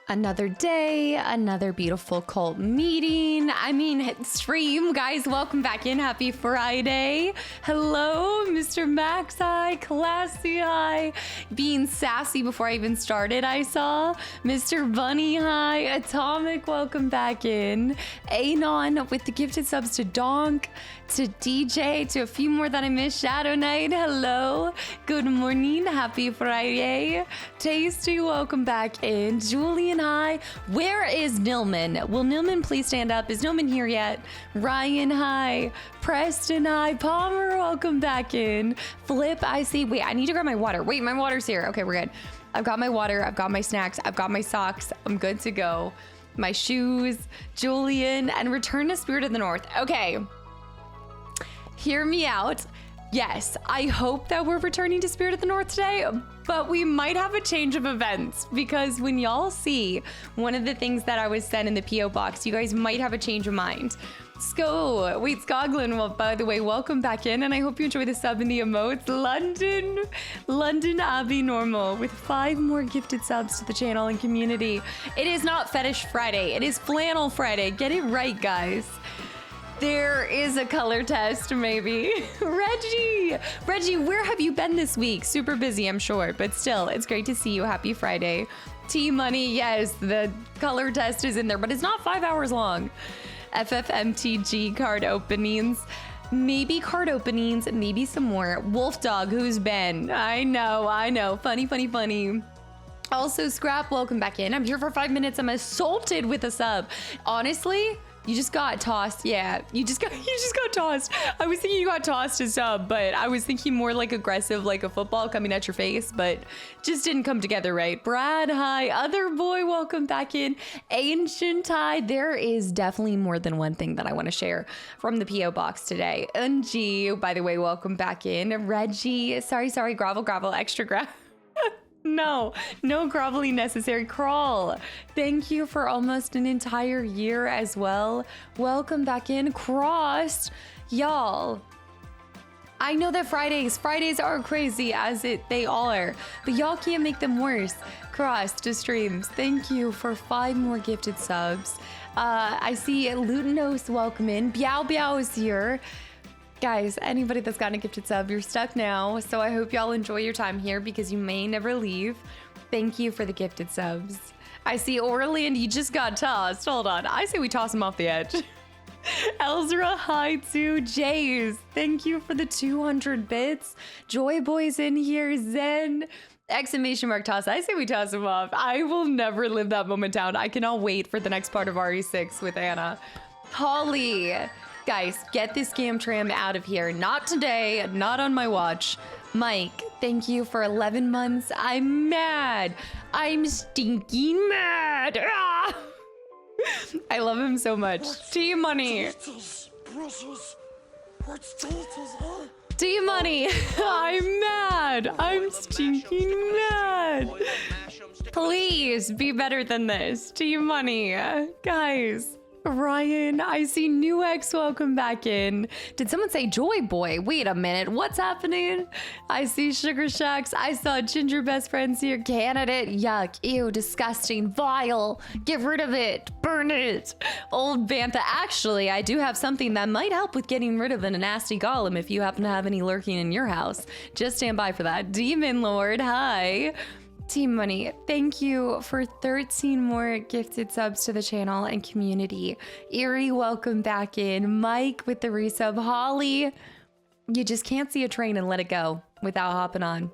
Another day, another beautiful cult meeting. Stream. Guys, welcome back in. Happy Friday. Hello, Mr. Max. Hi. Classy. Hi. Being sassy before I even started, I saw. Mr. Bunny. Hi. Atomic. Welcome back in. Anon with the gifted subs to Donk, to DJ, to a few more that I missed. Shadow Knight. Hello. Good morning. Happy Friday. Tasty. Welcome back in. Julian. Hi. Where is Nilman? Will Nilman please stand up? Is Nilman here yet? Ryan, hi. Preston, hi. Palmer, welcome back in. Flip, I see. Wait, I need to grab my water. Wait, my water's here. Okay, we're good. I've got my water. I've got my snacks. I've got my socks. I'm good to go. My shoes, Julian, and return to Spirit of the North. Okay. Hear me out. Yes, I hope that we're returning to Spirit of the North today, but we might have a change of events because when y'all see one of the things that I was sent in the P.O. box, you guys might have a change of mind. Sko, wait, Skoglin, well, by the way, welcome back in, and I hope you enjoy the sub and the emotes. London Abby Normal with 5 more gifted subs to the channel and community. It is not Fetish Friday, it is Flannel Friday. Get it right, guys. There is a color test, maybe. Reggie, where have you been this week? Super busy, I'm sure, but still, it's great to see you. Happy Friday. T-Money, yes, the color test is in there, but it's not 5 hours long. FFMTG card openings. Maybe card openings, maybe some more. Wolf Dog, who's been? I know. Funny. Also, Scrap, welcome back in. I'm here for 5 minutes. I'm assaulted with a sub. Honestly, you just got tossed. Yeah, you just got tossed. I was thinking you got tossed a sub, but I was thinking more like aggressive, like a football coming at your face, but just didn't come together right. Brad, hi. Other boy, welcome back in. Ancient Hi. There is definitely more than one thing that I want to share from the P.O. box today. Unji, by the way, welcome back in. Reggie, sorry, gravel, extra gravel. No groveling necessary. Crawl, thank you for almost an entire year as well. Welcome back in. Crossed, y'all. I know that Fridays are crazy as they all are, but y'all can't make them worse. Crossed to streams. Thank you for 5 more gifted subs. I see Lutinos, welcome in. Biao is here. Guys, anybody that's gotten a gifted sub, you're stuck now. So I hope y'all enjoy your time here because you may never leave. Thank you for the gifted subs. I see Orland, you just got tossed. Hold on. I say we toss him off the edge. Elzra, hi to Jays. Thank you for the 200 bits. Joy Boy's in here. Zen. Exclamation mark toss. I say we toss him off. I will never live that moment down. I cannot wait for the next part of RE6 with Anna. Holly. Guys, get this scam tram out of here. Not today, not on my watch. Mike, thank you for 11 months. I'm mad. I'm stinking mad. Ah! I love him so much. T-Money. T-Money. I'm mad. I'm stinking mad. Please be better than this. T-Money. Guys. Ryan, I see New X, welcome back in. Did someone say Joy Boy? Wait a minute, what's happening? I see Sugar Shacks. I saw Ginger Best Friends here. Candidate, yuck, ew, disgusting, vile. Get rid of it, burn it. Old Bantha, actually, I do have something that might help with getting rid of a nasty golem if you happen to have any lurking in your house. Just stand by for that. Demon Lord, hi. Team Money, thank you for 13 more gifted subs to the channel and community. Erie, welcome back in. Mike with the resub. Holly, you just can't see a train and let it go without hopping on.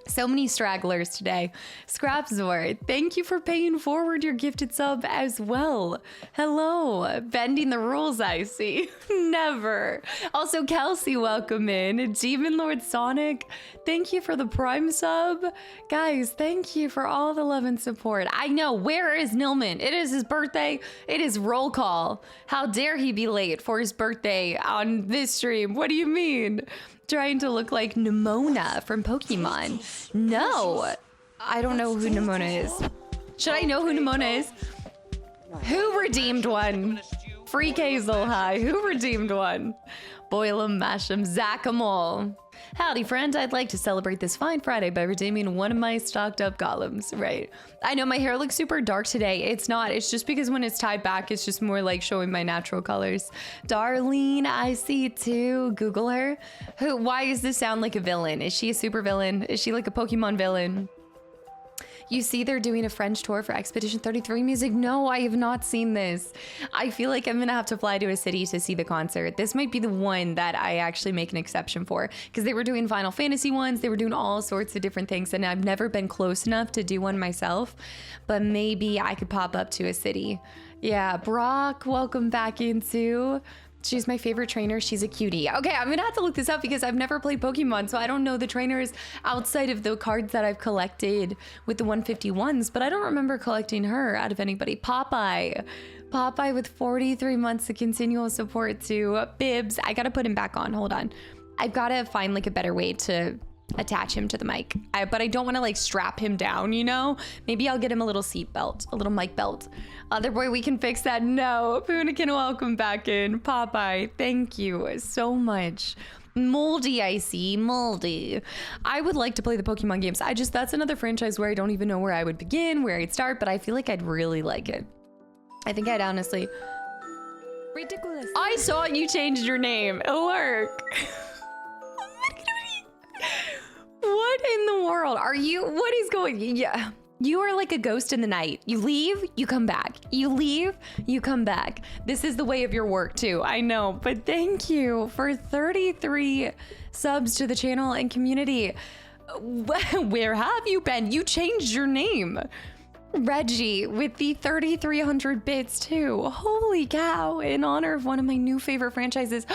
So many stragglers today. Scrapzor, thank you for paying forward your gifted sub as well. Hello, bending the rules, I see. Never. Also, Kelsey, welcome in. Demon Lord Sonic, thank you for the Prime sub. Guys, thank you for all the love and support. I know, where is Nilman? It is his birthday. It is roll call. How dare he be late for his birthday on this stream? What do you mean? Trying to look like Nimona from Pokemon. No, I don't know who Nimona is. Should I know who Nimona is? Who redeemed one? Freak Hazel, hi. Who redeemed one? Boil 'em, mash 'em, zack 'em all. Howdy, friend. I'd like to celebrate this fine Friday by redeeming one of my stocked up golems. Right. I know my hair looks super dark today. It's not. It's just because when it's tied back, it's just more like showing my natural colors. Darlene, I see too. Google her. Why does this sound like a villain? Is she a super villain? Is she like a Pokemon villain? You see they're doing a French tour for Expedition 33 music? No, I have not seen this. I feel like I'm gonna have to fly to a city to see the concert. This might be the one that I actually make an exception for, because they were doing Final Fantasy ones, they were doing all sorts of different things, and I've never been close enough to do one myself, but maybe I could pop up to a city. Yeah, Brock, welcome back into... She's my favorite trainer. She's a cutie. Okay, I'm gonna have to look this up because I've never played Pokemon, so I don't know the trainers outside of the cards that I've collected with the 151s, but I don't remember collecting her out of anybody. Popeye with 43 months of continual support to Bibs. I gotta put him back on. Hold on. I've gotta find like a better way to attach him to the mic. But I don't want to like strap him down, you know? Maybe I'll get him a little seat belt, a little mic belt. Other boy, we can fix that. No. Poonikin, welcome back in. Popeye, thank you so much. Moldy, I see. Moldy. I would like to play the Pokemon games. That's another franchise where I don't even know where I would begin, where I'd start, but I feel like I'd really like it. I think I'd honestly... Ridiculous. I saw you changed your name. It'll work. What in the world are you? What is going? Yeah, you are like a ghost in the night. You leave, you come back. You leave, you come back. This is the way of your work too. I know, but thank you for 33 subs to the channel and community. Where have you been? You changed your name. Reggie with the 3,300 bits too. Holy cow, in honor of one of my new favorite franchises.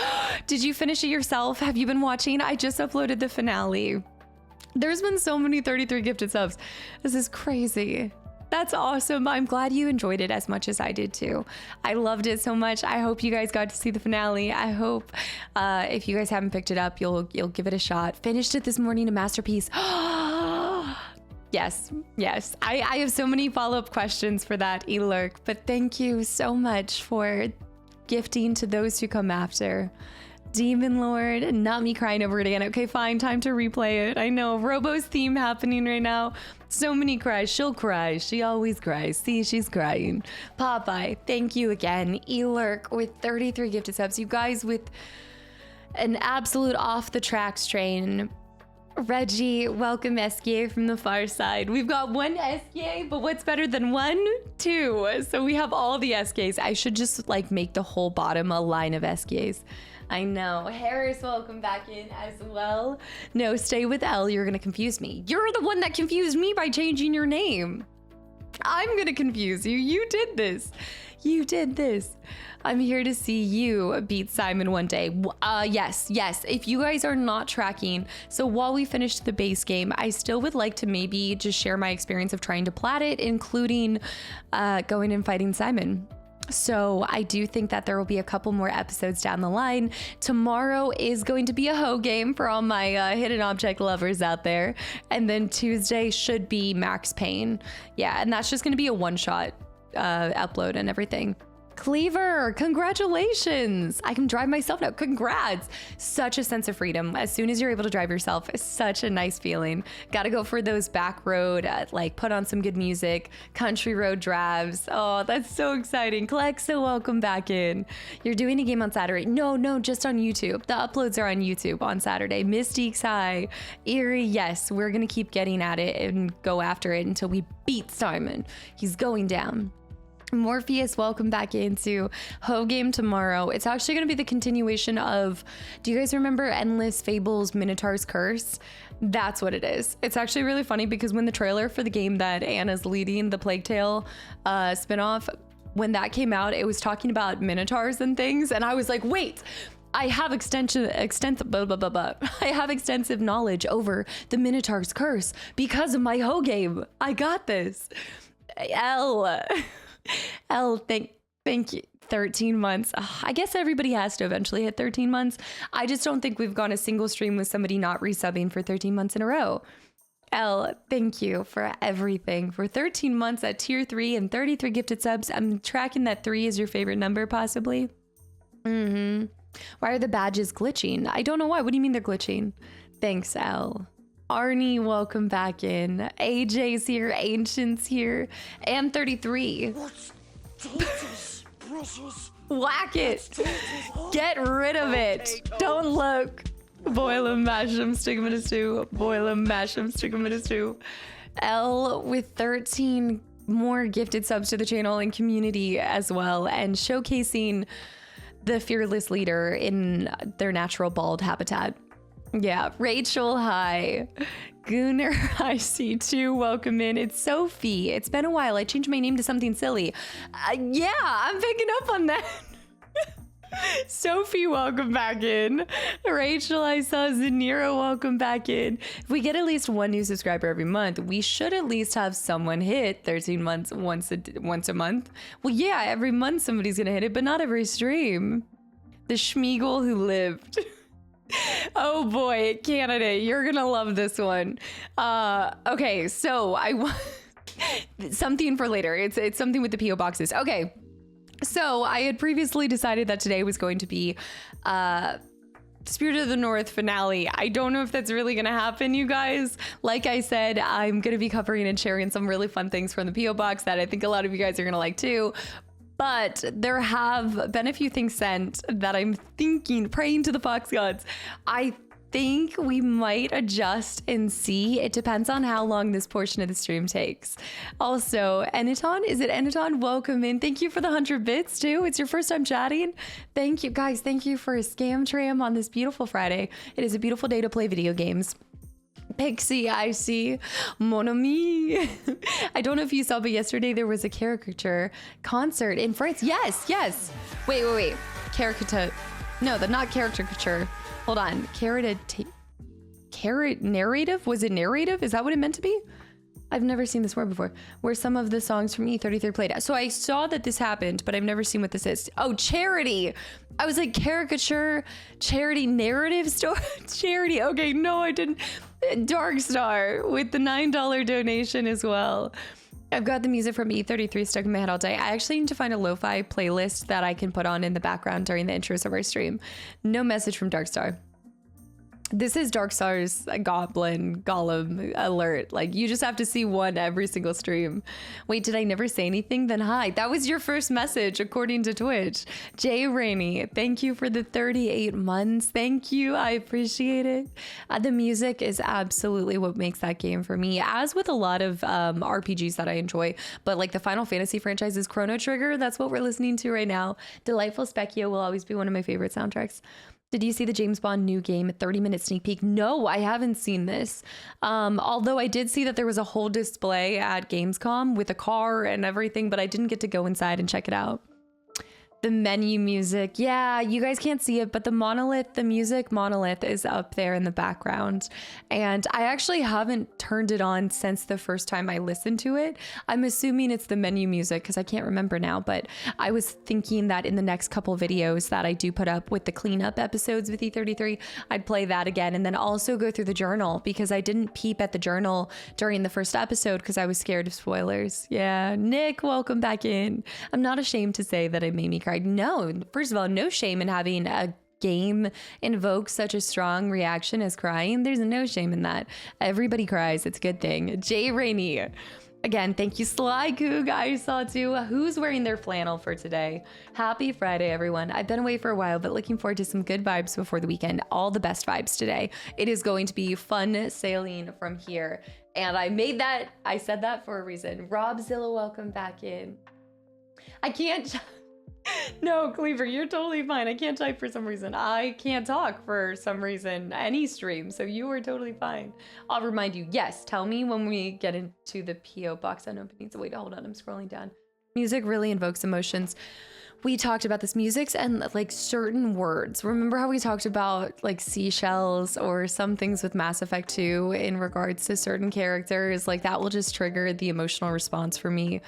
Did you finish it yourself? Have you been watching? I just uploaded the finale. There's been so many 33 gifted subs. This is crazy. That's awesome. I'm glad you enjoyed it as much as I did too. I loved it so much. I hope you guys got to see the finale. I hope if you guys haven't picked it up, you'll give it a shot. Finished it this morning, a masterpiece. Yes. I have so many follow-up questions for that, Elurk, but thank you so much for gifting to those who come after. Demon Lord, not me crying over it again. Okay, fine, time to replay it. I know, Robo's theme happening right now. So many cries. She'll cry. She always cries. See, she's crying. Popeye, thank you again. Elurk with 33 gifted subs. You guys with an absolute off the tracks train. Reggie, welcome SKA from the far side. We've got one SKA, but what's better than 1? 2. So we have all the SKAs. I should just like make the whole bottom a line of SKAs. I know. Harris, welcome back in as well. No, stay with L. You're going to confuse me. You're the one that confused me by changing your name. I'm going to confuse you. You did this. You did this. I'm here to see you beat Simon one day. Yes. If you guys are not tracking, so while we finished the base game, I still would like to maybe just share my experience of trying to plat it, including going and fighting Simon. So I do think that there will be a couple more episodes down the line. Tomorrow is going to be a hoe game for all my hidden object lovers out there. And then Tuesday should be Max Payne. Yeah, and that's just going to be a one-shot upload and everything. Cleaver, congratulations. I can drive myself now. Congrats. Such a sense of freedom. As soon as you're able to drive yourself, it's such a nice feeling. Got to go for those back road, like put on some good music, country road drives. Oh, that's so exciting. Clexa, welcome back in. You're doing a game on Saturday. No, just on YouTube. The uploads are on YouTube on Saturday. Mystique's high. Eerie, yes. We're going to keep getting at it and go after it until we beat Simon. He's going down. Morpheus, welcome back into Ho Game tomorrow. It's actually going to be the continuation of, do you guys remember Endless Fables Minotaur's Curse? That's what it is. It's actually really funny because when the trailer for the game that Anna's leading, the Plague Tale spinoff, when that came out, it was talking about minotaurs and things, and I was like, wait, I have extensive knowledge over the Minotaur's Curse because of my Ho Game. I got this. Thank you. 13 months. I guess everybody has to eventually hit 13 months. I just don't think we've gone a single stream with somebody not resubbing for 13 months in a row. Thank you for everything. For 13 months at tier 3 and 33 gifted subs. I'm tracking that 3 is your favorite number, possibly. Why are the badges glitching? I don't know why. What do you mean they're glitching? Thanks, Elle. Arnie, welcome back in. AJ's here, Ancient's here, and 33. Whack it. Get rid of it. Don't look. Boil 'em, mash 'em, stick 'em in a stew. Boil 'em, mash 'em, stick 'em in a stew. Elle with 13 more gifted subs to the channel and community as well, and showcasing the fearless leader in their natural bald habitat. Yeah, Rachel, hi. Gunnar, I see too. Welcome in. It's Sophie. It's been a while. I changed my name to something silly. Yeah, I'm picking up on that. Sophie, welcome back in. Rachel, I saw Zanira, welcome back in. If we get at least one new subscriber every month, we should at least have someone hit 13 months once a month. Well, yeah, every month somebody's gonna hit it, but not every stream. The Schmeagle who lived. Oh boy, candidate, you're gonna love this one. Okay, so something for later. It's something with the PO boxes. Okay, so I had previously decided that today was going to be Spirit of the North finale. I don't know if that's really gonna happen, you guys. Like I said, I'm gonna be covering and sharing some really fun things from the PO box that I think a lot of you guys are gonna like too. But there have been a few things sent that I'm thinking, praying to the fox gods. I think we might adjust and see. It depends on how long this portion of the stream takes. Also, Eniton, is it Eniton? Welcome in. Thank you for the 100 bits too. It's your first time chatting. Thank you guys. Thank you for a scam tram on this beautiful Friday. It is a beautiful day to play video games. Pixie, I see. Mon ami. I don't know if you saw, but yesterday there was a caricature concert in France. Yes. Wait. Caricature. No, not caricature. Hold on. Narrative? Was it narrative? Is that what it meant to be? I've never seen this word before. Where some of the songs from E33 played. So I saw that this happened, but I've never seen what this is. Oh, charity. I was like, caricature, charity, narrative story, charity. Okay, no, I didn't. Dark Star with the $9 donation as well. I've got the music from E33 stuck in my head all day. I actually need to find a lo-fi playlist that I can put on in the background during the intros of our stream. No message from Dark Star. This is Darkstar's goblin golem alert. Like, you just have to see one every single stream. Wait, did I never say anything? Then hi. That was your first message according to Twitch. Jay Rainey, thank you for the 38 months. Thank you. I appreciate it. The music is absolutely what makes that game for me, as with a lot of RPGs that I enjoy. But like the Final Fantasy franchise is Chrono Trigger. That's what we're listening to right now. Delightful Specchio will always be one of my favorite soundtracks. Did you see the James Bond new game 30-minute sneak peek? No, I haven't seen this. Although I did see that there was a whole display at Gamescom with a car and everything, but I didn't get to go inside and check it out. The menu music. Yeah, you guys can't see it, but the music monolith is up there in the background. And I actually haven't turned it on since the first time I listened to it. I'm assuming it's the menu music because I can't remember now, but I was thinking that in the next couple videos that I do put up with the cleanup episodes with E33, I'd play that again and then also go through the journal because I didn't peep at the journal during the first episode because I was scared of spoilers. Yeah, Nick, welcome back in. I'm not ashamed to say that it made me cry. No, first of all, no shame in having a game invoke such a strong reaction as crying. There's no shame in that. Everybody cries. It's a good thing. Jay Rainey. Again, thank you, Sly Coog. I saw too. Who's wearing their flannel for today? Happy Friday, everyone. I've been away for a while, but looking forward to some good vibes before the weekend. All the best vibes today. It is going to be fun sailing from here. And I said that for a reason. Rob Zilla, welcome back in. I can't... No, Cleaver, you're totally fine. I can't type for some reason. I can't talk for some reason, any stream, so you are totally fine. I'll remind you, yes, tell me when we get into the P.O. box unopenings. Wait, hold on, I'm scrolling down. Music really invokes emotions. We talked about this music and like certain words. Remember how we talked about like seashells or some things with Mass Effect 2 in regards to certain characters? Like that will just trigger the emotional response for me.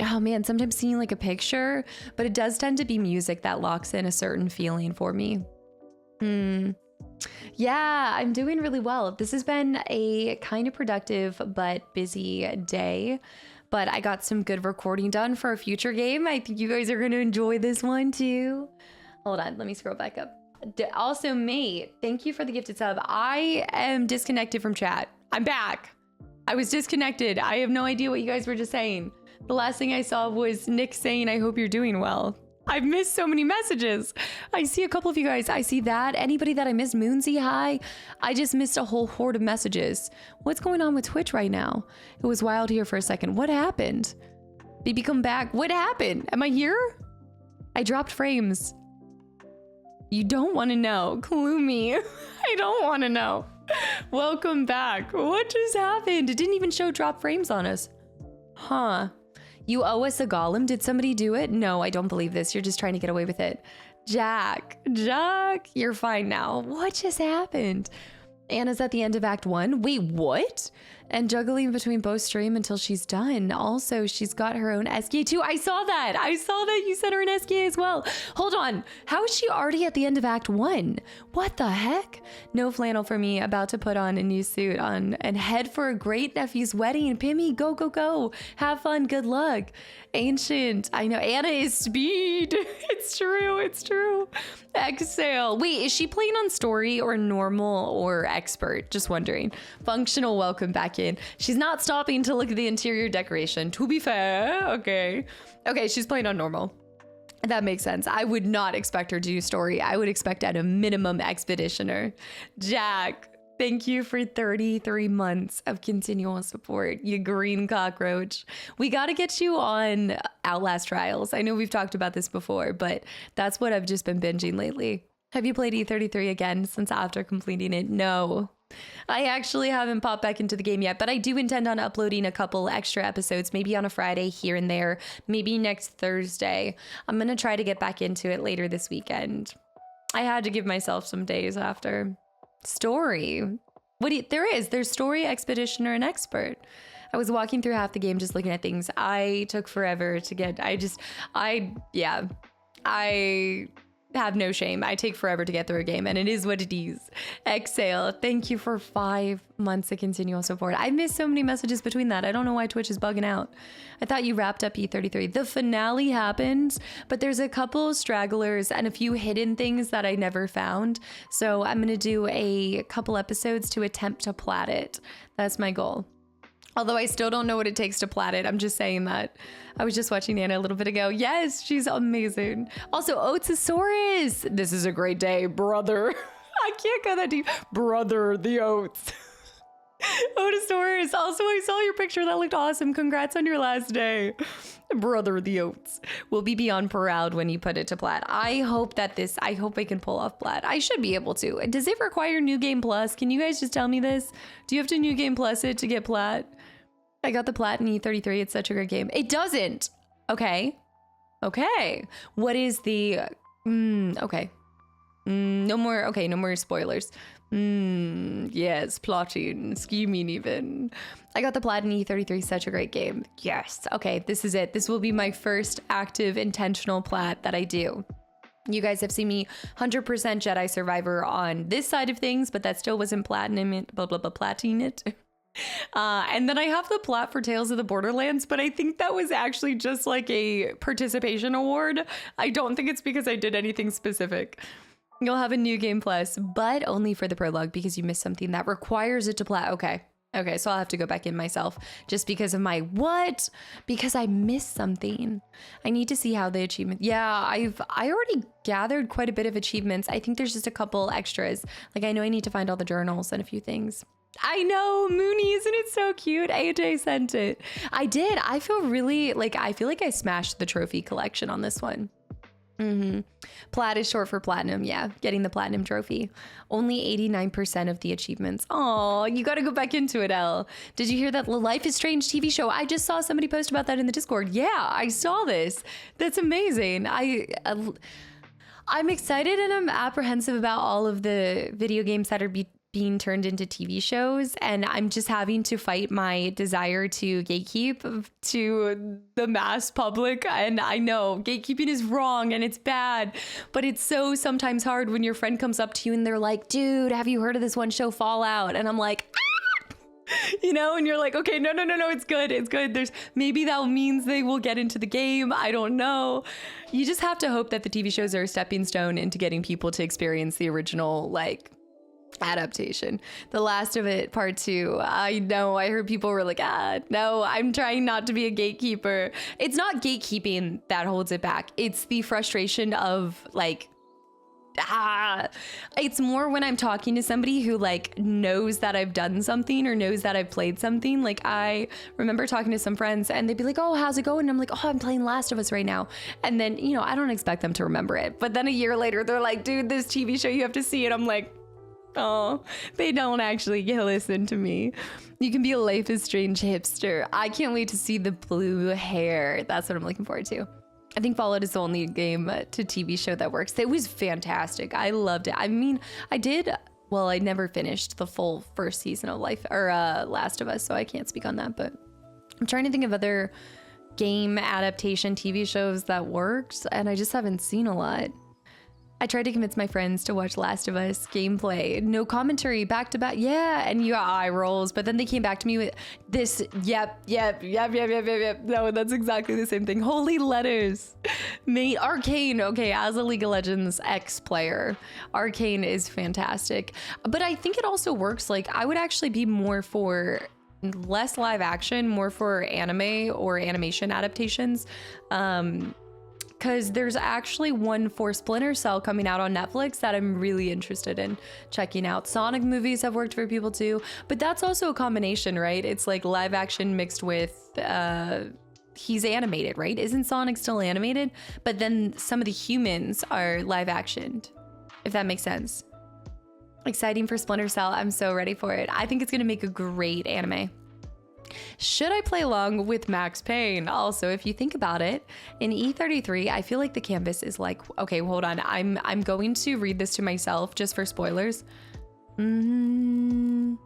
Oh man, sometimes seeing like a picture, but it does tend to be music that locks in a certain feeling for me. Yeah, I'm doing really well. This has been a kind of productive but busy day, but I got some good recording done for a future game. I think you guys are going to enjoy this one too. Hold on, let me scroll back up. Also, mate, thank you for the gifted sub. I am disconnected from chat. I'm back. I was disconnected. I have no idea what you guys were just saying. The last thing I saw was Nick saying, I hope you're doing well. I've missed so many messages. I see a couple of you guys. I see that. Anybody that I missed, Moonsy, hi. I just missed a whole horde of messages. What's going on with Twitch right now? It was wild here for a second. What happened? Baby, come back. What happened? Am I here? I dropped frames. You don't want to know. Clue me. I don't want to know. Welcome back. What just happened? It didn't even show drop frames on us. Huh. You owe us a golem. Did somebody do it? No, I don't believe this. You're just trying to get away with it. Jack, you're fine now. What just happened? Anna's at the end of Act 1. Wait, what? And juggling between both stream until she's done. Also, she's got her own SK too. I saw that. I saw that you sent her an SK as well. Hold on. How is she already at the end of Act 1? What the heck? No flannel for me. About to put on a new suit on and head for a great nephew's wedding. Pimmy, go, go, go. Have fun. Good luck. Ancient. I know. Anna is speed. It's true. It's true. Exhale. Wait, is she playing on story or normal or expert? Just wondering. Functional, welcome back in. She's not stopping to look at the interior decoration. To be fair. Okay. Okay, she's playing on normal. That makes sense. I would not expect her to do story. I would expect at a minimum expeditioner. Jack, thank you for 33 months of continual support, you green cockroach. We got to get you on Outlast Trials. I know we've talked about this before, but that's what I've just been binging lately. Have you played E33 again since after completing it? No. I actually haven't popped back into the game yet, but I do intend on uploading a couple extra episodes, maybe on a Friday here and there, maybe next Thursday. I'm going to try to get back into it later this weekend. I had to give myself some days after. Story. There's story, expeditioner, and expert. I was walking through half the game just looking at things. I took forever to get, I have no shame. I take forever to get through a game, and it is what it is. Exhale. Thank you for 5 months of continual support. I missed so many messages between that. I don't know why Twitch is bugging out. I thought you wrapped up E33. The finale happens, but there's a couple stragglers and a few hidden things that I never found. So I'm going to do a couple episodes to attempt to plat it. That's my goal. Although I still don't know what it takes to plat it. I'm just saying that. I was just watching Anna a little bit ago. Yes, she's amazing. Also, Oatsosaurus. This is a great day, brother. I can't go that deep. Brother, the oats. Otosaurus. Also, I saw your picture. That looked awesome. Congrats on your last day. Brother, the oats. We'll be beyond proud when you put it to plat. I hope I can pull off plat. I should be able to. Does it require New Game Plus? Can you guys just tell me this? Do you have to New Game Plus it to get plat? I got the plat in E33. It's such a great game. It doesn't. Okay. Okay. What is the... okay. No more spoilers. Yes, plotting, scheming even. I got the plat in E33. Such a great game. Yes. Okay, this is it. This will be my first active, intentional plat that I do. You guys have seen me 100% Jedi Survivor on this side of things, but that still wasn't platinum it, platting it. And then I have the plat for Tales of the Borderlands, but I think that was actually just like a participation award. I don't think it's because I did anything specific. You'll have a New Game Plus, but only for the prologue because you missed something that requires it to plat. Okay, so I'll have to go back in myself just because of my what? Because I missed something. I need to see how the achievement. Yeah, I already gathered quite a bit of achievements. I think there's just a couple extras. Like I know I need to find all the journals and a few things. I know, Mooney, isn't it so cute? AJ sent it. I did. I feel like I smashed the trophy collection on this one. Plat is short for platinum. Yeah, getting the platinum trophy. Only 89% of the achievements. Oh, you got to go back into it, Elle. Did you hear that Life is Strange TV show? I just saw somebody post about that in the Discord. Yeah, I saw this. That's amazing. I'm excited and I'm apprehensive about all of the video games that are being turned into TV shows, and I'm just having to fight my desire to gatekeep to the mass public. And I know gatekeeping is wrong and it's bad, but it's so sometimes hard when your friend comes up to you and they're like, dude, have you heard of this one show Fallout? And I'm like, ah! And you're like, okay, no, it's good. It's good. Maybe that means they will get into the game. I don't know. You just have to hope that the TV shows are a stepping stone into getting people to experience the original, adaptation. The Last of It Part 2. I know, I heard people were like, no, I'm trying not to be a gatekeeper. It's not gatekeeping that holds it back. It's the frustration of it's more when I'm talking to somebody who knows that I've done something or knows that I've played something. I remember talking to some friends and they'd be like, oh, how's it going? And I'm like, oh, I'm playing Last of Us right now. And then, I don't expect them to remember it. But then a year later, they're like, dude, this TV show, you have to see it. I'm like, oh, they don't actually listen to me. You can be a Life is Strange hipster. I can't wait to see the blue hair. That's what I'm looking forward to. I think Fallout is the only game to TV show that works. It was fantastic. I loved it. I mean, I never finished the full first season of Last of Us, so I can't speak on that, but I'm trying to think of other game adaptation TV shows that worked, and I just haven't seen a lot. I tried to convince my friends to watch Last of Us gameplay. No commentary, back to back. Yeah, and you got eye rolls. But then they came back to me with this, yep. No, that's exactly the same thing. Holy letters. Mate, Arcane. Okay, as a League of Legends player, Arcane is fantastic. But I think it also works. I would actually be more for less live action, more for anime or animation adaptations. Because there's actually one for Splinter Cell coming out on Netflix that I'm really interested in checking out. Sonic movies have worked for people too, but that's also a combination, right? It's live action mixed with, he's animated, right? Isn't Sonic still animated? But then some of the humans are live actioned, if that makes sense. Exciting for Splinter Cell. I'm so ready for it. I think it's gonna make a great anime. Should I play along with Max Payne? Also, if you think about it, in E33, I feel like the canvas is okay, hold on. I'm going to read this to myself just for spoilers. I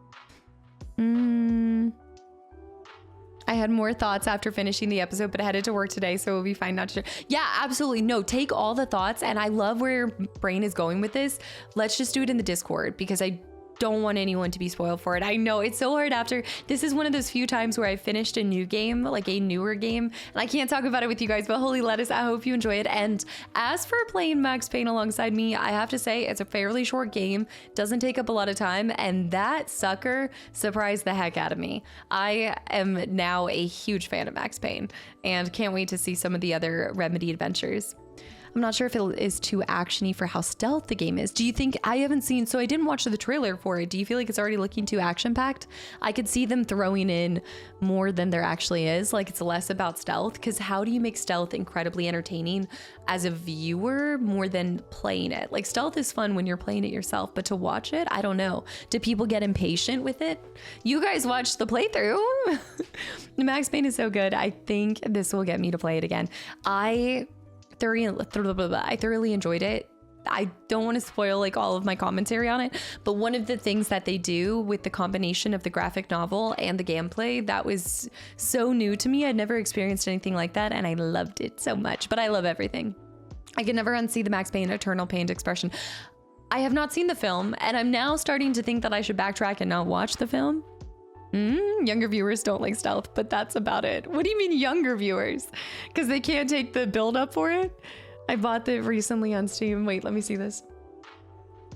had more thoughts after finishing the episode, but I headed to work today, so it'll be fine not to. Yeah, absolutely. No, take all the thoughts, and I love where your brain is going with this. Let's just do it in the Discord, because I don't want anyone to be spoiled for it. I know it's so hard after. This is one of those few times where I finished a new game, a newer game, and I can't talk about it with you guys, but holy lettuce, I hope you enjoy it. And as for playing Max Payne alongside me, I have to say it's a fairly short game, doesn't take up a lot of time, and that sucker surprised the heck out of me. I am now a huge fan of Max Payne and can't wait to see some of the other Remedy adventures. I'm not sure if it is too actiony for how stealth the game is. Do you think, I haven't seen, so I didn't watch the trailer for it. Do you feel like it's already looking too action-packed? I could see them throwing in more than there actually is. It's less about stealth, because how do you make stealth incredibly entertaining as a viewer more than playing it? Stealth is fun when you're playing it yourself, but to watch it, I don't know. Do people get impatient with it? You guys watched the playthrough. Max Payne is so good. I think this will get me to play it again. I thoroughly enjoyed it. I don't want to spoil all of my commentary on it, but one of the things that they do with the combination of the graphic novel and the gameplay, that was so new to me. I'd never experienced anything like that, and I loved it so much. But I love everything. I can never unsee the Max Payne eternal pained expression. I have not seen the film, and I'm now starting to think that I should backtrack and not watch the film. Younger viewers don't like stealth, but that's about it. What do you mean younger viewers? Because they can't take the build up for it? I bought it recently on Steam. Wait, let me see this.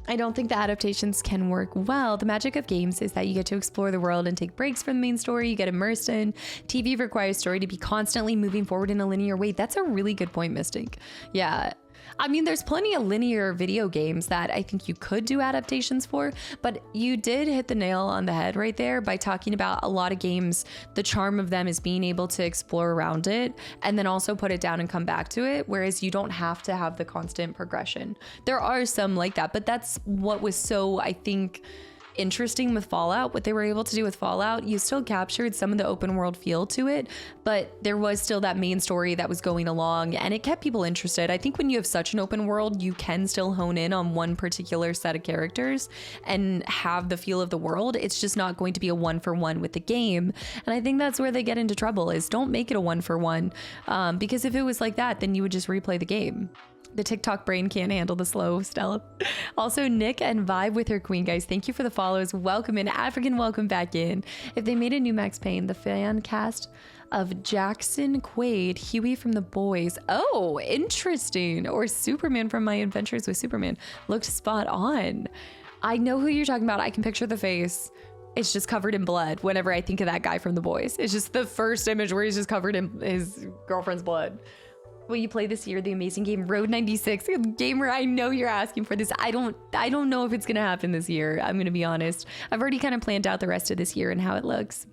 I don't think the adaptations can work well. The magic of games is that you get to explore the world and take breaks from the main story you get immersed in. TV requires story to be constantly moving forward in a linear way. That's a really good point, Mystic. Yeah. I mean, there's plenty of linear video games that I think you could do adaptations for, but you did hit the nail on the head right there by talking about a lot of games. The charm of them is being able to explore around it and then also put it down and come back to it, whereas you don't have to have the constant progression. There are some like that, but that's what was so, I think, interesting with Fallout. What they were able to do with Fallout, you still captured some of the open world feel to it, but there was still that main story that was going along and it kept people interested. I think when you have such an open world, you can still hone in on one particular set of characters and have the feel of the world. It's just not going to be a one-for-one with the game. And I think that's where they get into trouble, is don't make it a one-for-one, because if it was like that, then you would just replay the game. The TikTok brain can't handle the slow, Stella. Also, Nick and Vibe with her queen, guys. Thank you for the follows. Welcome in. African, welcome back in. If they made a new Max Payne, the fan cast of Jackson Quaid, Huey from The Boys. Oh, interesting. Or Superman from My Adventures with Superman. Looked spot on. I know who you're talking about. I can picture the face. It's just covered in blood whenever I think of that guy from The Boys. It's just the first image where he's just covered in his girlfriend's blood. Will you play this year the amazing game Road 96? Gamer, I know you're asking for this. I don't know if it's gonna happen this year. I'm gonna be honest. I've already kind of planned out the rest of this year and how it looks.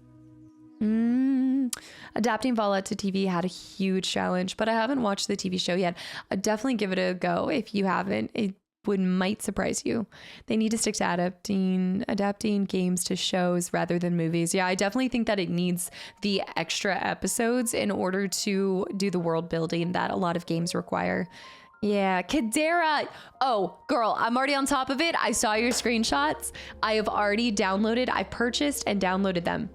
Adapting Fallout to TV had a huge challenge, but I haven't watched the TV show yet. I'd definitely give it a go if you haven't. It might surprise you. They need to stick to adapting games to shows rather than movies. Yeah, I definitely think that it needs the extra episodes in order to do the world building that a lot of games require. Yeah, Kadera. Oh, girl, I'm already on top of it. I saw your screenshots. I have already downloaded, I purchased and downloaded them.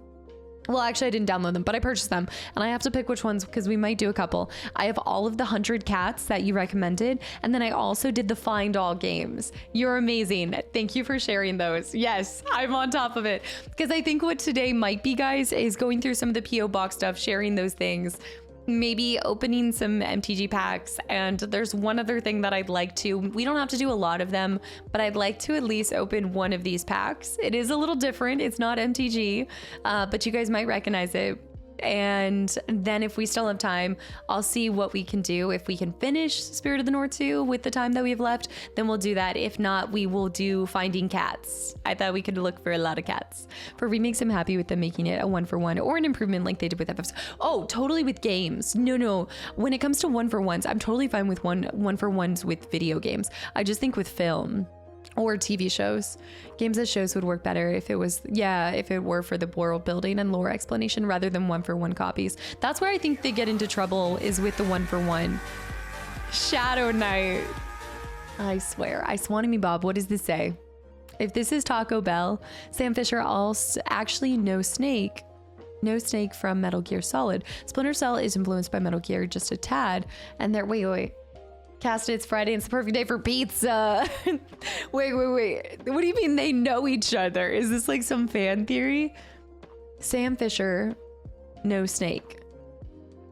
Well, actually, I didn't download them, but I purchased them. And I have to pick which ones because we might do a couple. I have all of the 100 cats that you recommended. And then I also did the Find All games. You're amazing. Thank you for sharing those. Yes, I'm on top of it. Because I think what today might be, guys, is going through some of the P.O. Box stuff, sharing those things. Maybe opening some MTG packs. And there's one other thing that I'd like to, we don't have to do a lot of them, but I'd like to at least open one of these packs. It is a little different. It's not MTG, but you guys might recognize it. And then if we still have time, I'll see what we can do. If we can finish Spirit of the North 2 with the time that we have left, then we'll do that. If not, we will do Finding Cats. I thought we could look for a lot of cats. For remakes, I'm happy with them making it a 1-for-1 or an improvement like they did with FFs. Oh, totally with games. No. When it comes to 1-for-1s, I'm totally fine with one-for-1s with video games. I just think with film or TV shows, games as shows would work better if it were for the world building and lore explanation rather than 1-for-1 copies. That's where I think they get into trouble, is with the 1-for-1. Shadow Knight. I swear. I swan me Bob. What does this say? If this is Taco Bell, Sam Fisher also actually no Snake from Metal Gear Solid. Splinter Cell is influenced by Metal Gear just a tad, and they're wait. Cast it's Friday. It's the perfect day for pizza. Wait. What do you mean they know each other? Is this like some fan theory? Sam Fisher, no Snake.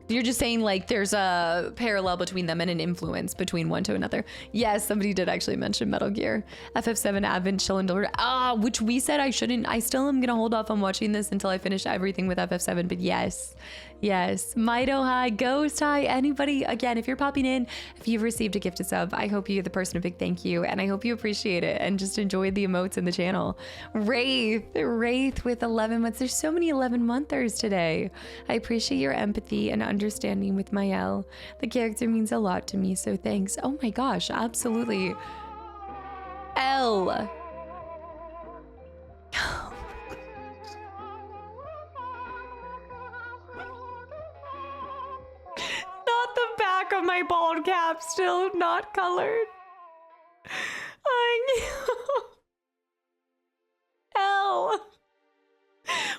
You're just saying like there's a parallel between them and an influence between one to another. Yes, somebody did actually mention Metal Gear. FF7 Advent Chillin' which we said I shouldn't. I still am gonna hold off on watching this until I finish everything with FF7, but yes. Mido High, Ghost High, anybody, again, if you're popping in, if you've received a gifted sub, I hope you give the person a big thank you, and I hope you appreciate it and just enjoy the emotes in the channel. Wraith with 11 months. There's so many 11-monthers today. I appreciate your empathy and understanding with Mael. The character means a lot to me, so thanks. Oh my gosh, absolutely. L. Not the back of my bald cap, still not colored. L.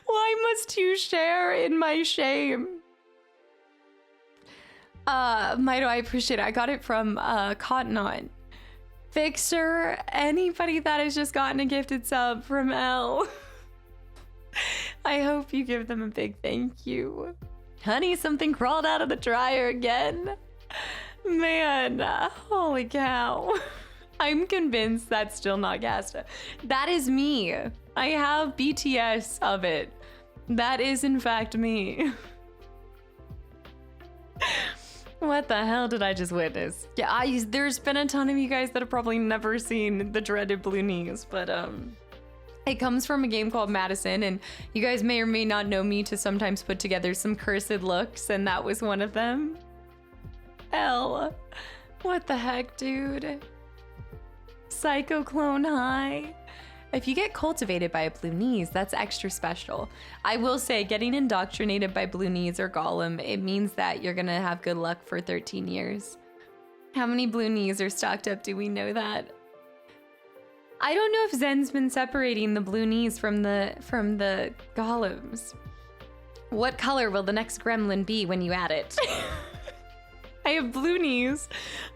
Why must you share in my shame? Mido, I appreciate it. I got it from Cotton On. Fixer, anybody that has just gotten a gifted sub from L. I hope you give them a big thank you. Honey, something crawled out of the dryer again. Man, holy cow. I'm convinced that's still not Gasta. That is me. I have BTS of it. That is in fact me. What the hell did I just witness? Yeah, there's been a ton of you guys that have probably never seen the dreaded blue knees, but it comes from a game called Madison, and you guys may or may not know me to sometimes put together some cursed looks, and that was one of them. L. What the heck, dude? Psycho Clone High. If you get cultivated by a blue knees, that's extra special. I will say, getting indoctrinated by blue knees or Gollum, it means that you're gonna have good luck for 13 years. How many blue knees are stocked up? Do we know that? I don't know if Zen's been separating the blue knees from the golems. What color will the next gremlin be when you add it? I I have blue knees.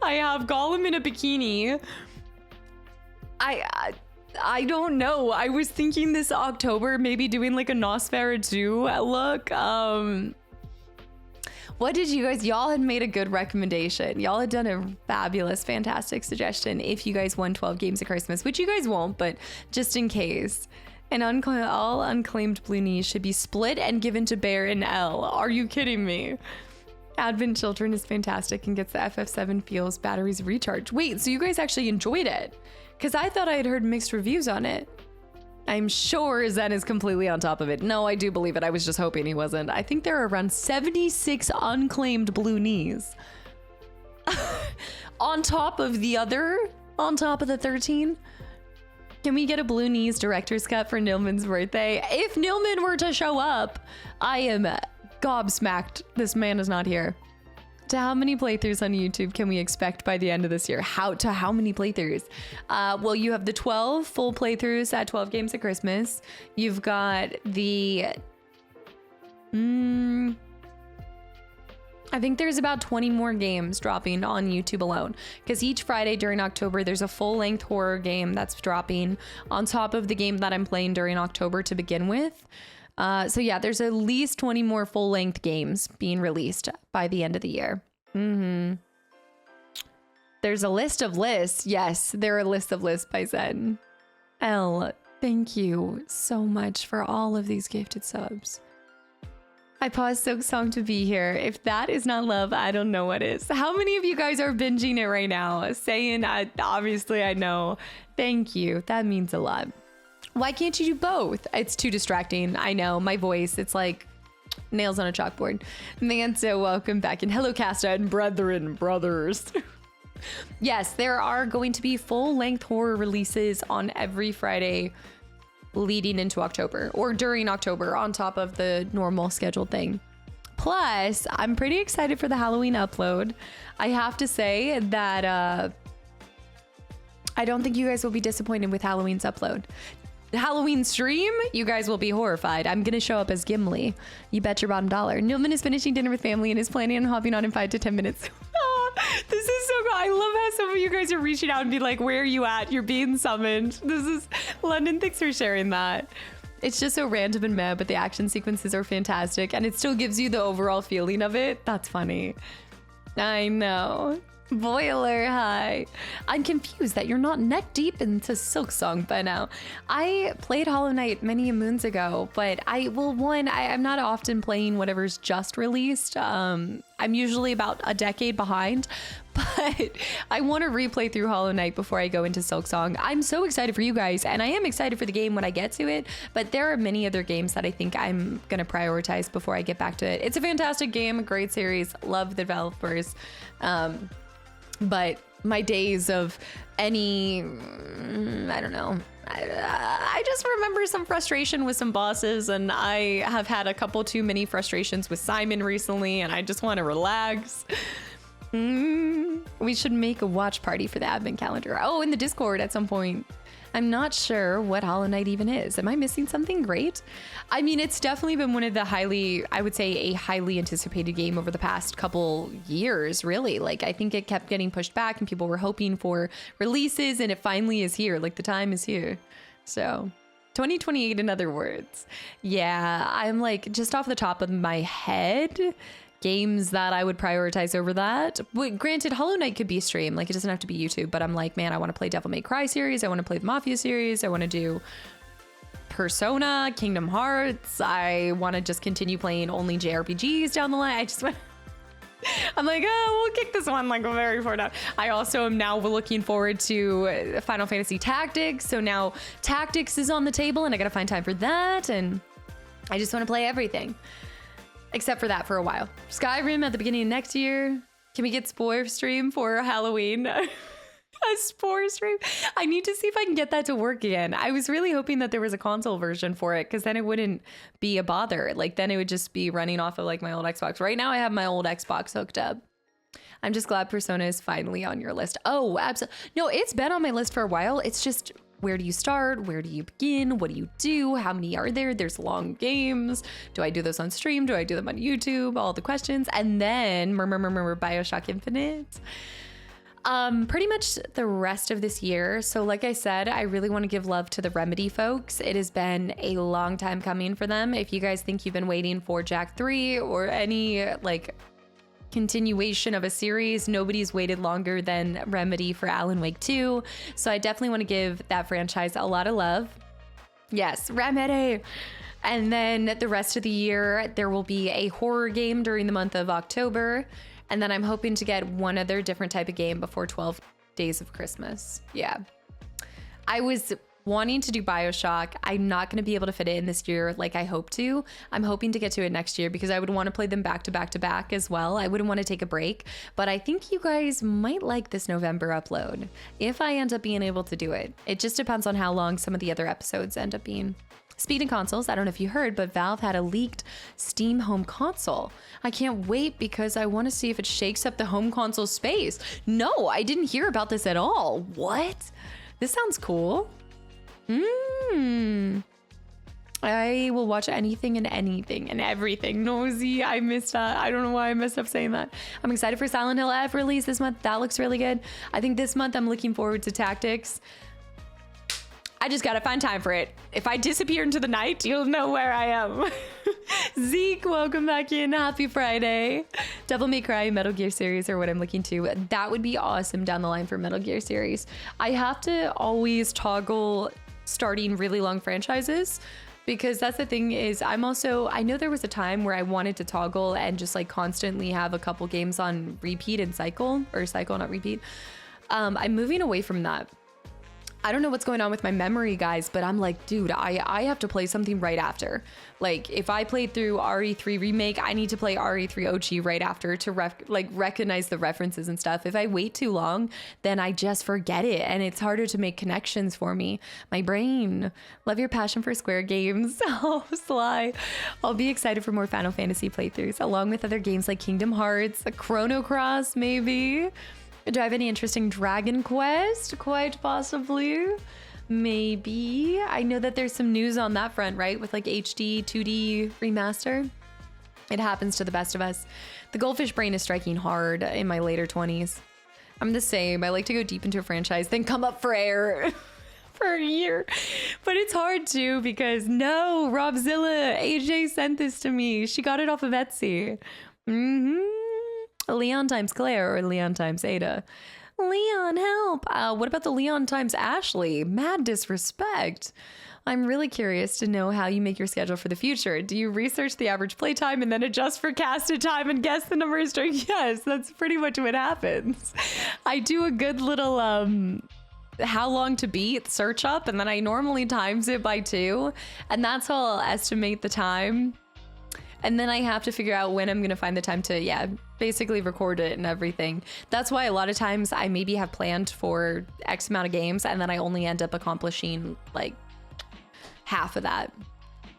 I have Gollum in a bikini. I don't know. I was thinking this October, maybe doing like a Nosferatu look. What did you guys, y'all had made a good recommendation. Y'all had done a fabulous, fantastic suggestion if you guys won 12 games of Christmas, which you guys won't, but just in case. And all unclaimed blue knees should be split and given to Bear and L. Are you kidding me? Advent Children is fantastic and gets the FF7 feels batteries recharged. Wait, so you guys actually enjoyed it? Because I thought I had heard mixed reviews on it. I'm sure Zen is completely on top of it. No, I do believe it. I was just hoping he wasn't. I think there are around 76 unclaimed blue knees. On top of the 13. Can we get a blue knees director's cut for Nilman's birthday? If Nilman were to show up, I am gobsmacked. This man is not here. To how many playthroughs on YouTube can we expect by the end of this year? How many playthroughs? Well, you have the 12 full playthroughs at 12 games at Christmas. You've got the... I think there's about 20 more games dropping on YouTube alone. Because each Friday during October, there's a full-length horror game that's dropping on top of the game that I'm playing during October to begin with. So yeah, there's at least 20 more full-length games being released by the end of the year. There's a list of lists. Yes, there are a list of lists by Zen. L, thank you so much for all of these gifted subs. I paused Silk Song to be here. If that is not love, I don't know what is. How many of you guys are binging it right now? Saying, obviously I know. Thank you. That means a lot. Why can't you do both? It's too distracting. I know, my voice, it's like nails on a chalkboard. Manso, welcome back. And hello, Casta and brothers. Yes, there are going to be full-length horror releases on every Friday leading into October or during October on top of the normal scheduled thing. Plus, I'm pretty excited for the Halloween upload. I have to say that I don't think you guys will be disappointed with Halloween's upload. Halloween stream, you guys will be horrified. I'm gonna show up as Gimli. You bet your bottom dollar. Nilman is finishing dinner with family and is planning on hopping on in 5 to 10 minutes. This is so cool. I love how some of you guys are reaching out and be like, where are you at? You're being summoned. This is London. Thanks for sharing that. It's just so random and meh, but the action sequences are fantastic and it still gives you the overall feeling of it. That's funny. I know. Boiler, hi. I'm confused that you're not neck deep into Silk Song by now. I played Hollow Knight many moons ago, but I'm not often playing whatever's just released. I'm usually about a decade behind, but I want to replay through Hollow Knight before I go into Silk Song. I'm so excited for you guys, and I am excited for the game when I get to it, but there are many other games that I think I'm going to prioritize before I get back to it. It's a fantastic game, a great series, love the developers. But my days of any, I don't know. I just remember some frustration with some bosses, and I have had a couple too many frustrations with Simon recently, and I just want to relax. We should make a watch party for the advent calendar. Oh, in the Discord at some point. I'm not sure what Hollow Knight even is. Am I missing something great? I mean, it's definitely been one of the I would say a highly anticipated game over the past couple years, really. Like, I think it kept getting pushed back and people were hoping for releases, and it finally is here. Like, the time is here. So 2028, in other words. Yeah, I'm like, just off the top of my head, games that I would prioritize over that. But granted, Hollow Knight could be streamed, like it doesn't have to be YouTube, but I'm like, man, I want to play Devil May Cry series, I want to play the Mafia series, I want to do Persona, Kingdom Hearts, I want to just continue playing only JRPGs down the line. I'm like, oh, we'll kick this one like very far down. I also am now looking forward to Final Fantasy Tactics, so now Tactics is on the table and I gotta find time for that, and I just want to play everything. Except for that for a while. Skyrim at the beginning of next year. Can we get Spore stream for Halloween? A Spore stream? I need to see if I can get that to work again. I was really hoping that there was a console version for it, because then it wouldn't be a bother. Like, then it would just be running off of like my old Xbox. Right now I have my old Xbox hooked up. I'm just glad Persona is finally on your list. Oh, absolutely. No, it's been on my list for a while. It's just where do you start? Where do you begin? What do you do? How many are there? There's long games. Do I do those on stream? Do I do them on YouTube? All the questions. And then Bioshock Infinite. Pretty much the rest of this year. So like I said, I really want to give love to the Remedy folks. It has been a long time coming for them. If you guys think you've been waiting for Jack 3 or any like continuation of a series, nobody's waited longer than Remedy for Alan Wake 2. So I definitely want to give that franchise a lot of love. Yes, Remedy. And then the rest of the year, there will be a horror game during the month of October. And then I'm hoping to get one other different type of game before 12 Days of Christmas. Yeah. I was wanting to do Bioshock. I'm not going to be able to fit it in this year like I hope to. I'm hoping to get to it next year because I would want to play them back to back to back as well. I wouldn't want to take a break, but I think you guys might like this November upload if I end up being able to do it. It just depends on how long some of the other episodes end up being. Speaking of consoles, I don't know if you heard, but Valve had a leaked Steam home console. I can't wait because I want to see if it shakes up the home console space. No, I didn't hear about this at all. What? This sounds cool. I will watch anything and everything. Nosy, I missed that. I don't know why I messed up saying that. I'm excited for Silent Hill F release this month. That looks really good. I think this month I'm looking forward to Tactics. I just gotta find time for it. If I disappear into the night, you'll know where I am. Zeke, welcome back in. Happy Friday. Devil May Cry, Metal Gear series are what I'm looking to. That would be awesome down the line for Metal Gear series. I have to always toggle starting really long franchises because that's the thing is I know there was a time where I wanted to toggle and just like constantly have a couple games on repeat and cycle, not repeat. I'm moving away from that. I don't know what's going on with my memory, guys, but I'm like, dude, I have to play something right after. Like, if I played through RE3 Remake, I need to play RE3 OG right after to recognize the references and stuff. If I wait too long, then I just forget it, and it's harder to make connections for me. My brain. Love your passion for Square games. Oh, Sly. I'll be excited for more Final Fantasy playthroughs, along with other games like Kingdom Hearts, Chrono Cross, maybe. Do I have any interesting Dragon Quest? Quite possibly. Maybe. I know that there's some news on that front, right? With like HD, 2D remaster. It happens to the best of us. The goldfish brain is striking hard in my later 20s. I'm the same. I like to go deep into a franchise, then come up for air for a year. But it's hard too because no, Robzilla, AJ sent this to me. She got it off of Etsy. Leon times Claire or Leon times Ada. Leon, help. What about the Leon times Ashley? Mad disrespect. I'm really curious to know how you make your schedule for the future. Do you research the average playtime and then adjust for casted time and guess the number of strings? Yes, that's pretty much what happens. I do a good little how long to beat search up, and then I normally times it by 2, and that's how I'll estimate the time. And then I have to figure out when I'm going to find the time to, basically record it and everything. That's why a lot of times I maybe have planned for X amount of games and then I only end up accomplishing like half of that.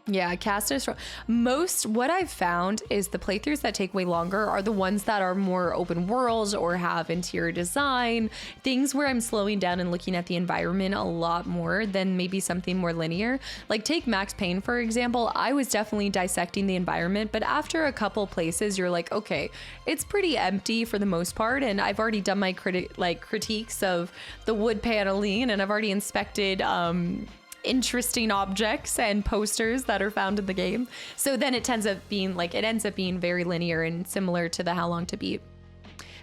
Yeah, cast is what I've found is the playthroughs that take way longer are the ones that are more open worlds or have interior design, things where I'm slowing down and looking at the environment a lot more than maybe something more linear. Like take Max Payne, for example. I was definitely dissecting the environment, but after a couple places, you're like, okay, it's pretty empty for the most part. And I've already done my critiques of the wood paneling, and I've already inspected, interesting objects and posters that are found in the game. So then it ends up being very linear and similar to the How Long to Beat.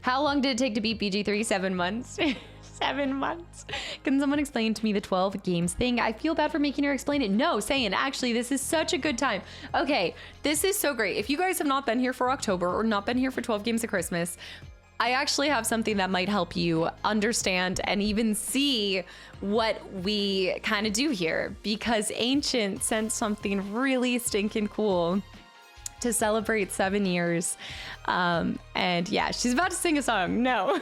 How long did it take to beat BG3? 7 months. 7 months. Can someone explain to me the 12 games thing? I feel bad for making her explain it. No, saying actually, this is such a good time. Okay, this is so great. If you guys have not been here for October or not been here for 12 games of Christmas, I actually have something that might help you understand and even see what we kind of do here, because Ancient sent something really stinking cool to celebrate 7 years. And yeah, she's about to sing a song. No,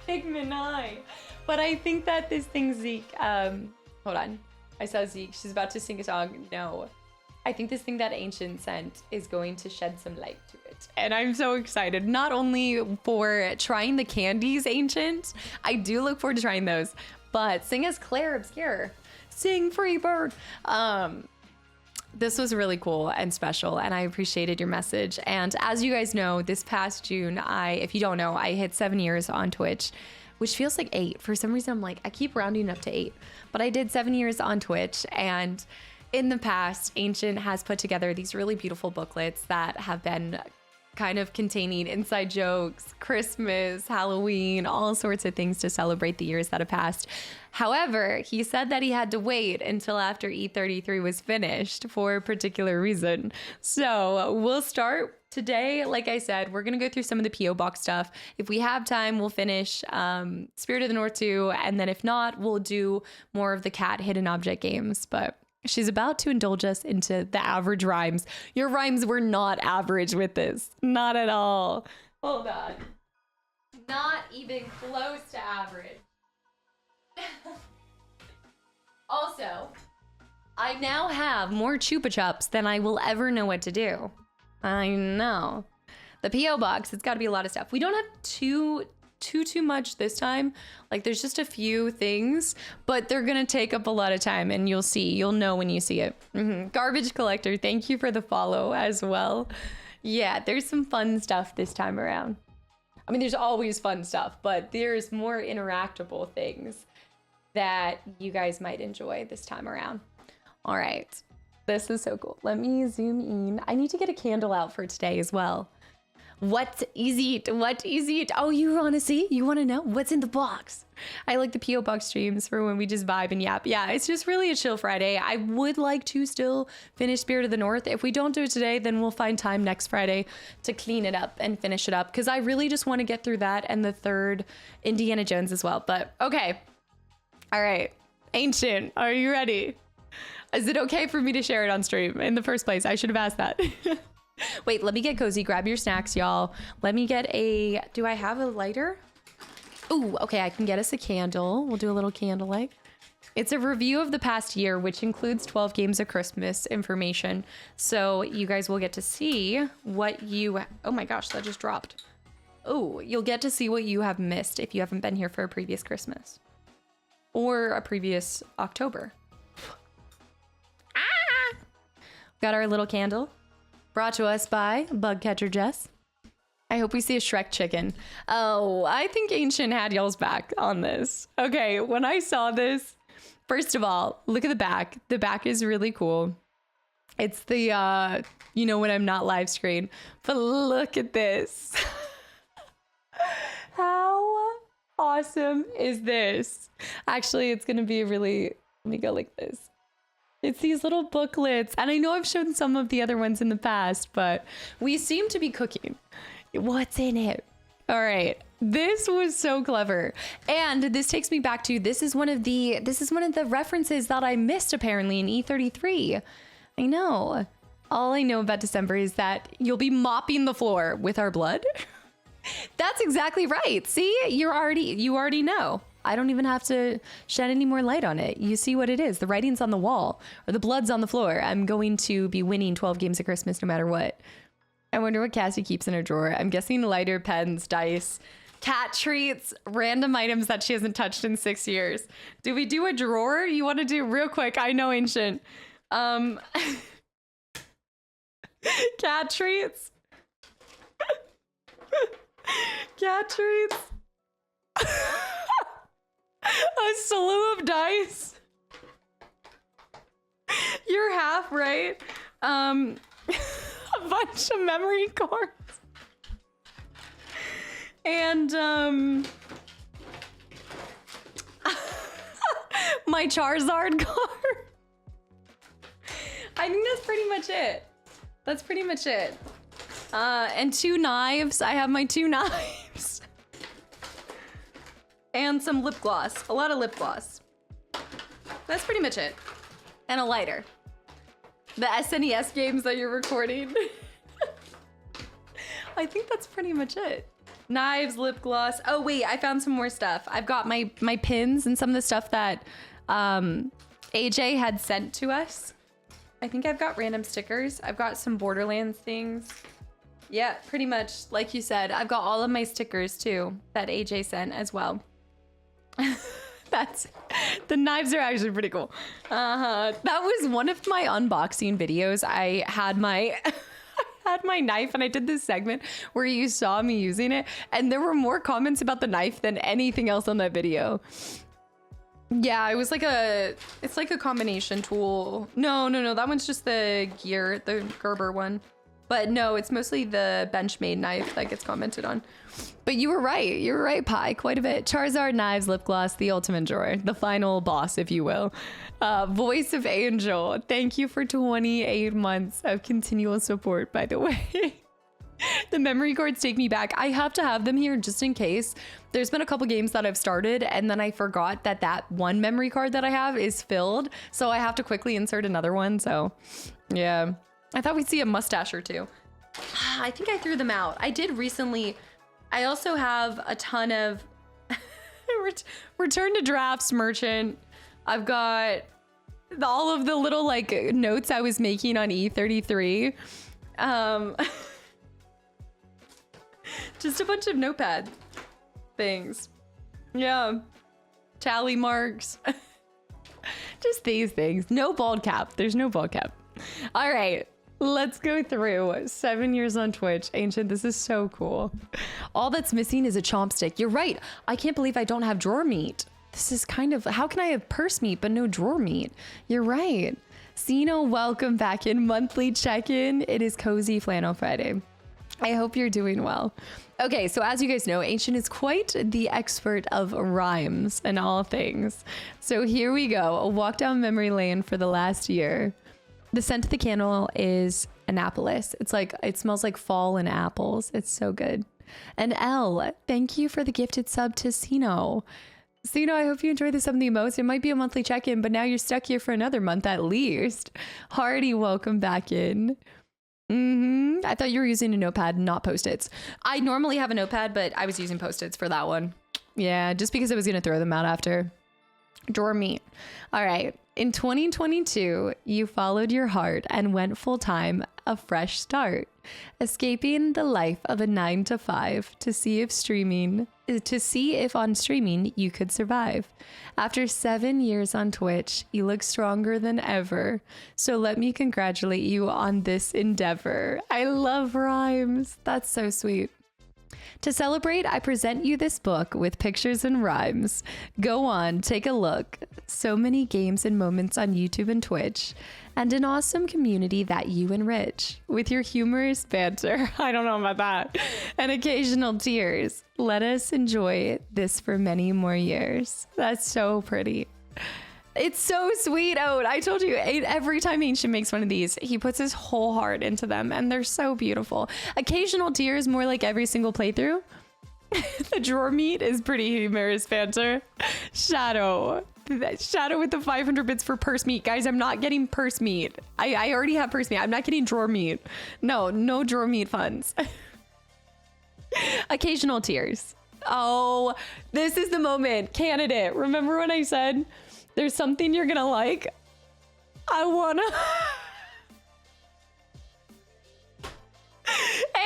Pigman Eye. But I think that this thing, Zeke, hold on. I saw Zeke. She's about to sing a song. No, I think this thing that Ancient sent is going to shed some light to it. And I'm so excited, not only for trying the candies, Ancient. I do look forward to trying those, but sing as Claire Obscure. Sing Freebird. This was really cool and special, and I appreciated your message. And as you guys know, this past June, if you don't know, I hit 7 years on Twitch, which feels like 8. For some reason, I'm like, I keep rounding up to 8. But I did 7 years on Twitch, and in the past, Ancient has put together these really beautiful booklets that have been kind of containing inside jokes, Christmas, Halloween, all sorts of things to celebrate the years that have passed. However, he said that he had to wait until after E33 was finished for a particular reason. So we'll start today. Like I said, we're going to go through some of the P.O. Box stuff. If we have time, we'll finish Spirit of the North 2. And then if not, we'll do more of the cat hidden object games. But she's about to indulge us into the average rhymes. Your rhymes were not average with this. Not at all. Hold on. Not even close to average. Also, I now have more Chupa Chups than I will ever know what to do. I know. The P.O. Box, it's got to be a lot of stuff. We don't have too much this time. Like, there's just a few things, but they're gonna take up a lot of time, and you'll know when you see it. Garbage Collector, thank you for the follow as well. Yeah, there's some fun stuff this time around. I mean, there's always fun stuff, but there's more interactable things that you guys might enjoy this time around. All right, this is so cool. Let me zoom in. I need to get a candle out for today as well. What is it? What is it? Oh, you want to see? You want to know what's in the box? I like the P.O. Box streams for when we just vibe and yap. Yeah, it's just really a chill Friday. I would like to still finish Spirit of the North. If we don't do it today, then we'll find time next Friday to clean it up and finish it up, because I really just want to get through that and the third Indiana Jones as well. But okay. All right. Ancient, are you ready? Is it okay for me to share it on stream in the first place? I should have asked that. Wait, let me get cozy. Grab your snacks, y'all. Let me get do I have a lighter? Ooh, okay, I can get us a candle. We'll do a little candlelight. It's a review of the past year, which includes 12 games of Christmas information. So you guys will get to see what oh my gosh, that just dropped. Oh, you'll get to see what you have missed if you haven't been here for a previous Christmas or a previous October. Got our little candle. Brought to us by Bug Catcher Jess. I hope we see a Shrek chicken. Oh, I think Ancient had y'all's back on this. Okay, when I saw this, first of all, look at the back. The back is really cool. It's the, you know, when I'm not live screen. But look at this. How awesome is this? Actually, it's going to be really, let me go like this. It's these little booklets, and I know I've shown some of the other ones in the past, but we seem to be cooking. What's in it? All right, this was so clever, and this takes me back to this is one of the references that I missed apparently in E33. I know. All I know about December is that you'll be mopping the floor with our blood. That's exactly right. See, you already know. I don't even have to shed any more light on it. You see what it is. The writing's on the wall, or the blood's on the floor. I'm going to be winning 12 games of Christmas no matter what. I wonder what Cassie keeps in her drawer. I'm guessing lighter, pens, dice, cat treats, random items that she hasn't touched in 6 years. Do we do a drawer? You want to do real quick? I know, Ancient. Cat treats. Cat treats. A slew of dice. You're half right. A bunch of memory cards. And my Charizard card. I think that's pretty much it. That's pretty much it. And 2 knives. I have my 2 knives. And some lip gloss. A lot of lip gloss. That's pretty much it. And a lighter. The SNES games that you're recording. I think that's pretty much it. Knives, lip gloss. Oh wait, I found some more stuff. I've got my pins and some of the stuff that AJ had sent to us. I think I've got random stickers. I've got some Borderlands things. Yeah, pretty much like you said. I've got all of my stickers too that AJ sent as well. That's The knives are actually pretty cool. That was one of my unboxing videos. I had my had my knife and I did this segment where you saw me using it, and there were more comments about the knife than anything else on that video. Yeah, it was like it's like a combination tool. No, that one's just the gear, the Gerber one. But no, it's mostly the Benchmade knife that gets commented on. But you were right. You were right, Pi, quite a bit. Charizard knives, lip gloss, the ultimate drawer, the final boss, if you will. Voice of Angel, thank you for 28 months of continual support, by the way. The memory cards take me back. I have to have them here just in case. There's been a couple games that I've started and then I forgot that one memory card that I have is filled. So I have to quickly insert another one. So yeah. I thought we'd see a mustache or two. I think I threw them out. I did recently. I also have a ton of Return to Drafts merchant. I've got all of the little like notes I was making on E33. Just a bunch of notepad things. Yeah. Tally marks. Just these things. No bald cap. There's no bald cap. All right. Let's go through 7 years on Twitch. Ancient, this is so cool. All that's missing is a chompstick. You're right. I can't believe I don't have drawer meat. This is kind of, how can I have purse meat but no drawer meat? You're right. Sino, welcome back in monthly check-in. It is Cozy Flannel Friday. I hope you're doing well. Okay, so as you guys know, Ancient is quite the expert of rhymes and all things. So here we go. A walk down memory lane for the last year. The scent of the candle is Annapolis. It's like, it smells like fall and apples. It's so good. And L, thank you for the gifted sub to Sino. Sino, I hope you enjoyed the sub the most. It might be a monthly check-in, but now you're stuck here for another month at least. Hardy, welcome back in. I thought you were using a notepad, not Post-its. I normally have a notepad, but I was using Post-its for that one. Yeah, just because I was going to throw them out after. Drawer meat. All right. In 2022, you followed your heart and went full-time, a fresh start, escaping the life of a 9-to-5 to see if on streaming you could survive. After 7 years on Twitch, you look stronger than ever. So let me congratulate you on this endeavor. I love rhymes. That's so sweet. To celebrate, I present you this book with pictures and rhymes. Go on, take a look. So many games and moments on YouTube and Twitch, and an awesome community that you enrich with your humorous banter. I don't know about that. And occasional tears. Let us enjoy this for many more years. That's so pretty. It's so sweet out. I told you, every time Ancient makes one of these, he puts his whole heart into them, and they're so beautiful. Occasional tears, more like every single playthrough. The drawer meat is pretty humorous banter. Shadow with the 500 bits for purse meat. Guys, I'm not getting purse meat. I already have purse meat. I'm not getting drawer meat. No drawer meat funds. Occasional tears. Oh, this is the moment. Candidate. Remember when I said... there's something you're gonna like? I wanna...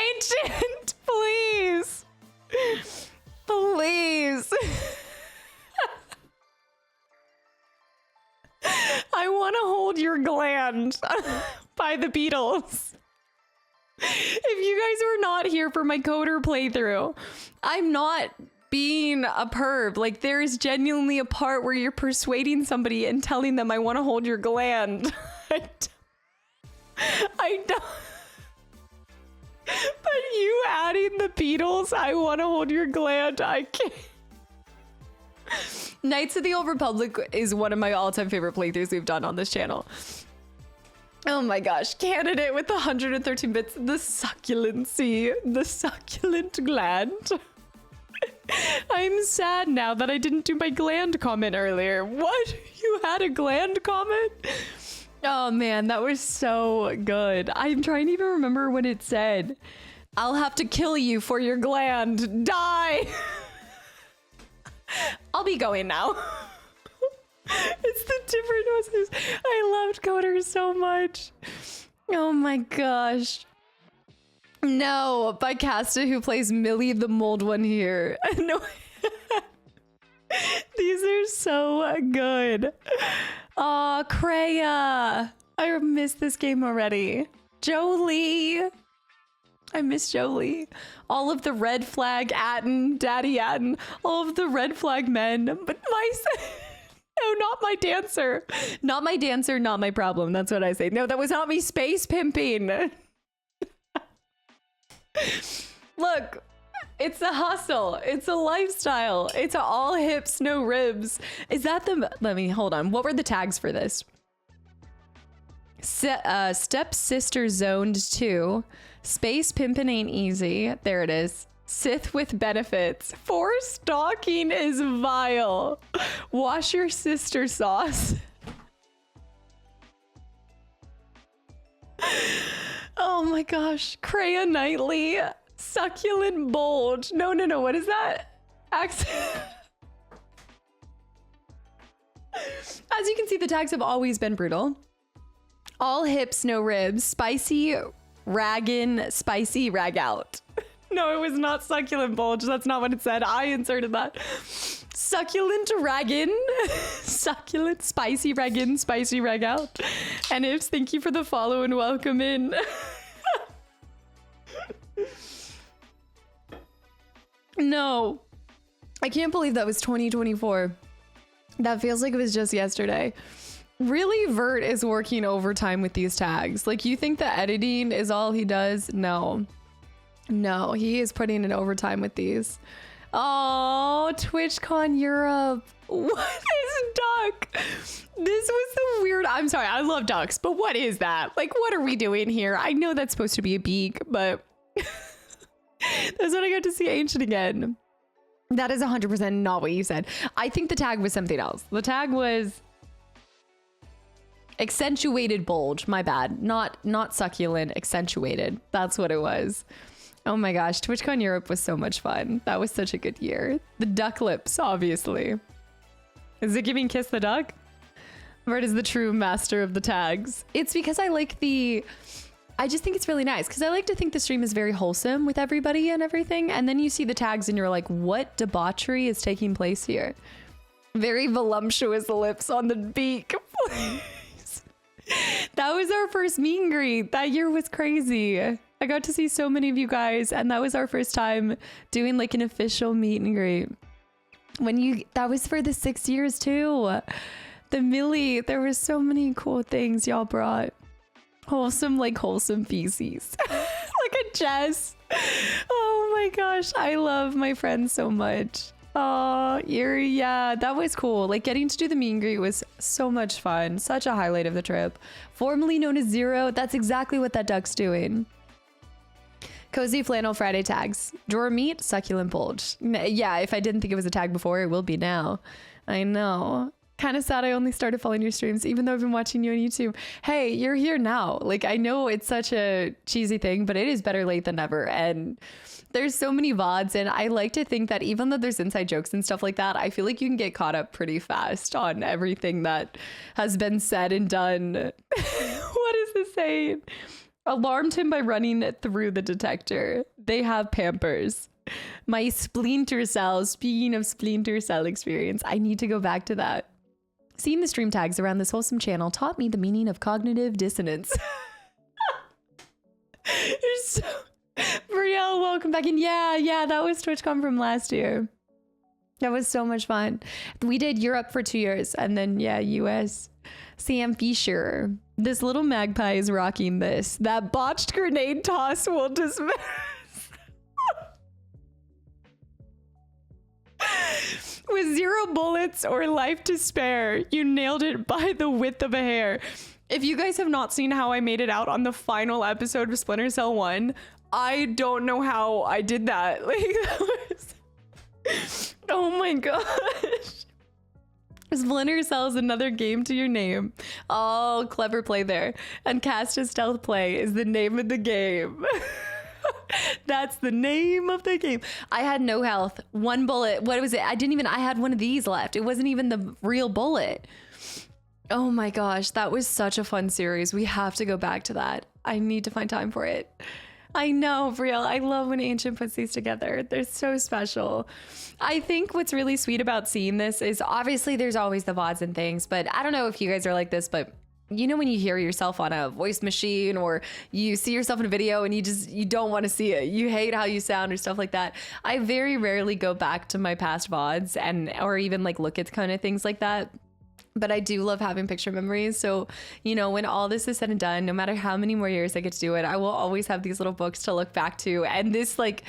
Ancient, please. Please. I wanna hold your gland by the Beatles. If you guys were not here for my coder playthrough, I'm not... being a perv. Like, there is genuinely a part where you're persuading somebody and telling them I want to hold your gland. I don't. But you adding the Beatles, I want to hold your gland, I can't. Knights of the Old Republic is one of my all-time favorite playthroughs we've done on this channel. Oh my gosh, candidate with the 113 bits, the succulency, the succulent gland. I'm sad now that I didn't do my gland comment earlier. What? You had a gland comment? Oh man, that was so good. I'm trying to even remember what it said. I'll have to kill you for your gland. Die! I'll be going now. It's the different ones. I loved Coder so much. Oh my gosh. No, by Casta, who plays Millie the Mold One here. No. The These are so good. Aw, Kreia. I missed this game already. Jolie. I miss Jolie. All of the red flag Atten, Daddy Atten, all of the red flag men, but no, not my dancer. Not my dancer, not my problem. That's what I say. No, that was not me space pimping. Look, it's a hustle. It's a lifestyle. It's all hips, no ribs. Is that let me, hold on. What were the tags for this? Stepsister zoned 2. Space pimpin' ain't easy. There it is. Sith with benefits. 4 stalking is vile. Wash your sister sauce. Oh my gosh. Kreia Knightley. Succulent bulge. No. What is that? As you can see, the tags have always been brutal. All hips, no ribs. Spicy raggin', spicy rag out. No, it was not succulent bulge. That's not what it said. I inserted that. Succulent raggin', succulent spicy raggin', spicy rag out. And ifs, thank you for the follow and welcome in. No, I can't believe that was 2024. That feels like it was just yesterday. Really, Vert is working overtime with these tags. Like, you think that editing is all he does? No, he is putting in overtime with these. Oh, TwitchCon Europe. What is duck? This was the weird. I'm sorry, I love ducks, but what is that? Like, what are we doing here? I know that's supposed to be a beak, but that's when I got to see Ancient again. That is 100% not what you said. I think the tag was something else. The tag was accentuated bulge. My bad. Not succulent, accentuated. That's what it was. Oh my gosh, TwitchCon Europe was so much fun. That was such a good year. The duck lips, obviously. Is it giving Kiss the Duck? Vert is the true master of the tags. It's because I just think it's really nice because I like to think the stream is very wholesome with everybody and everything. And then you see the tags and you're like, what debauchery is taking place here? Very voluptuous lips on the beak. That was our first meet and greet. That year was crazy. I got to see so many of you guys, and that was our first time doing like an official meet and greet. That was for the 6 years too. The Millie, there were so many cool things y'all brought. Wholesome feces. Like a Jess. Oh my gosh, I love my friends so much. Oh, Erie, yeah, that was cool. Like, getting to do the meet and greet was so much fun. Such a highlight of the trip. Formerly known as Zero, that's exactly what that duck's doing. Cozy Flannel Friday tags. Drawer meat, succulent bulge. Yeah, if I didn't think it was a tag before, it will be now. I know. Kind of sad I only started following your streams, even though I've been watching you on YouTube. Hey, you're here now. Like, I know it's such a cheesy thing, but it is better late than never. And there's so many VODs, and I like to think that even though there's inside jokes and stuff like that, I feel like you can get caught up pretty fast on everything that has been said and done. What is the saying? Alarmed him by running through the detector. They have Pampers. My Splinter Cell, speaking of Splinter Cell experience, I need to go back to that. Seeing the stream tags around this wholesome channel taught me the meaning of cognitive dissonance. You're so... Brielle, welcome back in. Yeah, that was TwitchCon from last year. That was so much fun. We did Europe for 2 years, and then, yeah, US. Sam Fisher. This little magpie is rocking this. That botched grenade toss will dismiss. With 0 bullets or life to spare, you nailed it by the width of a hair. If you guys have not seen how I made it out on the final episode of Splinter Cell 1, I don't know how I did that. Like, that was... Oh my gosh. Splinter Cell is another game to your name. Oh, clever play there. And Cast a Stealth Play is the name of the game. That's the name of the game. I had no health. 1 bullet. What was it? I had one of these left. It wasn't even the real bullet. Oh my gosh. That was such a fun series. We have to go back to that. I need to find time for it. I know, real. I love when Ancient puts these together. They're so special. I think what's really sweet about seeing this is obviously there's always the VODs and things, but I don't know if you guys are like this, but you know when you hear yourself on a voice machine or you see yourself in a video and you don't want to see it. You hate how you sound or stuff like that. I very rarely go back to my past VODs or even like look at kind of things like that. But I do love having picture memories. So, you know, when all this is said and done, no matter how many more years I get to do it, I will always have these little books to look back to. And this, like,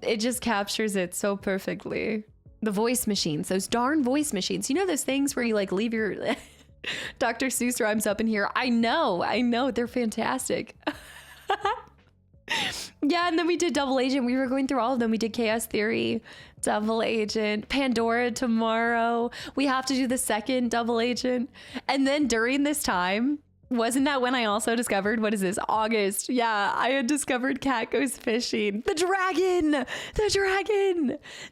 it just captures it so perfectly. The voice machines, those darn voice machines. You know those things where you like leave your Dr. Seuss rhymes up in here? I know. They're fantastic. Yeah, and then we did Double Agent. We were going through all of them. We did Chaos Theory, Double Agent, Pandora tomorrow. We have to do the second Double Agent. And then during this time, wasn't that when I also discovered, what is this, August? Yeah, I had discovered Cat Goes Fishing. The dragon.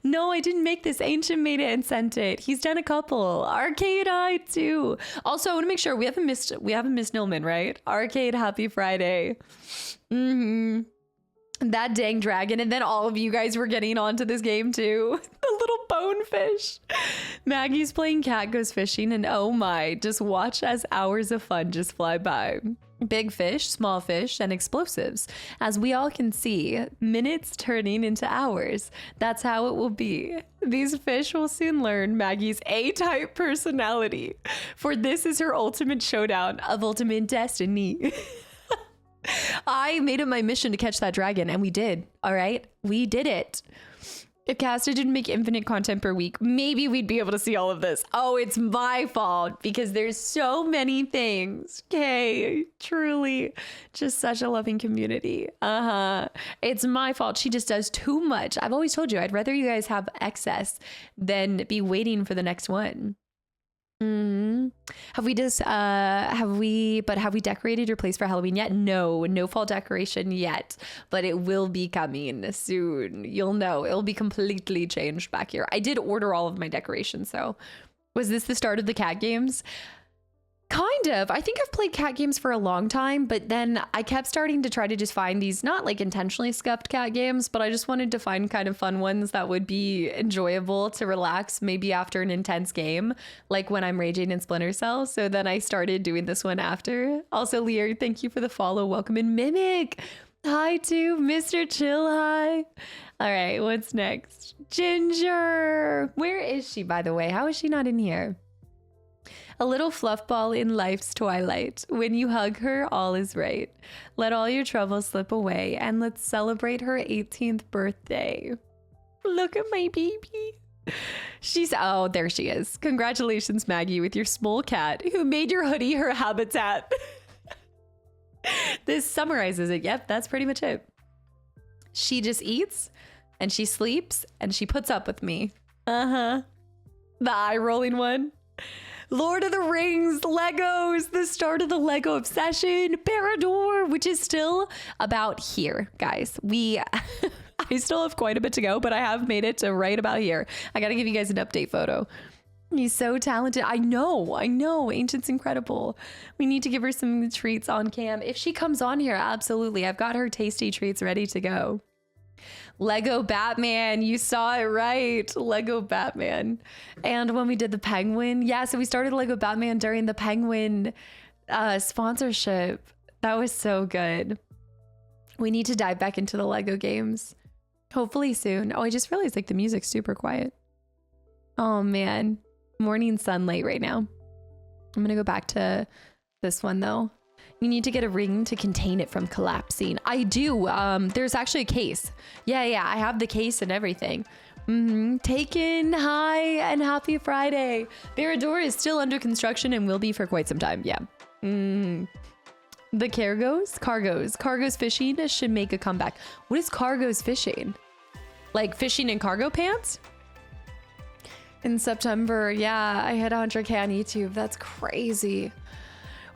No, I didn't make this. Ancient made it and sent it. He's done a couple. Arcade Eye too. Also, I want to make sure we haven't missed Nilman, right? Arcade, happy Friday. That dang dragon. And then all of you guys were getting onto this game too. The little bonefish. Maggie's playing Cat Goes Fishing, and oh my, just watch as hours of fun just fly by. Big fish, small fish, and explosives. As we all can see, minutes turning into hours. That's how it will be. These fish will soon learn Maggie's A-type personality, for this is her ultimate showdown of ultimate destiny. I made it my mission to catch that dragon, and we did. All right, we did it. If Casta didn't make infinite content per week, maybe we'd be able to see all of this. Oh, it's my fault because there's so many things. Okay, truly, just such a loving community. It's my fault. She just does too much. I've always told you, I'd rather you guys have excess than be waiting for the next one. Have we decorated your place for Halloween yet? No fall decoration yet, but it will be coming soon. You'll know it'll be completely changed back here. I did order all of my decorations. So was this the start of the cat games? Kind of. I think I've played cat games for a long time, but then I kept starting to try to just find these, not like intentionally scuffed cat games, but I just wanted to find kind of fun ones that would be enjoyable to relax maybe after an intense game, like when I'm raging in Splinter Cell. So then I started doing this one after. Also, Lear, thank you for the follow. Welcome in. Mimic. Hi to Mr. Chill. Hi. All right, what's next? Ginger. Where is she, by the way? How is she not in here? A little fluff ball in life's twilight. When you hug her, all is right. Let all your troubles slip away and let's celebrate her 18th birthday. Look at my baby. Oh, there she is. Congratulations, Maggie, with your small cat who made your hoodie her habitat. This summarizes it. Yep, that's pretty much it. She just eats and she sleeps and she puts up with me. The eye rolling one. Lord of the Rings, Legos, the start of the Lego obsession, Parador, which is still about here, guys. I still have quite a bit to go, but I have made it to right about here. I got to give you guys an update photo. He's so talented. I know. Ancient's incredible. We need to give her some treats on cam. If she comes on here, absolutely. I've got her tasty treats ready to go. Lego Batman, you saw it right. Lego Batman. And when we did the Penguin, yeah, so we started Lego Batman during the Penguin sponsorship. That was so good. We need to dive back into the Lego games. Hopefully soon. Oh, I just realized like the music's super quiet. Oh man, morning sunlight right now. I'm gonna go back to this one though. You need to get a ring to contain it from collapsing. I do. There's actually a case. Yeah, I have the case and everything. Taken, hi, and happy Friday. Parador is still under construction and will be for quite some time. Yeah. The Cargo's fishing should make a comeback. What is Cargo's fishing? Like fishing in cargo pants? In September, yeah, I hit 100K on YouTube. That's crazy.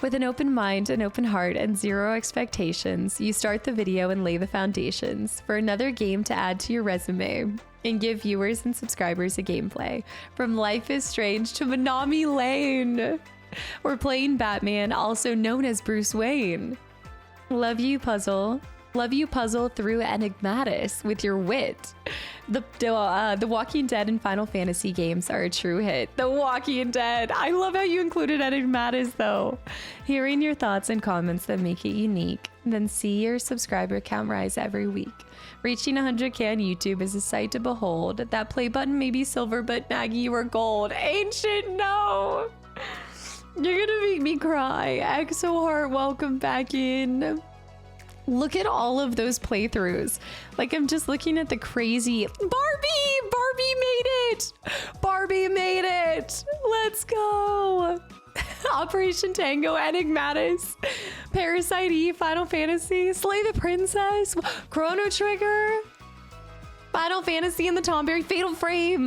With an open mind, an open heart, and zero expectations, you start the video and lay the foundations for another game to add to your resume and give viewers and subscribers a gameplay. From Life is Strange to Menominee Lane. We're playing Batman, also known as Bruce Wayne. Love you, Puzzle. love you puzzle through enigmatis with your wit. The Walking Dead and Final Fantasy games are a true hit. The Walking Dead. I love how you included enigmatis though. Hearing your thoughts and comments that make it unique. Then see your subscriber count rise every week. Reaching 100K on YouTube is a sight to behold. That play button may be silver, but Maggie, you are gold. Ancient, no. You're gonna make me cry. Exo Heart, welcome back in. Look at all of those playthroughs. Like, I'm just looking at the crazy... Barbie made it! Barbie made it! Let's go! Operation Tango, Enigmatis, Parasite Eve, Final Fantasy, Slay the Princess, Chrono Trigger, Final Fantasy and the Tomberry, Fatal Frame.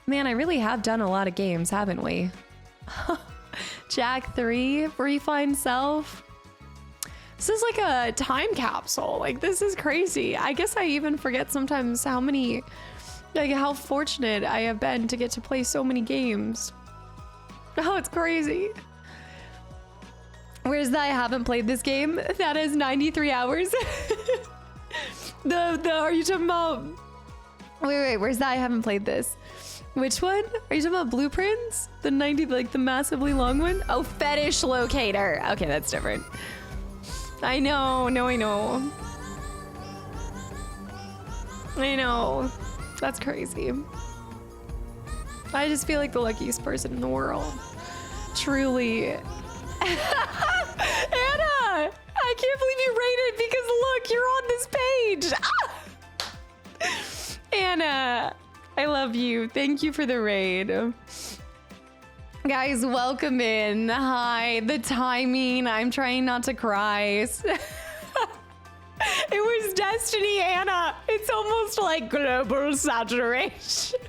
Man, I really have done a lot of games, haven't we? Jack 3, Refined Self. This is like a time capsule. Like, this is crazy. I guess I even forget sometimes how fortunate I have been to get to play so many games. Oh, it's crazy. Where's that? I haven't played this game. That is 93 hours. Are you talking about... Wait, where's that? I haven't played this. Which one? Are you talking about Blueprints? The 90, like the massively long one? Oh, Fetish Locator. Okay, that's different. I know. No, I know. I know. That's crazy. I just feel like the luckiest person in the world. Truly. Anna! I can't believe you rated because look, you're on this page. Anna, I love you. Thank you for the raid. Guys, welcome in. Hi, the timing. I'm trying not to cry. It was destiny, Anna. It's almost like global saturation.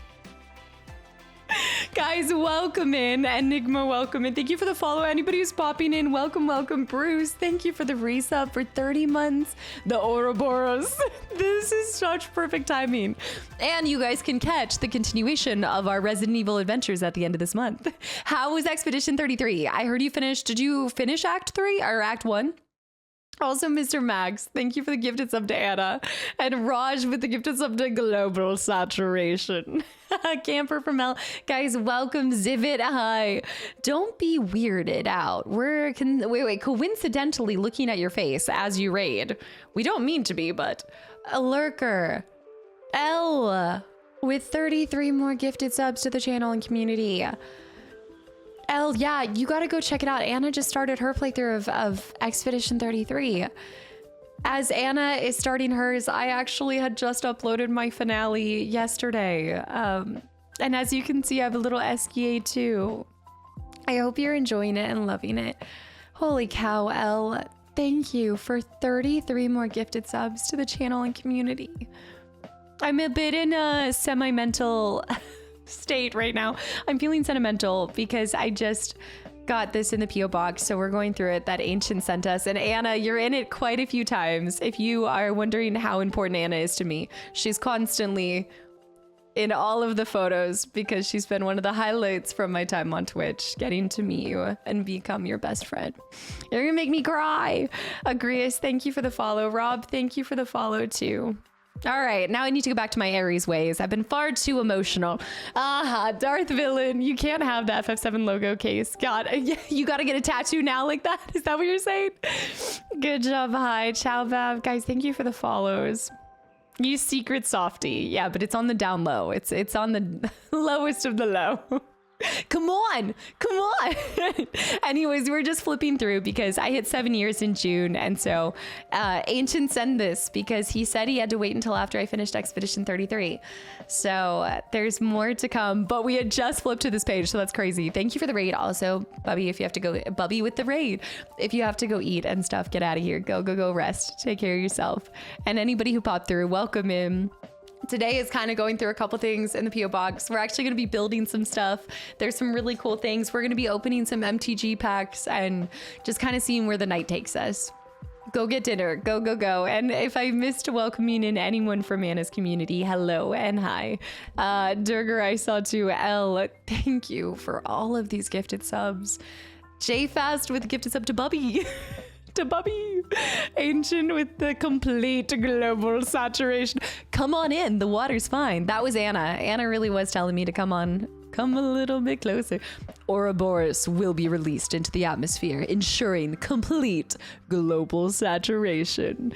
Guys, welcome in. Enigma, welcome in. Thank you for the follow. Anybody who's popping in, welcome. Bruce, thank you for the resub for 30 months. The Ouroboros. This is such perfect timing. And you guys can catch the continuation of our Resident Evil adventures at the end of this month. How was Expedition 33? I heard you finished. Did you finish Act 3 or Act 1? Also, Mr. Max, thank you for the gifted sub to Anna. And Raj with the gifted sub to Global Saturation. Camper from L. Guys, welcome. Zivit, hi. Don't be weirded out. We're coincidentally looking at your face as you raid. We don't mean to be, but a lurker. L with 33 more gifted subs to the channel and community. Elle, yeah, you gotta go check it out. Anna just started her playthrough of Expedition 33. As Anna is starting hers, I actually had just uploaded my finale yesterday. And as you can see, I have a little SKA too. I hope you're enjoying it and loving it. Holy cow, Elle. Thank you for 33 more gifted subs to the channel and community. I'm a bit in a semi-mental... state right now. I'm feeling sentimental because I just got this in the PO box, so we're going through it that Ancient sent us. And Anna, you're in it quite a few times. If you are wondering how important Anna is to me, she's constantly in all of the photos because she's been one of the highlights from my time on Twitch, getting to meet you and become your best friend. You're gonna make me cry. Agreus, thank you for the follow. Rob, thank you for the follow too. All right, now I need to go back to my Aries ways. I've been far too emotional. Darth Villain, you can't have the FF7 logo case. God, you gotta get a tattoo now like that? Is that what you're saying? Good job, hi. Ciao, Vav. Guys, thank you for the follows. You secret softie. Yeah, but it's on the down low. It's on the lowest of the low. Come on. Anyways, we're just flipping through because I hit 7 years in June. And so Ancient sent this because he said he had to wait until after I finished Expedition 33. So there's more to come, but we had just flipped to this page. So that's crazy. Thank you for the raid. Also, Bubby, if you have to go, Bubby with the raid, if you have to go eat and stuff, get out of here. Go rest. Take care of yourself. And anybody who popped through, welcome in. Today is kind of going through a couple things in the PO box. We're actually going to be building some stuff. There's some really cool things. We're going to be opening some MTG packs and just kind of seeing where the night takes us. Go get dinner. Go. And if I missed welcoming in anyone from Anna's community, hello and hi. Durger, I saw too. L, thank you for all of these gifted subs. JFast with a gifted sub to Bubby. to Bubby. Ancient with the complete global saturation. Come on in, the water's fine. That was Anna. Anna really was telling me to come a little bit closer. Ouroboros will be released into the atmosphere, ensuring complete global saturation.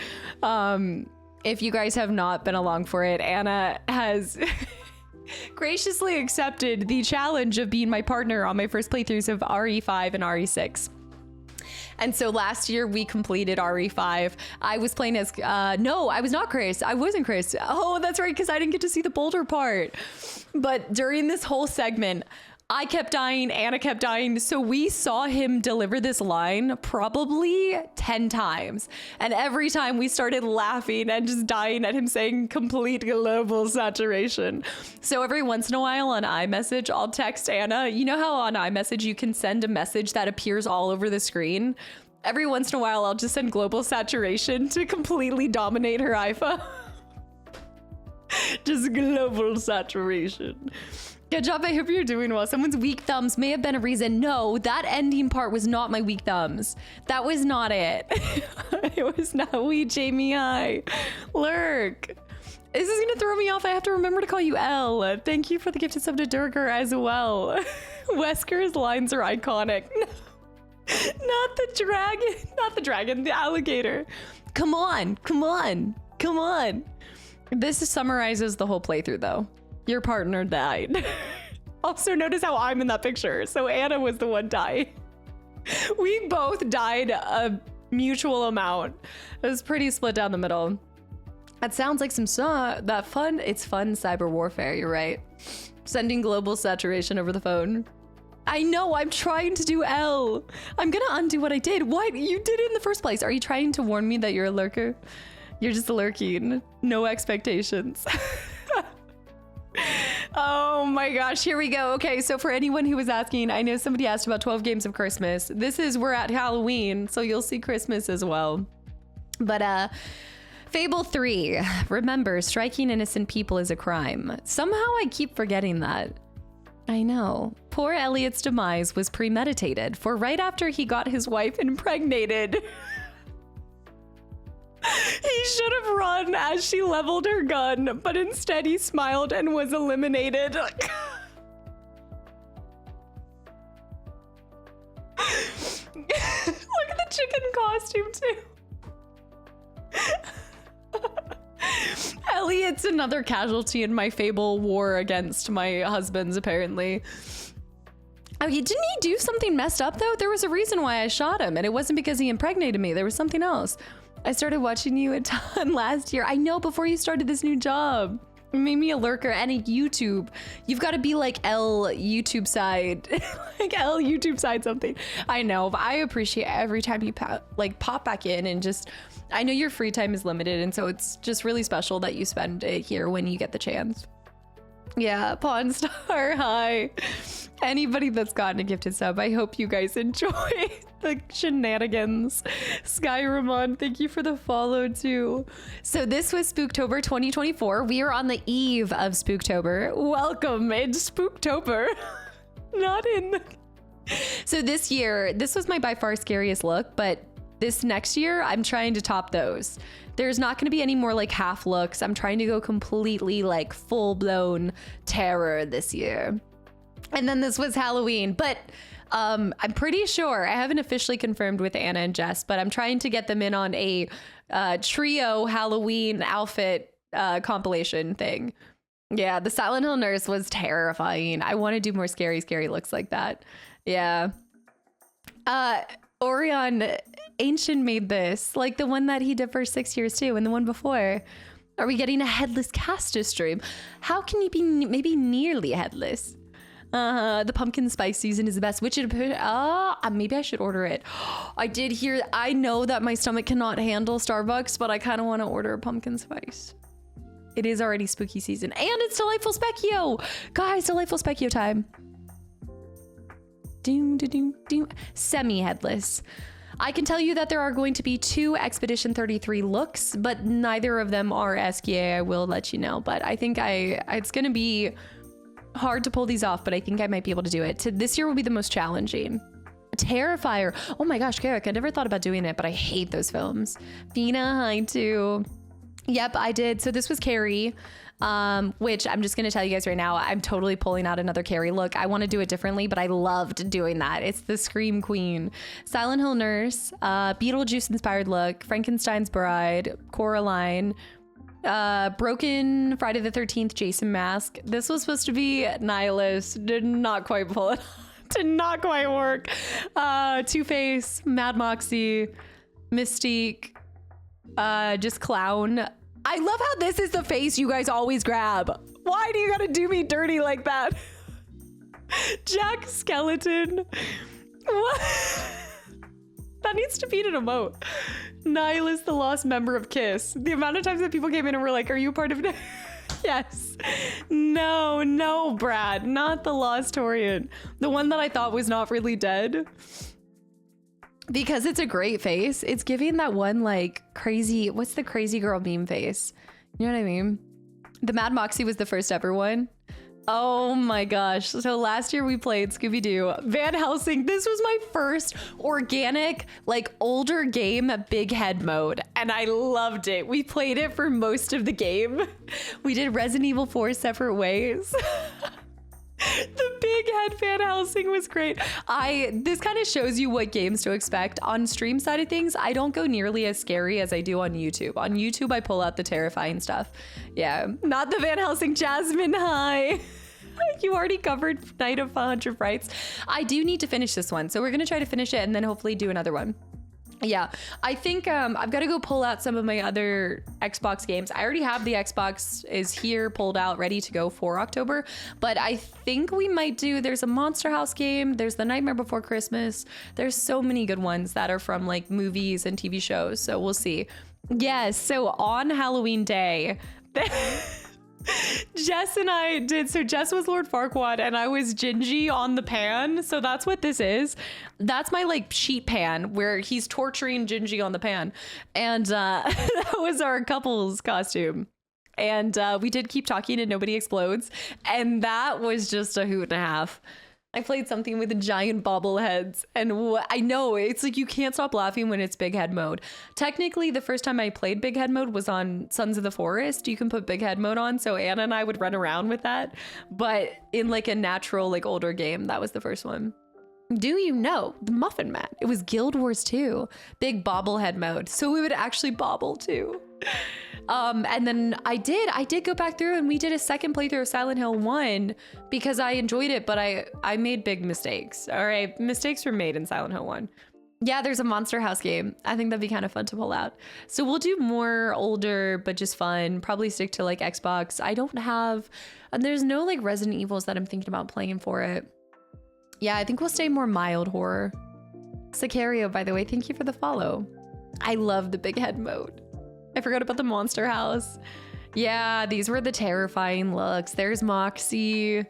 If you guys have not been along for it, Anna has graciously accepted the challenge of being my partner on my first playthroughs of RE5 and RE6. And so last year we completed RE5. I was playing as, no, I was not Chris. I wasn't Chris. Oh, that's right, because I didn't get to see the boulder part. But during this whole segment, I kept dying, Anna kept dying. So we saw him deliver this line probably 10 times. And every time we started laughing and just dying at him saying complete global saturation. So every once in a while on iMessage, I'll text Anna. You know how on iMessage you can send a message that appears all over the screen? Every once in a while, I'll just send global saturation to completely dominate her iPhone. Just global saturation. Good job, I hope you're doing well. Someone's weak thumbs may have been a reason. No, that ending part was not my weak thumbs. That was not it. It was not we, Jamie I. Lurk. This is gonna throw me off. I have to remember to call you L. Thank you for the gifted sub to Durger as well. Wesker's lines are iconic. Not the dragon, the alligator. Come on. This summarizes the whole playthrough though. Your partner died. Also, notice how I'm in that picture. So Anna was the one dying. We both died a mutual amount. It was pretty split down the middle. That sounds like it's fun cyber warfare, you're right. Sending global saturation over the phone. I know, I'm trying to do L. I'm gonna undo what I did. What? You did it in the first place. Are you trying to warn me that you're a lurker? You're just lurking. No expectations. Oh my gosh, here we go. Okay, so for anyone who was asking, I know somebody asked about 12 games of Christmas. We're at Halloween, so you'll see Christmas as well. But Fable 3, remember, striking innocent people is a crime. Somehow I keep forgetting that. I know. Poor Elliot's demise was premeditated, for right after he got his wife impregnated, he should have run as she leveled her gun, but instead he smiled and was eliminated. Look at the chicken costume too. Elliot's another casualty in my Fable war against my husband's, apparently. Oh, didn't he do something messed up though? There was a reason why I shot him, and it wasn't because he impregnated me. There was something else. I started watching you a ton last year. I know, before you started this new job. You made me a lurker and a YouTube. You've got to be like L YouTube side. Like L YouTube side something. I know, but I appreciate every time you pop back in and just... I know your free time is limited, and so it's just really special that you spend it here when you get the chance. Yeah, Pawn Star, hi. Anybody that's gotten a gifted sub, I hope you guys enjoy the shenanigans. Skyramon, thank you for the follow too. So this was Spooktober 2024. We are on the eve of Spooktober. Welcome, it's Spooktober. Not in the... So this year, this was my by far scariest look, but this next year, I'm trying to top those. There's not going to be any more like half looks. I'm trying to go completely like full blown terror this year. And then this was Halloween, but I'm pretty sure, I haven't officially confirmed with Anna and Jess, but I'm trying to get them in on a trio Halloween outfit compilation thing. Yeah, the Silent Hill nurse was terrifying. I want to do more scary looks like that. Yeah. Orion, Ancient made this, like the one that he did for 6 years too, and the one before. Are we getting a headless Casta stream? How can you be maybe nearly headless? The pumpkin spice season is the best. Which maybe I should order it. I did hear, I know that my stomach cannot handle Starbucks, but I kind of want to order a pumpkin spice. It is already spooky season, and it's Delightful Specchio. Guys, Delightful Specchio time. Doom, doom, doom. Semi-headless. I can tell you that there are going to be 2 Expedition 33 looks, but neither of them are SKA. I will let you know, but I think it's going to be hard to pull these off, but I think I might be able to do it. This year will be the most challenging. Terrifier. Oh my gosh, Garrick, I never thought about doing it, but I hate those films. Fina, hi too. Yep, I did. So this was Carrie, which I'm just going to tell you guys right now, I'm totally pulling out another Carrie look. I want to do it differently, but I loved doing that. It's the Scream Queen. Silent Hill Nurse, Beetlejuice inspired look, Frankenstein's Bride, Coraline, broken Friday the 13th Jason mask. This was supposed to be Nihilist. Did not quite pull it off. Did not quite work. Two-Face, Mad Moxie, Mystique, just Clown. I love how this is the face you guys always grab. Why do you gotta do me dirty like that? Jack Skeleton. What? That needs to be an emote. Nihilist, the lost member of Kiss. The amount of times that people came in and were like, are you part of... Yes. No, Brad, not the Lost Torian. The one that I thought was not really dead. Because it's a great face. It's giving that one like crazy, what's the crazy girl meme face? You know what I mean? The Mad Moxie was the first ever one. Oh my gosh. So last year we played Scooby-Doo, Van Helsing. This was my first organic, like older game, big head mode. And I loved it. We played it for most of the game. We did Resident Evil 4 separate ways. The big head Van Helsing was great. This kind of shows you what games to expect. On stream side of things, I don't go nearly as scary as I do on YouTube. On YouTube, I pull out the terrifying stuff. Yeah, not the Van Helsing. Jasmine, hi. You already covered Night of 100 Frights. I do need to finish this one, so we're gonna try to finish it and then hopefully do another one. Yeah, I think I've got to go pull out some of my other Xbox games. I already have the Xbox is here, pulled out, ready to go for October. But I think we might do, there's a Monster House game. There's the Nightmare Before Christmas. There's so many good ones that are from like movies and TV shows. So we'll see. Yes, so on Halloween Day... Jess and I did, so Jess was Lord Farquaad and I was Gingy on the pan. So that's what this is. That's my like sheet pan where he's torturing Gingy on the pan. And that was our couple's costume. And we did keep talking and nobody explodes. And that was just a hoot and a half. I played something with giant bobbleheads, and I know it's like you can't stop laughing when it's big head mode. Technically, the first time I played big head mode was on Sons of the Forest. You can put big head mode on, so Anna and I would run around with that. But in like a natural, like older game, that was the first one. Do you know the Muffin Man? It was Guild Wars 2, big bobblehead mode, so we would actually bobble too. And then I did go back through and we did a second playthrough of Silent Hill 1 because I enjoyed it, but I made big mistakes. All right, mistakes were made in Silent Hill 1. Yeah, there's a Monster House game. I think that'd be kind of fun to pull out. So we'll do more older, but just fun. Probably stick to like Xbox. I don't have, and there's no like Resident Evils that I'm thinking about playing for it. Yeah, I think we'll stay more mild horror. Sicario, by the way, thank you for the follow. I love the big head mode. I forgot about the Monster House. Yeah, these were the terrifying looks. There's Moxie,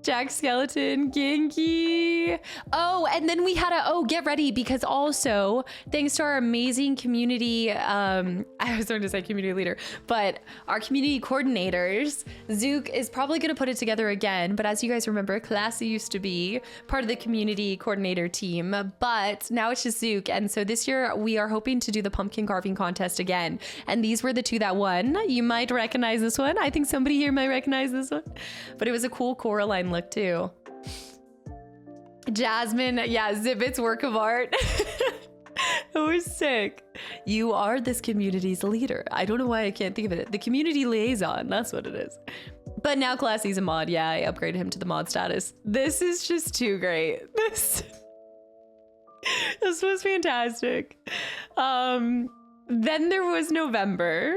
Jack Skeleton, Genki. Oh, and then we had get ready because also thanks to our amazing community, I was going to say community leader, but our community coordinators, Zook is probably going to put it together again. But as you guys remember, Classy used to be part of the community coordinator team, but now it's just Zook. And so this year we are hoping to do the pumpkin carving contest again. And these were the two that won. You might recognize this one. I think somebody here might recognize this one, but it was a cool Coraline look too. Jasmine, yeah, Zibit's work of art. It was sick. You are this community's leader. I don't know why I can't think of it. The community liaison, that's what it is. But now Classy's a mod. Yeah, I upgraded him to the mod status. This is just too great. This was fantastic. Then there was November.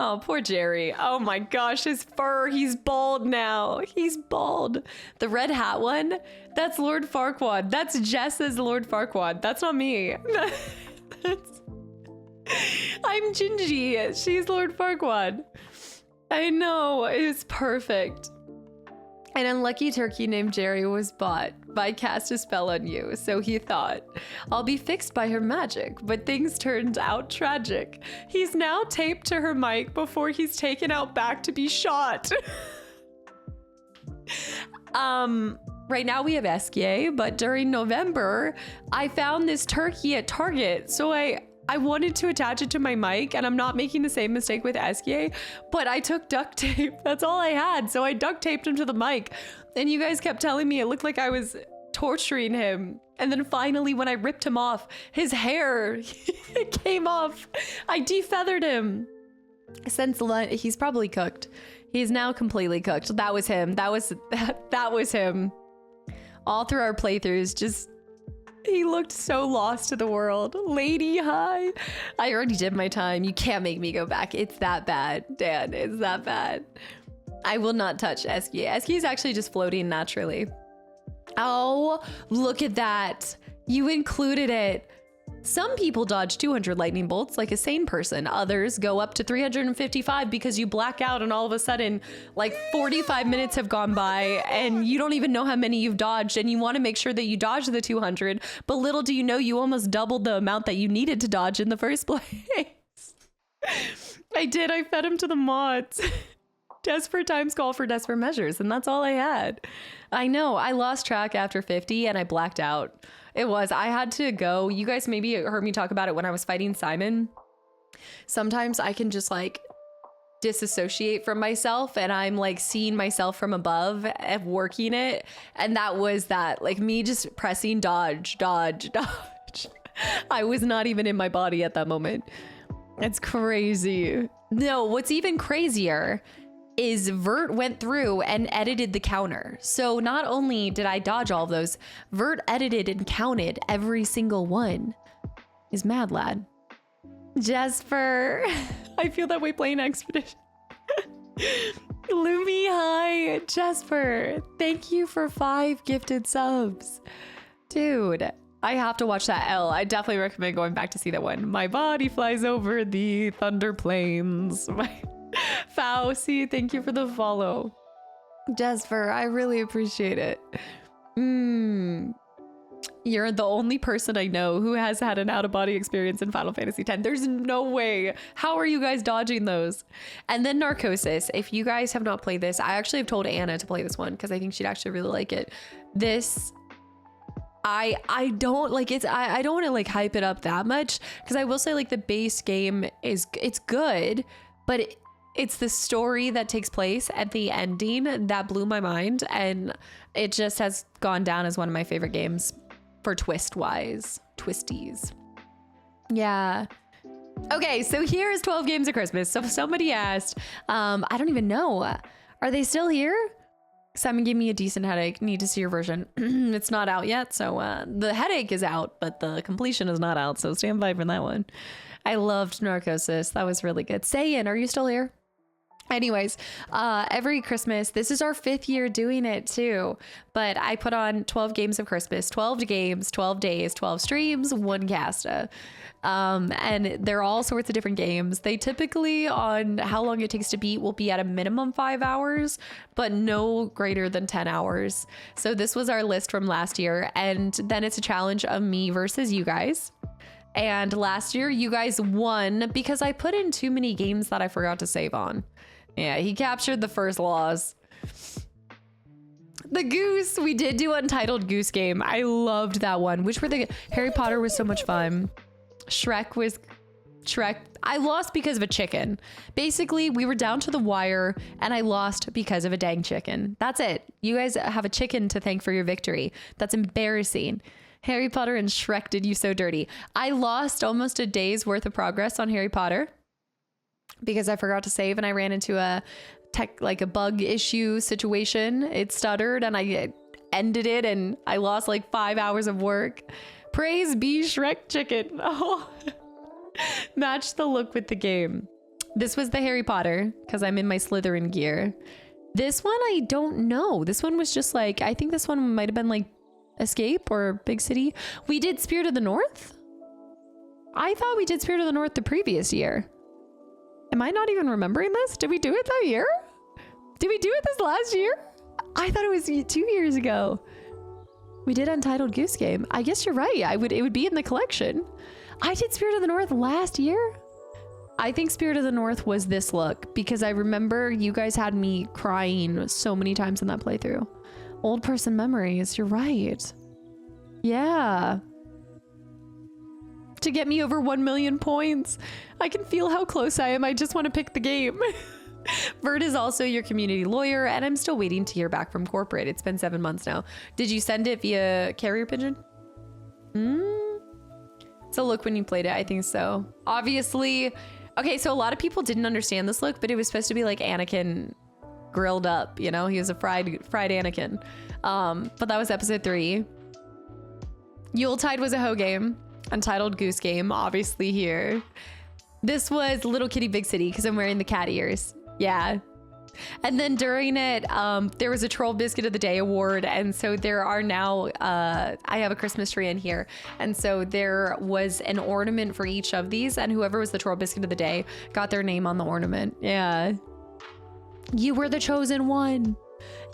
Oh, poor Jerry. Oh my gosh, his fur. He's bald now. He's bald. The red hat one, that's Lord Farquaad. That's Jess as Lord Farquaad. That's not me. I'm Gingy. She's Lord Farquaad. I know. It's perfect. An unlucky turkey named Jerry was bought. I cast a spell on you, so he thought, I'll be fixed by her magic, but things turned out tragic. He's now taped to her mic before he's taken out back to be shot. right now we have Esquier, but during November, I found this turkey at Target. So I wanted to attach it to my mic, and I'm not making the same mistake with Esquier, but I took duct tape. That's all I had. So I duct taped him to the mic, and you guys kept telling me it looked like I was torturing him. And then finally, when I ripped him off, his hair came off. I defeathered him. Since he's probably cooked. He's now completely cooked. That was him. That was him. All through our playthroughs, just he looked so lost to the world. Lady, hi. I already did my time. You can't make me go back. It's that bad, Dan. It's that bad. I will not touch Esky. Esky is actually just floating naturally. Oh, look at that. You included it. Some people dodge 200 lightning bolts like a sane person. Others go up to 355 because you black out and all of a sudden like 45 minutes have gone by and you don't even know how many you've dodged, and you want to make sure that you dodge the 200, but little do you know you almost doubled the amount that you needed to dodge in the first place. I did. I fed him to the mods. Desperate times call for desperate measures, and that's all I had. I know. I lost track after 50 and I blacked out. I had to go. You guys maybe heard me talk about it when I was fighting Simon. Sometimes I can just like disassociate from myself, and I'm like seeing myself from above and working it. And that was that, like me just pressing dodge, dodge, dodge. I was not even in my body at that moment. It's crazy. No, what's even crazier is Vert went through and edited the counter. So not only did I dodge all of those, Vert edited and counted every single one. He's mad, lad. Jasper, I feel that way playing Expedition. Lumi, hi. Jasper, thank you for 5 gifted subs. Dude, I have to watch that L. I definitely recommend going back to see that one. My body flies over the thunder plains. Fauci, thank you for the follow. Jasper, I really appreciate it. You're the only person I know who has had an out-of-body experience in Final Fantasy X. There's no way. How are you guys dodging those? And then Narcosis. If you guys have not played this, I actually have told Anna to play this one because I think she'd actually really like it. This, I don't like it. I don't want to like hype it up that much because I will say like the base game it's good, but it's the story that takes place at the ending that blew my mind, and it just has gone down as one of my favorite games for twist-wise. Twisties. Yeah. Okay, so here's 12 Games of Christmas. So somebody asked, I don't even know. Are they still here? Simon gave me a decent headache. Need to see your version. It's not out yet, so the headache is out, but the completion is not out, so stand by for that one. I loved Narcosis. That was really good. Sayin, are you still here? Anyways, every Christmas, this is our 5th year doing it too, but I put on 12 Games of Christmas, 12 games, 12 days, 12 streams, 1 casta. And they're all sorts of different games. They typically, on how long it takes to beat, will be at a minimum 5 hours, but no greater than 10 hours. So this was our list from last year. And then it's a challenge of me versus you guys. And last year you guys won because I put in too many games that I forgot to save on. Yeah, he captured the first laws. The Goose, we did do Untitled Goose Game. I loved that one. Which were the Harry Potter was so much fun. Shrek. I lost because of a chicken. Basically, we were down to the wire and I lost because of a dang chicken. That's it. You guys have a chicken to thank for your victory. That's embarrassing. Harry Potter and Shrek did you so dirty. I lost almost a day's worth of progress on Harry Potter because I forgot to save and I ran into a bug issue situation. It stuttered and I ended it and I lost like 5 hours of work. Praise be Shrek chicken. Oh, match the look with the game. This was the Harry Potter because I'm in my Slytherin gear. This one, I don't know. This one was just like, I think this one might've been like Escape or Big City. We did Spirit of the North. I thought we did Spirit of the North the previous year. Am I not even remembering this? Did we do it that year? Did we do it this last year? I thought it was 2 years ago. We did Untitled Goose Game. I guess you're right. It would be in the collection. I did Spirit of the North last year. I think Spirit of the North was this look because I remember you guys had me crying so many times in that playthrough. Old person memories. You're right. Yeah. To get me over 1 million points. I can feel how close I am. I just want to pick the game. Vert is also your community lawyer, and I'm still waiting to hear back from corporate. It's been 7 months now. Did you send it via carrier pigeon? So look when you played it, I think so. Obviously, okay, so a lot of people didn't understand this look, but it was supposed to be like Anakin grilled up, you know? He was a fried Anakin. But that was episode 3. Yuletide was a hoe game. Untitled Goose Game, obviously here. This was Little Kitty Big City because I'm wearing the cat ears. Yeah. And then during it, there was a Troll Biscuit of the Day award. And so there are now, I have a Christmas tree in here. And so there was an ornament for each of these. And whoever was the Troll Biscuit of the Day got their name on the ornament. Yeah. You were the chosen one.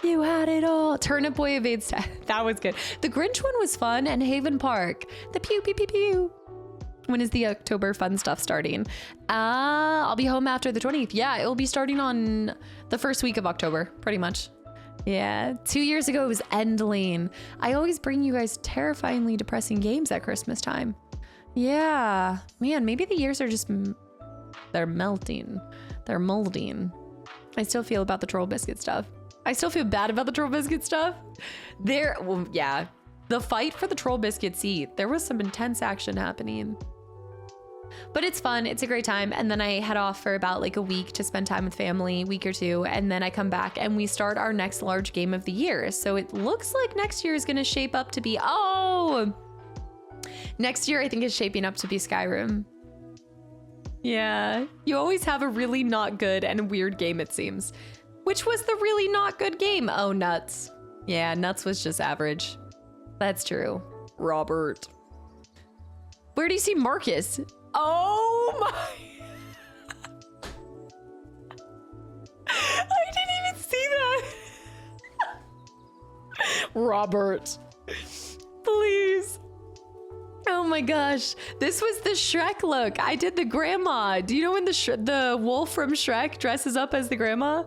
You had it all. Turnip Boy evades. That was good. The Grinch one was fun. And Haven Park. The pew, pew, pew, pew. When is the October fun stuff starting? I'll be home after the 20th. Yeah, it will be starting on the first week of October, pretty much. Yeah, 2 years ago it was Endling. I always bring you guys terrifyingly depressing games at Christmas time. Yeah, man, maybe the years are just, they're melting. They're molding. I still feel about the Troll Biscuit stuff. I still feel bad about the Troll Biscuit stuff. Well, yeah, the fight for the Troll Biscuit seat, there was some intense action happening. But it's fun. It's a great time. And then I head off for about like a week to spend time with family, week or two. And then I come back and we start our next large game of the year. So it looks like next year is going to shape up to be, next year I think is shaping up to be Skyrim. Yeah. You always have a really not good and weird game, it seems. Which was the really not good game? Oh, Nuts. Yeah, Nuts was just average. That's true. Robert. Where do you see Marcus? Oh my. I didn't even see that. Robert. Please. Oh my gosh. This was the Shrek look. I did the grandma. Do you know when the wolf from Shrek dresses up as the grandma?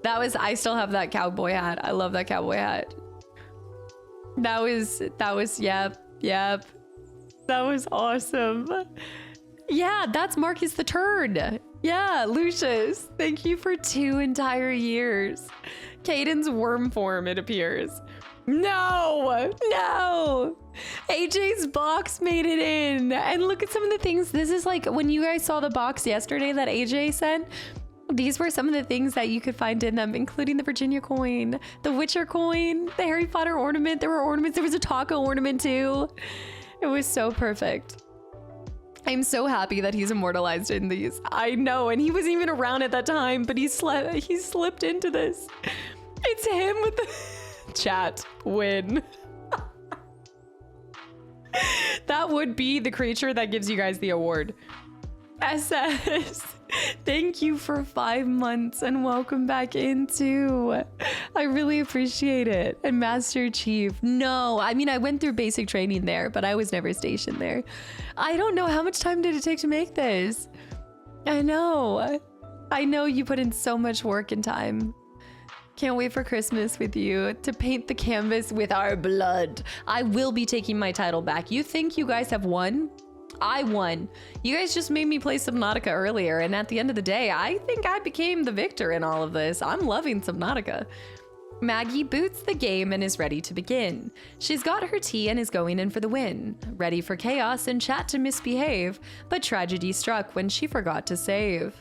I still have that cowboy hat. I love that cowboy hat. That was, yep. That was awesome. Yeah, that's Marcus the Turd. Yeah, Lucius, thank you for 2 entire years. Caden's worm form, it appears. No. AJ's box made it in. And look at some of the things. This is like when you guys saw the box yesterday that AJ sent. These were some of the things that you could find in them, including the Virginia coin, the Witcher coin, the Harry Potter ornament. There were ornaments. There was a taco ornament too. It was so perfect. I'm so happy that he's immortalized in these. I know, and he wasn't even around at that time, but he slipped into this. It's him with the chat win. That would be the creature that gives you guys the award. SS, thank you for 5 months and welcome back in too. I really appreciate it. And Master Chief, no, I mean, I went through basic training there, but I was never stationed there. I don't know, how much time did it take to make this? I know you put in so much work and time. Can't wait for Christmas with you to paint the canvas with our blood. I will be taking my title back. You think you guys have won? I won. You guys just made me play Subnautica earlier, and at the end of the day, I think I became the victor in all of this. I'm loving Subnautica. Maggie boots the game and is ready to begin. She's got her tea and is going in for the win, ready for chaos and chat to misbehave, but tragedy struck when she forgot to save.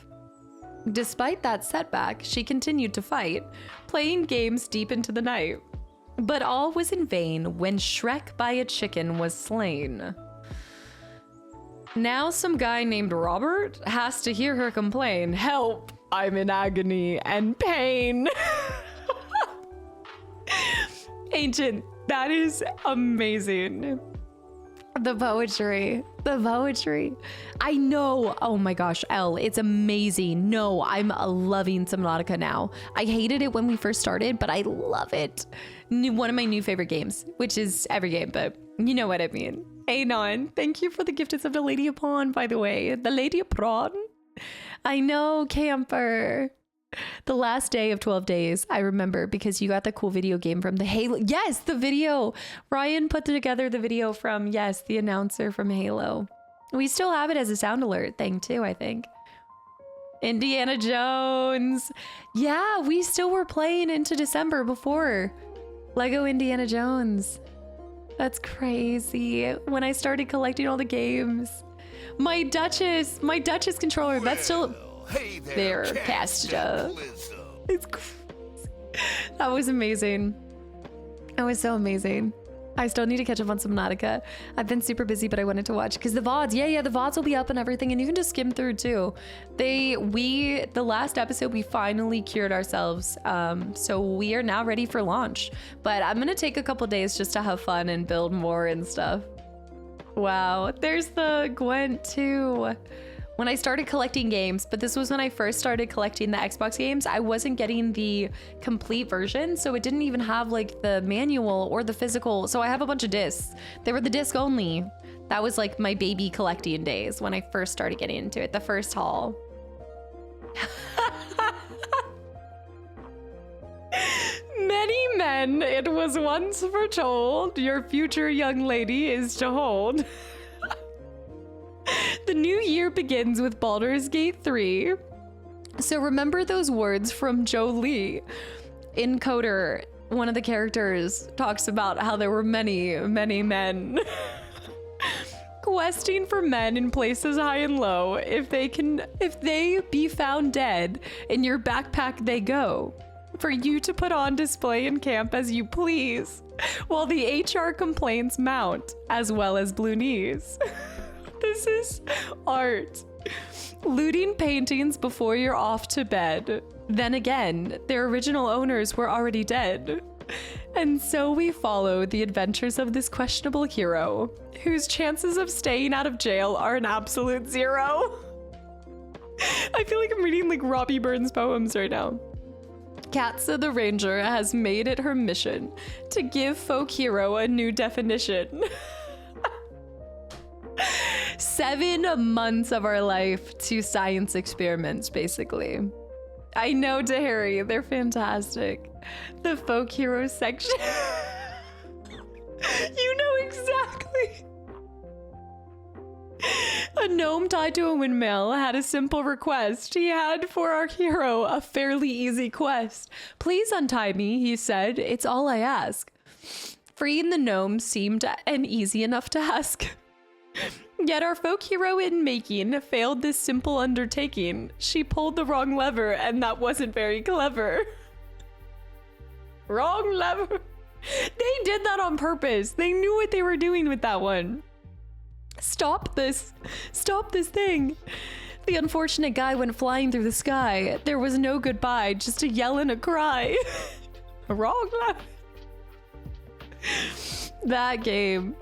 Despite that setback, she continued to fight, playing games deep into the night. But all was in vain when Shrek by a chicken was slain. Now some guy named Robert has to hear her complain, "Help, I'm in agony and pain." Ancient, that is amazing. The poetry. I know. Oh my gosh, Elle, it's amazing. No, I'm loving Subnautica now. I hated it when we first started, but I love it. One of my new favorite games, which is every game, but you know what I mean. Anon, thank you for the gifted of the Lady Upon, by the way. The Lady Upon? I know, Camper. The last day of 12 days, I remember because you got the cool video game from the Halo. Yes, the video. Ryan put together the video from, yes, the announcer from Halo. We still have it as a sound alert thing too, I think. Indiana Jones. Yeah, we still were playing into December before. Lego Indiana Jones. That's crazy. When I started collecting all the games. My Duchess controller, that's still... Hey there, Kastaclysm. It's crazy. That was amazing. That was so amazing. I still need to catch up on Subnautica. I've been super busy, but I wanted to watch because the VODs, yeah, the VODs will be up and everything, and you can just skim through too. The last episode, we finally cured ourselves, so we are now ready for launch. But I'm gonna take a couple days just to have fun and build more and stuff. Wow, there's the Gwent too. When I started collecting games, but this was when I first started collecting the Xbox games, I wasn't getting the complete version, so it didn't even have like the manual or the physical. So I have a bunch of discs. They were the disc only. That was like my baby collecting days when I first started getting into it, the first haul. Many men, it was once foretold, your future young lady is to hold. The new year begins with Baldur's Gate 3. So remember those words from Jolie. In Coder, one of the characters talks about how there were many, many men. Questing for men in places high and low. If they be found dead, in your backpack they go. For you to put on display in camp as you please, while the HR complaints mount, as well as blue knees. This is art. Looting paintings before you're off to bed. Then again, their original owners were already dead. And so we follow the adventures of this questionable hero, whose chances of staying out of jail are an absolute zero. I feel like I'm reading like Robbie Burns poems right now. Katza the Ranger has made it her mission to give folk hero a new definition. 7 months of our life to science experiments, basically. I know, Tahiri, they're fantastic. The folk hero section. You know exactly. A gnome tied to a windmill had a simple request. He had for our hero a fairly easy quest. Please untie me, he said. It's all I ask. Freeing the gnome seemed an easy enough task. Yet our folk hero in making failed this simple undertaking. She pulled the wrong lever, and that wasn't very clever. Wrong lever. They did that on purpose. They knew what they were doing with that one. Stop this. Stop this thing. The unfortunate guy went flying through the sky. There was no goodbye, just a yell and a cry. Wrong lever. That game.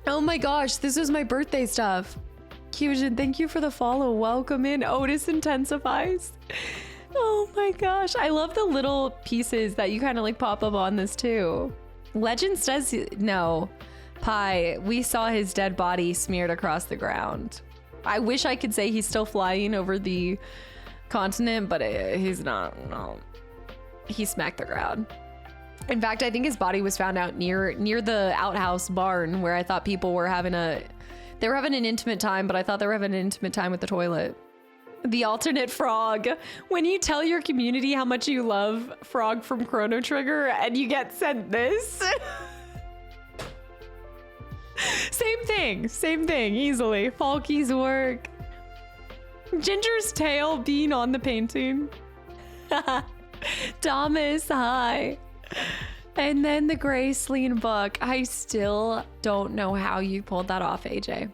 Oh my gosh, this was my birthday stuff. Kyujin, thank you for the follow. Welcome in. Otis intensifies. Oh my gosh. I love the little pieces that you kind of like pop up on this too. Legends does, no. Pi, we saw his dead body smeared across the ground. I wish I could say he's still flying over the continent, but he's not. No. He smacked the ground. In fact, I think his body was found out near the outhouse barn where I thought people were having an intimate time, but I thought they were having an intimate time with the toilet. The alternate frog. When you tell your community how much you love Frog from Chrono Trigger and you get sent this. Same thing, easily. Falky's work. Ginger's tail being on the painting. Thomas, hi. And then the Graceline book. I still don't know how you pulled that off, AJ.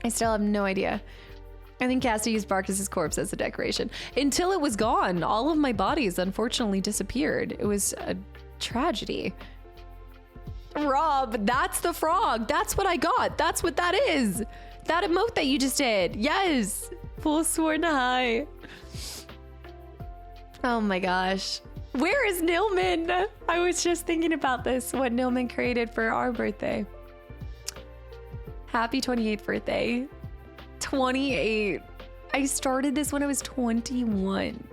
I still have no idea. I think Cassie used Barkus's corpse as a decoration. Until it was gone. All of my bodies unfortunately disappeared. It was a tragedy. Rob, that's the frog. That's what I got. That's what that is. That emote that you just did. Yes. Full sworn high. Oh my gosh. Where is Nilman? I was just thinking about this, what Nilman created for our birthday. Happy 28th birthday. 28. I started this when I was 21.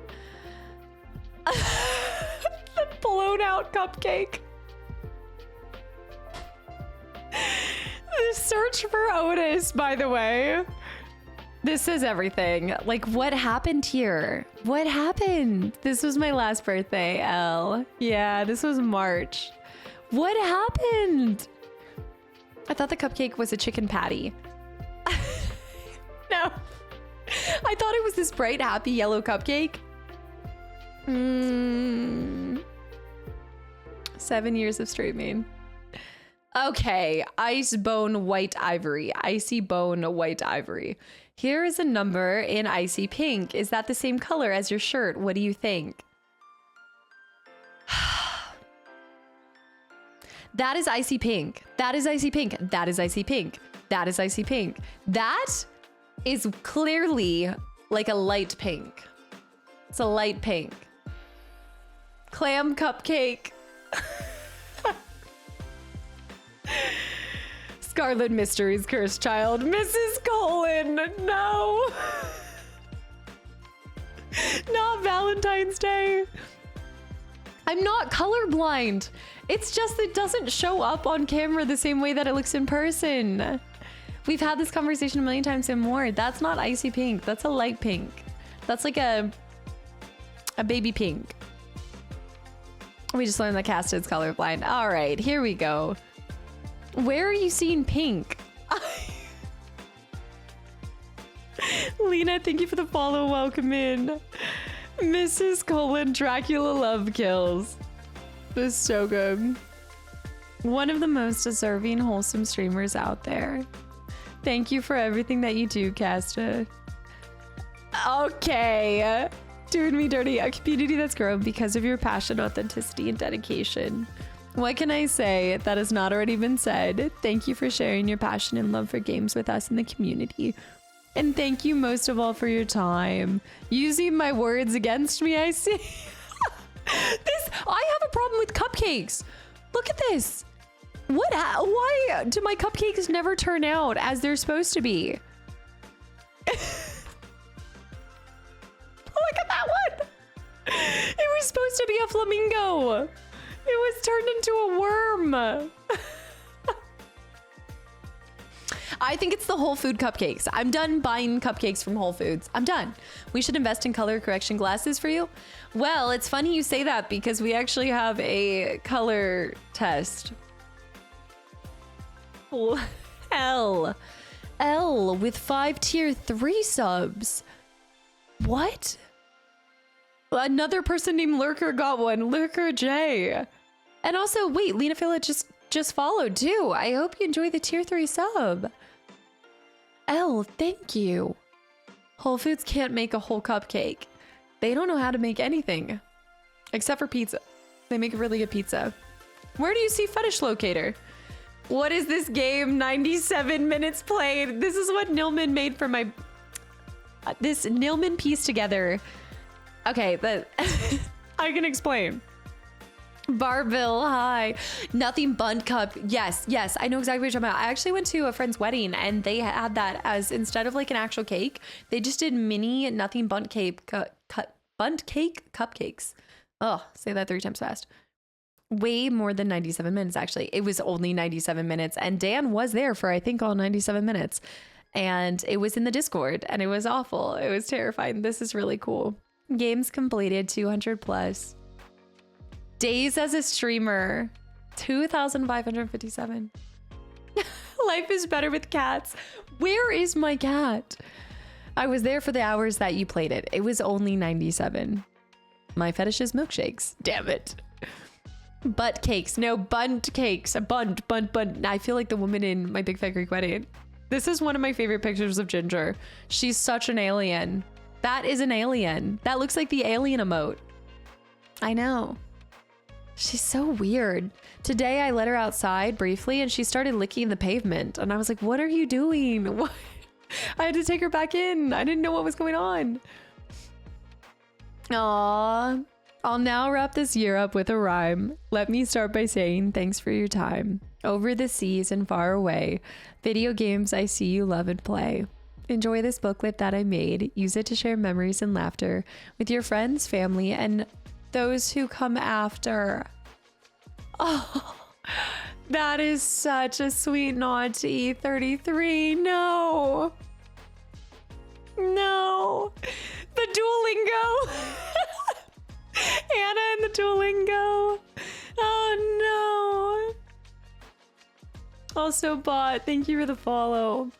The blown out cupcake. The search for Otis, by the way. This is everything. Like, what happened here? What happened? This was my last birthday, Elle. Yeah, this was March. What happened? I thought the cupcake was a chicken patty. No. I thought it was this bright, happy yellow cupcake. 7 years of streaming. Okay, ice bone white ivory. Icy bone white ivory. Here is a number in icy pink. Is that the same color as your shirt? What do you think? That is icy pink. That is icy pink. That is icy pink. That is icy pink. That is clearly like a light pink. It's a light pink. Clam cupcake. Scarlet Mysteries Cursed Child. Mrs. Colin, no. Not Valentine's Day. I'm not colorblind. It's just it doesn't show up on camera the same way that it looks in person. We've had this conversation a million times and more. That's not icy pink. That's a light pink. That's like a baby pink. We just learned that Casted's colorblind. All right, here we go. Where are you seeing pink? Lena, thank you for the follow. Welcome in. Mrs. Colin, Dracula love kills. This is so good. One of the most deserving, wholesome streamers out there. Thank you for everything that you do, Casta. Okay. Doing me dirty. A community that's grown because of your passion, authenticity, and dedication. What can I say that has not already been said? Thank you for sharing your passion and love for games with us in the community. And thank you most of all for your time. Using my words against me, I see. I have a problem with cupcakes. Look at this. Why do my cupcakes never turn out as they're supposed to be? Look at that one. It was supposed to be a flamingo. It was turned into a worm. I think it's the Whole Food cupcakes. I'm done buying cupcakes from Whole Foods. I'm done. We should invest in color correction glasses for you. Well, it's funny you say that because we actually have a color test. L with 5 tier 3 subs. What? Another person named Lurker got one. Lurker J. And also, wait, Lena Philla just followed too. I hope you enjoy the tier 3 sub. L, thank you. Whole Foods can't make a whole cupcake. They don't know how to make anything. Except for pizza. They make a really good pizza. Where do you see Fetish Locator? What is this game? 97 minutes played. This is what Nilman made for my... this Nilman pieced together. Okay, I can explain. Barville, hi. Nothing Bun Cup. Yes, I know exactly what you're talking about. I actually went to a friend's wedding and they had that as, instead of like an actual cake, they just did mini Nothing Bundt Cake Bundt Cake cupcakes. Oh, say that 3 times fast. Way more than 97 minutes, actually. It was only 97 minutes and Dan was there for, I think, all 97 minutes. And it was in the Discord and it was awful. It was terrifying. This is really cool. Games completed 200 plus. Days as a streamer 2,557. Life is better with cats. Where is my cat? I was there for the hours that you played it. It was only 97. My fetish is milkshakes. Damn it. Butt cakes. No, bunt cakes. Bunt. I feel like the woman in My Big Fat Greek Wedding. This is one of my favorite pictures of Ginger. She's such an alien. That is an alien. That looks like the alien emote. I know. She's so weird. Today I let her outside briefly and she started licking the pavement. And I was like, what are you doing? What? I had to take her back in. I didn't know what was going on. Aww. I'll now wrap this year up with a rhyme. Let me start by saying thanks for your time. Over the seas and far away, video games I see you love and play. Enjoy this booklet that I made. Use it to share memories and laughter with your friends, family, and Those who come after. Oh, that is such a sweet nod to E33. No. No. The Duolingo. Anna and the Duolingo. Oh, no. Also, Bot, thank you for the follow.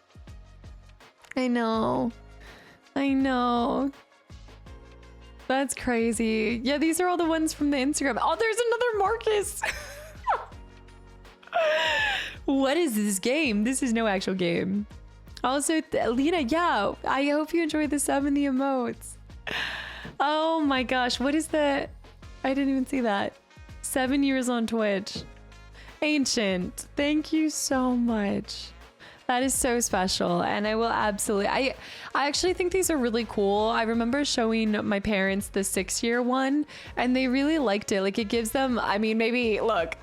I know. I know. That's crazy. Yeah, these are all the ones from the Instagram. Oh, there's another Marcus. What is this game? This is no actual game. Also, Lena, yeah, I hope you enjoyed the sub and the emotes. Oh my gosh, what is the... I didn't even see that. 7 years on Twitch. Ancient, thank you so much. That is so special, and I will absolutely... I actually think these are really cool. I remember showing my parents the 6-year one, and they really liked it. Like, it gives them... I mean, maybe... Look,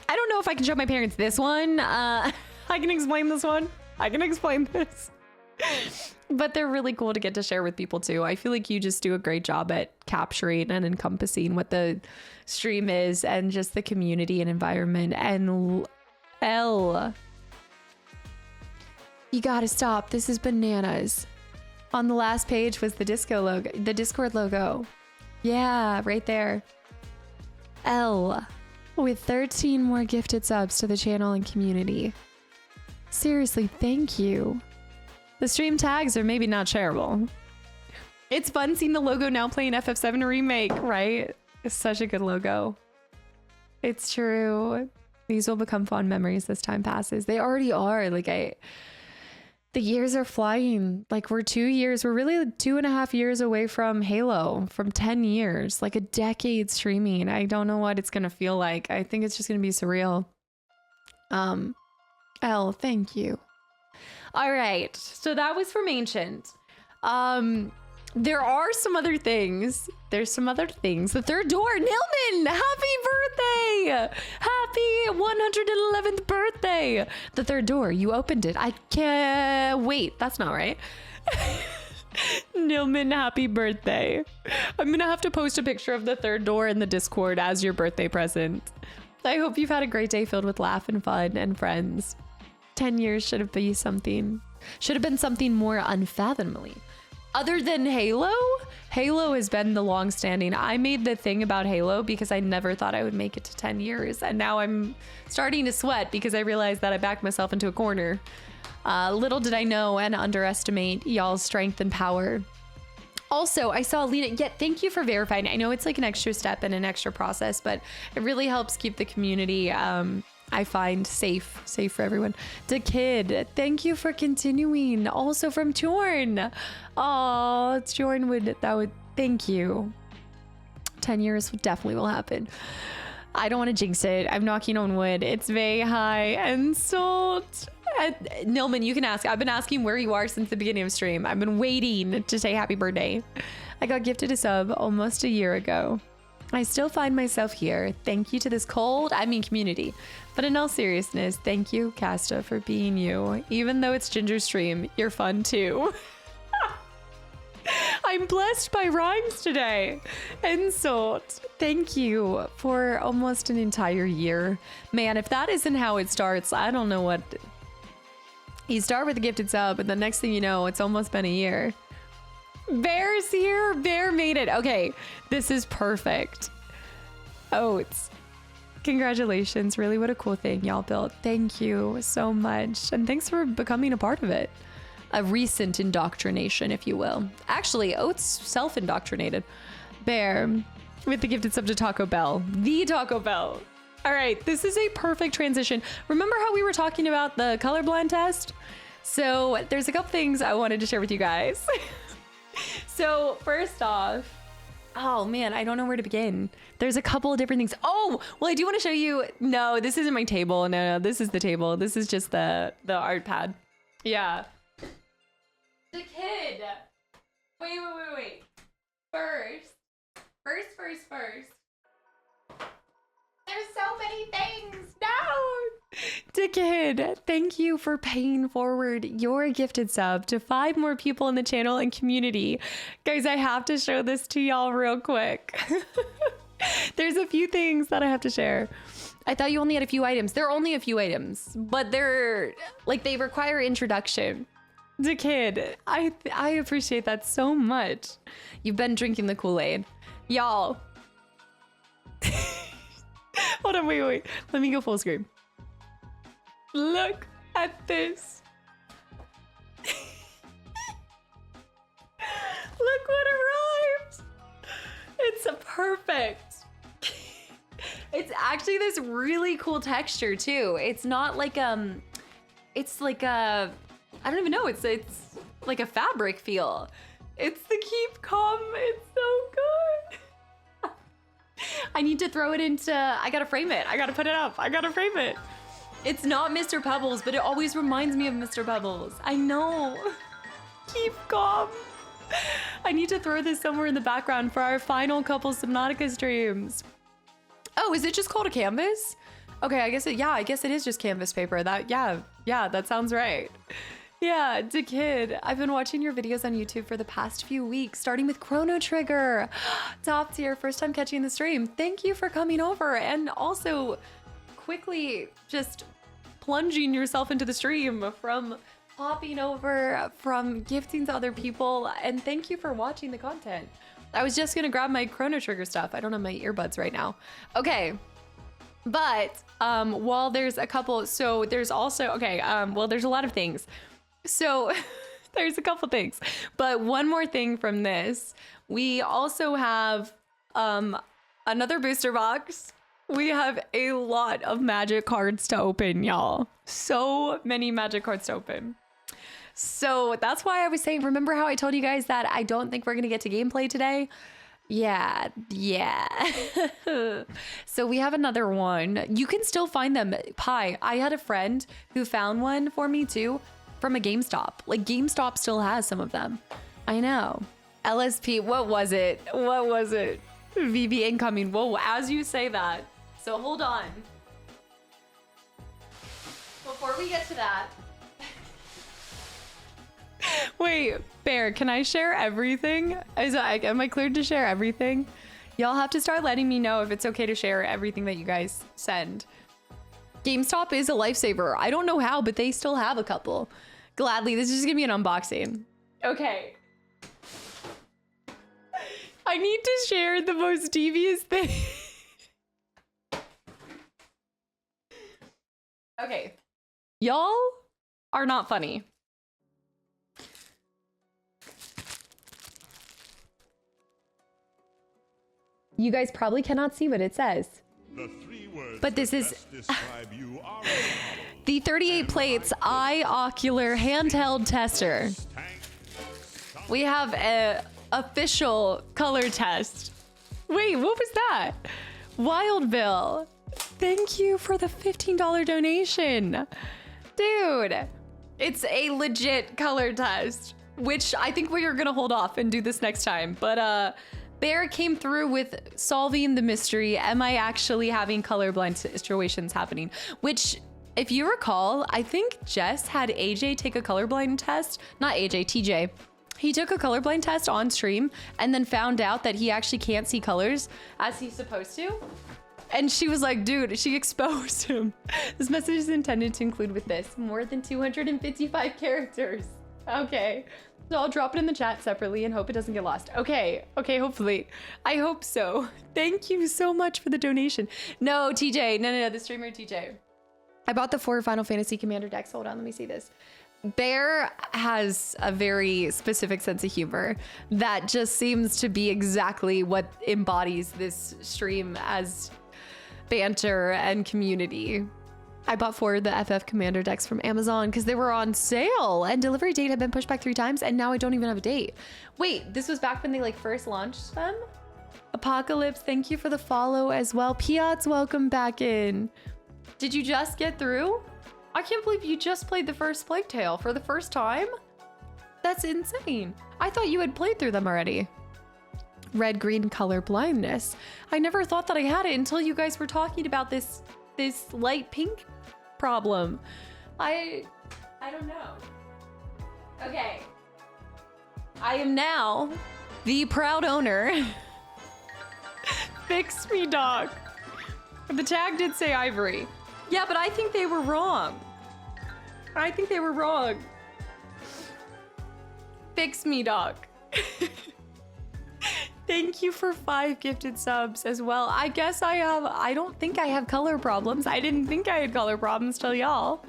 I don't know if I can show my parents this one. I can explain this one. I can explain this. But they're really cool to get to share with people, too. I feel like you just do a great job at capturing and encompassing what the stream is and just the community and environment. And L... You gotta stop. This is bananas. On the last page was the disco logo, the Discord logo. Yeah, right there. L, with 13 more gifted subs to the channel and community. Seriously, thank you. The stream tags are maybe not shareable. It's fun seeing the logo now playing FF7 Remake, right? It's such a good logo. It's true. These will become fond memories as time passes. They already are. Like, the years are flying. Like, we're really 2.5 years away from Halo, from 10 years, like a decade streaming. I don't know what it's going to feel like. I think it's just going to be surreal. L, thank you. All right. So that was from Ancient. There are some other things. There's some other things. The third door, Nilman, happy birthday. Happy 111th birthday. The third door, you opened it. I can't wait. That's not right. Nilman, happy birthday. I'm going to have to post a picture of the third door in the Discord as your birthday present. I hope you've had a great day filled with laugh and fun and friends. 10 years should have been something more unfathomably. Other than Halo, Halo has been the long-standing. I made the thing about Halo because I never thought I would make it to 10 years. And now I'm starting to sweat because I realized that I backed myself into a corner. Little did I know and underestimate y'all's strength and power. Also, I saw Lena. Yeah, thank you for verifying. I know it's like an extra step and an extra process, but it really helps keep the community, I find, safe for everyone. The Kid, thank you for continuing. Also from Jorn. Oh, Jorn would thank you. 10 years definitely will happen. I don't want to jinx it. I'm knocking on wood. It's very high and salt. Nilman, you can ask. I've been asking where you are since the beginning of stream. I've been waiting to say happy birthday. I got gifted a sub almost a year ago. I still find myself here. Thank you to this community. But in all seriousness, thank you, Casta, for being you. Even though it's Ginger stream, you're fun too. I'm blessed by rhymes today. And salt. Thank you for almost an entire year. Man, if that isn't how it starts, I don't know what. You start with a gifted sub, and the next thing you know, it's almost been a year. Bear's here. Bear made it. Okay, this is perfect. Oats. Congratulations. Really, what a cool thing y'all built. Thank you so much. And thanks for becoming a part of it. A recent indoctrination, if you will. Actually, Oats self-indoctrinated. Bear with the gifted sub to Taco Bell. The Taco Bell. All right, this is a perfect transition. Remember how we were talking about the colorblind test? So there's a couple things I wanted to share with you guys. So first off, oh man, I don't know where to begin. There's a couple of different things. Oh, well, I do want to show you. No, this isn't my table. No, this is the table. This is just the art pad. Yeah. The Kid. Wait. First. There's so many things. No. The Kid, thank you for paying forward your gifted sub to 5 more people in the channel and community. Guys, I have to show this to y'all real quick. There's a few things that I have to share. I thought you only had a few items. There are only a few items, but they're like, they require introduction. The kid, I appreciate that so much. You've been drinking the Kool-Aid. Y'all. Hold on, wait. Let me go full screen. Look at this. Look what arrived. It's perfect. It's actually this really cool texture too. It's not like it's like a, I don't even know. It's like a fabric feel. It's the Keep Calm. It's so good. I need to throw it into, I gotta frame it. I gotta put it up. I gotta frame it. It's not Mr. Pebbles, but it always reminds me of Mr. Pebbles. I know. Keep calm. I need to throw this somewhere in the background for our final couple Subnautica streams. Oh, is it just called a canvas? Okay, I guess it is just canvas paper. Yeah, that sounds right. Yeah, the kid. I've been watching your videos on YouTube for the past few weeks, starting with Chrono Trigger. Top tier, first time catching the stream. Thank you for coming over and also quickly just plunging yourself into the stream, from popping over, from gifting to other people, and thank you for watching the content. I was just gonna grab my Chrono Trigger stuff. I don't have my earbuds right now. Okay, but while there's a couple, so there's also, okay, well, there's a lot of things. So there's a couple things, but one more thing from this. We also have another booster box. We have a lot of magic cards to open, y'all. So many magic cards to open. So that's why I was saying, remember how I told you guys that I don't think we're going to get to gameplay today? Yeah. So we have another one. You can still find them. Pi, I had a friend who found one for me too from a GameStop. Like, GameStop still has some of them. I know. LSP, what was it? VB incoming. Whoa, as you say that. So hold on. Before we get to that. Wait, Bear, can I share everything? Am I cleared to share everything? Y'all have to start letting me know if it's okay to share everything that you guys send. GameStop is a lifesaver. I don't know how, but they still have a couple. Gladly, this is just gonna be an unboxing. Okay. I need to share the most devious thing. Okay. Y'all are not funny. You guys probably cannot see what it says. But this is the 38 plates eye ocular handheld tester. We have a official color test. Wait, what was that? Wild Bill. Thank you for the $15 donation. Dude, it's a legit color test, which I think we are gonna hold off and do this next time. But Bear came through with solving the mystery. Am I actually having colorblind situations happening? Which, if you recall, I think Jess had AJ take a colorblind test. Not AJ, TJ. He took a colorblind test on stream and then found out that he actually can't see colors as he's supposed to. And she was like, dude, she exposed him. This message is intended to include with this more than 255 characters. Okay. So I'll drop it in the chat separately and hope it doesn't get lost. Okay, hopefully. I hope so. Thank you so much for the donation. No, TJ, no, the streamer TJ. I bought the 4 Final Fantasy Commander decks. Hold on, let me see this. Bear has a very specific sense of humor that just seems to be exactly what embodies this stream as banter and community. I bought 4 of the FF Commander decks from Amazon because they were on sale and delivery date had been pushed back 3 times and now I don't even have a date. Wait, this was back when they like first launched them? Apocalypse, thank you for the follow as well. Piats, welcome back in. Did you just get through? I can't believe you just played the first Plague Tale for the first time. That's insane. I thought you had played through them already. Red-green color blindness. I never thought that I had it until you guys were talking about this light pink problem. I don't know. Okay. I am now the proud owner Fix me, dog. The tag did say ivory. Yeah, but I think they were wrong. I think they were wrong. Fix me, dog. Thank you for 5 gifted subs as well. I guess I don't think I have color problems. I didn't think I had color problems till y'all.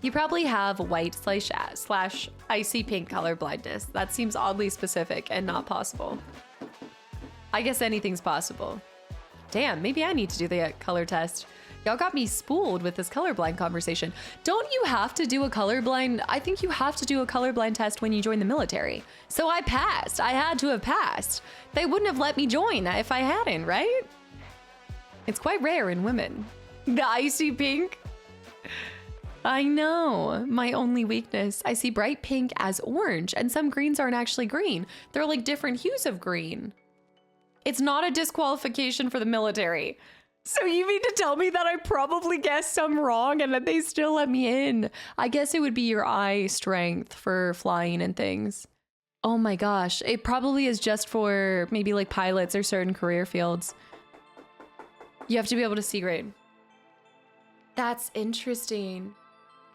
You probably have white slash icy pink color blindness. That seems oddly specific and not possible. I guess anything's possible. Damn, maybe I need to do the color test. Y'all got me spooled with this colorblind conversation. Don't you have to do a colorblind? I think you have to do a colorblind test when you join the military. So I passed. I had to have passed. They wouldn't have let me join if I hadn't, right? It's quite rare in women. The icy pink. I know. My only weakness. I see bright pink as orange, and some greens aren't actually green. They're like different hues of green. It's not a disqualification for the military. So you mean to tell me that I probably guessed some wrong and that they still let me in? I guess it would be your eye strength for flying and things. Oh my gosh. It probably is just for maybe like pilots or certain career fields. You have to be able to see grade. That's interesting.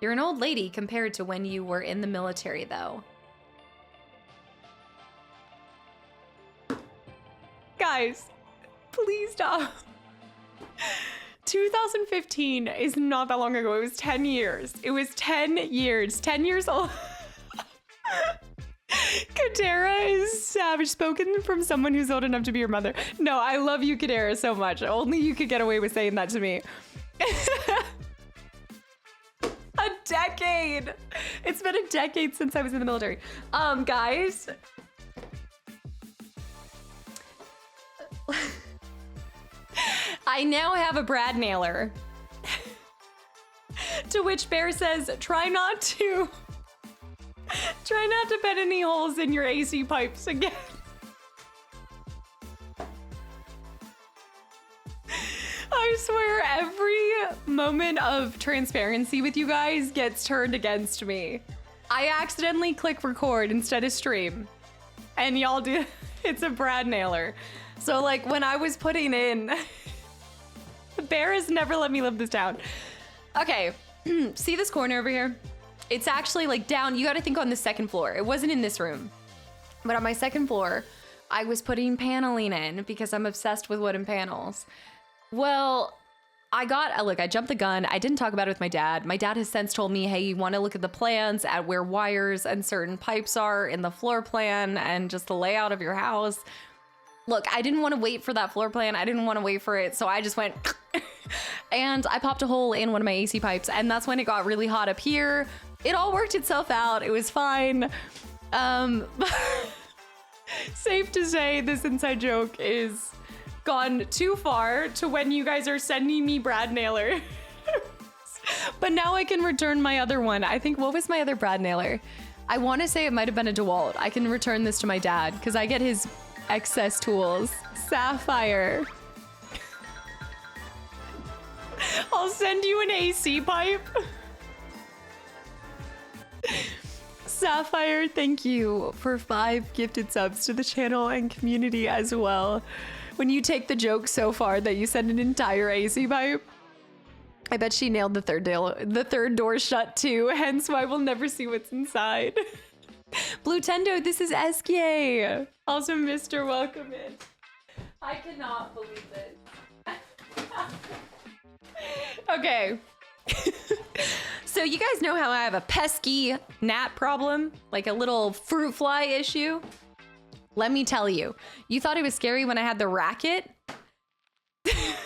You're an old lady compared to when you were in the military though. Guys, please stop. 2015 is not that long ago. It was 10 years. It was 10 years. 10 years old. Kadera is savage. Spoken from someone who's old enough to be your mother. No, I love you, Kadera, so much. Only you could get away with saying that to me. A decade. It's been a decade since I was in the military. Guys. I now have a Brad nailer. To which Bear says, try not to put any holes in your AC pipes again. I swear every moment of transparency with you guys gets turned against me. I accidentally click record instead of stream. And y'all do, it's a Brad nailer. So like when I was putting in, Bear has never let me live this down. Okay, see this corner over here? It's actually like down, you gotta think on the second floor. It wasn't in this room. But on my second floor, I was putting paneling in because I'm obsessed with wooden panels. Well, I jumped the gun. I didn't talk about it with my dad. My dad has since told me, hey, you wanna look at the plans at where wires and certain pipes are in the floor plan and just the layout of your house. Look, I didn't want to wait for that floor plan. I didn't want to wait for it. So I just went and I popped a hole in one of my AC pipes. And that's when it got really hot up here. It all worked itself out. It was fine. Safe to say this inside joke is gone too far to when you guys are sending me Brad nailer. But now I can return my other one. I think, what was my other Brad nailer? I want to say it might have been a DeWalt. I can return this to my dad because I get his excess tools. Sapphire. I'll send you an AC pipe. Sapphire, thank you for 5 gifted subs to the channel and community as well. When you take the joke so far that you send an entire AC pipe, I bet she nailed the third door shut too, hence why we'll never see what's inside. Blue Tendo, this is Eskie. Also, Mr. Welcome in. I cannot believe this. Okay. So you guys know how I have a pesky gnat problem? Like a little fruit fly issue? Let me tell you. You thought it was scary when I had the racket? I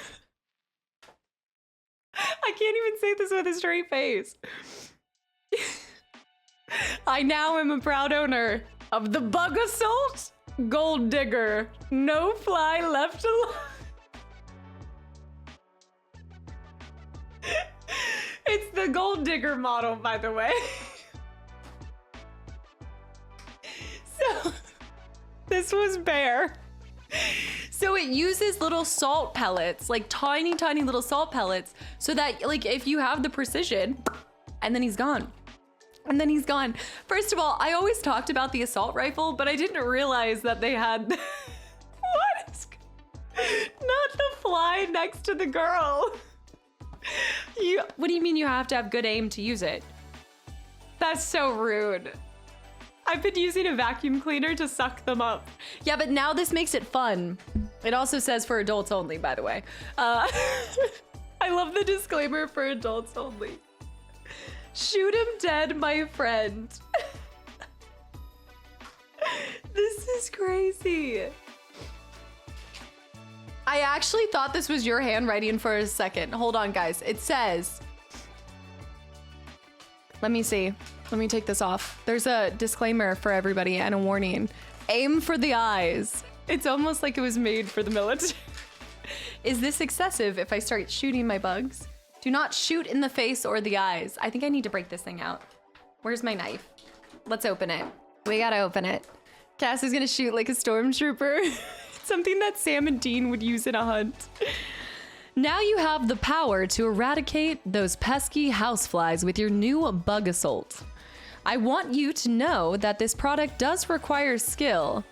can't even say this with a straight face. I now am a proud owner of the Bug Assault Gold Digger. No fly left alone. It's the Gold Digger model, by the way. So, this was Bear. So it uses little salt pellets, like tiny, tiny little salt pellets, so that like if you have the precision, and then he's gone. And then he's gone. First of all, I always talked about the assault rifle, but I didn't realize that they had... What? Not the fly next to the girl. What do you mean you have to have good aim to use it? That's so rude. I've been using a vacuum cleaner to suck them up. Yeah, but now this makes it fun. It also says for adults only, by the way. I love the disclaimer for adults only. Shoot him dead, my friend. This is crazy. I actually thought this was your handwriting for a second. Hold on, guys. It says, let me see. Let me take this off. There's a disclaimer for everybody and a warning. Aim for the eyes. It's almost like it was made for the military. Is this excessive if I start shooting my bugs? Do not shoot in the face or the eyes. I think I need to break this thing out. Where's my knife? Let's open it. We gotta open it. Cass is gonna shoot like a stormtrooper. Something that Sam and Dean would use in a hunt. Now you have the power to eradicate those pesky houseflies with your new bug assault. I want you to know that this product does require skill.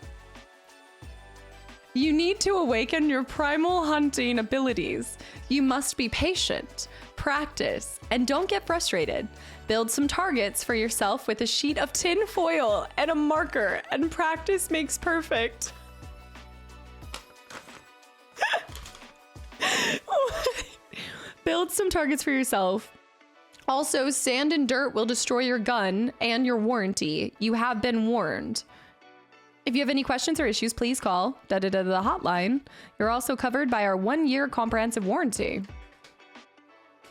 You need to awaken your primal hunting abilities. You must be patient, practice, and don't get frustrated. Build some targets for yourself with a sheet of tin foil and a marker, and practice makes perfect. Build some targets for yourself. Also, sand and dirt will destroy your gun and your warranty. You have been warned. If you have any questions or issues, please call the hotline. You're also covered by our 1-year comprehensive warranty.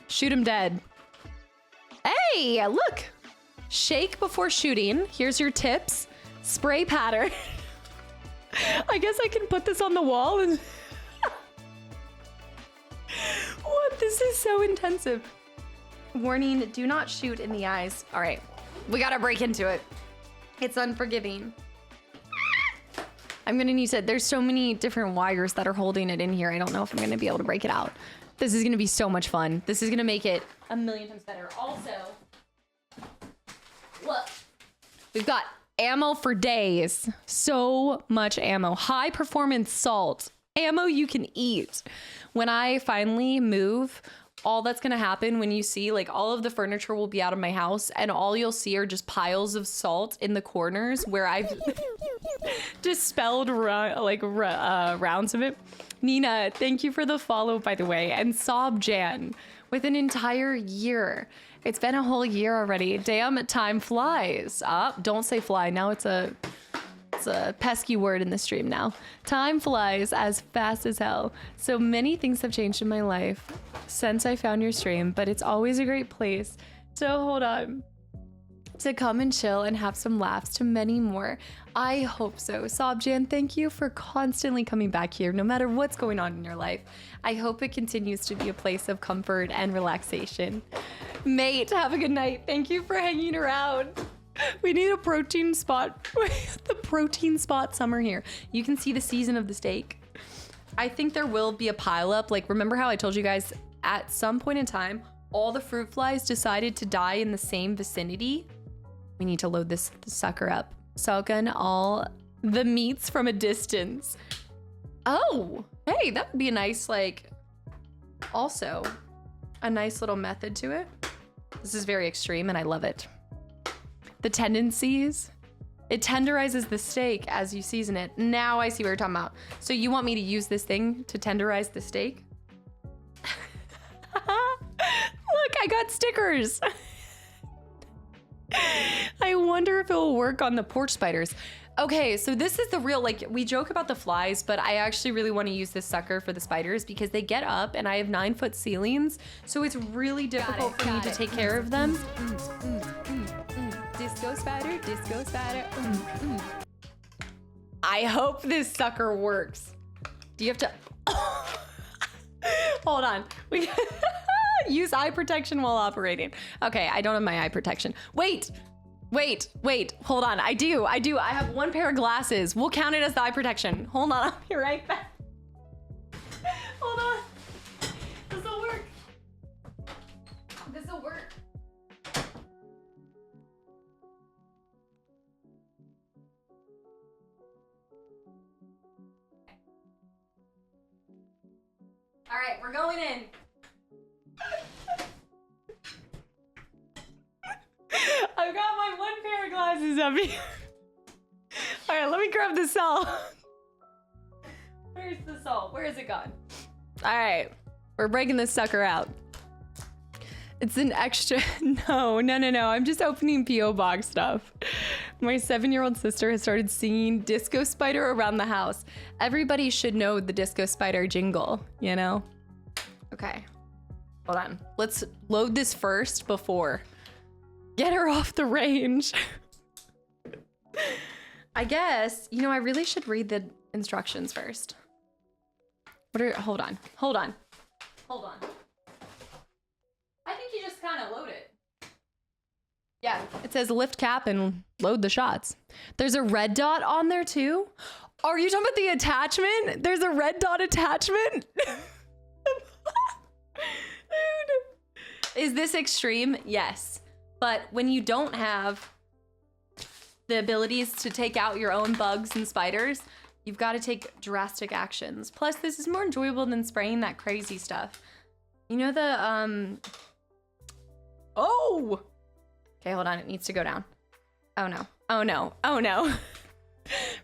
Shoot him dead. Hey, look. Shake before shooting. Here's your tips. Spray pattern. I guess I can put this on the wall and... What? This is so intensive. Warning, do not shoot in the eyes. All right, we gotta break into it. It's unforgiving. I'm gonna need to, there's so many different wires that are holding it in here. I don't know if I'm gonna be able to break it out. This is gonna be so much fun. This is gonna make it a million times better. Also, look, we've got ammo for days. So much ammo. High performance salt. Ammo you can eat. When I finally move, all that's gonna happen when you see, like, all of the furniture will be out of my house and all you'll see are just piles of salt in the corners where I've dispelled rounds of it. Nina, thank you for the follow, by the way. And Sob Jan with an entire year. It's been a whole year already. Damn, time flies. Don't say fly. Now it's a pesky word in the stream now. Time flies as fast as hell. So many things have changed in my life since I found your stream, but it's always a great place to hold on, to come and chill and have some laughs to many more. I hope so. Sobjan, thank you for constantly coming back here, no matter what's going on in your life. I hope it continues to be a place of comfort and relaxation. Mate, have a good night. Thank you for hanging around. We need a protein spot. The protein spot summer here. You can see the season of the steak. I think there will be a pile up. Like, remember how I told you guys at some point in time, all the fruit flies decided to die in the same vicinity? We need to load this sucker up. Salgun all the meats from a distance. Oh, hey, that would be a nice, like, also a nice little method to it. This is very extreme and I love it. The tendencies, it tenderizes the steak as you season it. Now I see what you're talking about. So you want me to use this thing to tenderize the steak? Look, I got stickers. I wonder if it will work on the porch spiders. Okay, so this is the real, like, we joke about the flies, but I actually really want to use this sucker for the spiders because they get up and I have 9-foot ceilings. So it's really difficult for me to take care of them. Disco spider, disco spider. I hope this sucker works. Do you have to? Hold on. We use eye protection while operating. Okay, I don't have my eye protection. Wait. Hold on. I do. I have one pair of glasses. We'll count it as the eye protection. Hold on. I'll be right back. Hold on. This'll work. This'll work. All right, we're going in. I've got my one pair of glasses up here. All right, let me grab the salt. Where's the salt? Where is it gone? All right, we're breaking this sucker out. It's an extra, no. I'm just opening P.O. box stuff. My 7-year-old sister has started singing Disco Spider around the house. Everybody should know the Disco Spider jingle, you know? Okay, hold on. Let's load this first before. Get her off the range. I guess, you know, I really should read the instructions first. Hold on. I think you just kind of load it. Yeah, it says lift cap and load the shots. There's a red dot on there too. Are you talking about the attachment? There's a red dot attachment? Dude. Is this extreme? Yes. But when you don't have the abilities to take out your own bugs and spiders, you've got to take drastic actions. Plus, this is more enjoyable than spraying that crazy stuff. You know the, oh! Okay, hold on, it needs to go down. Oh no.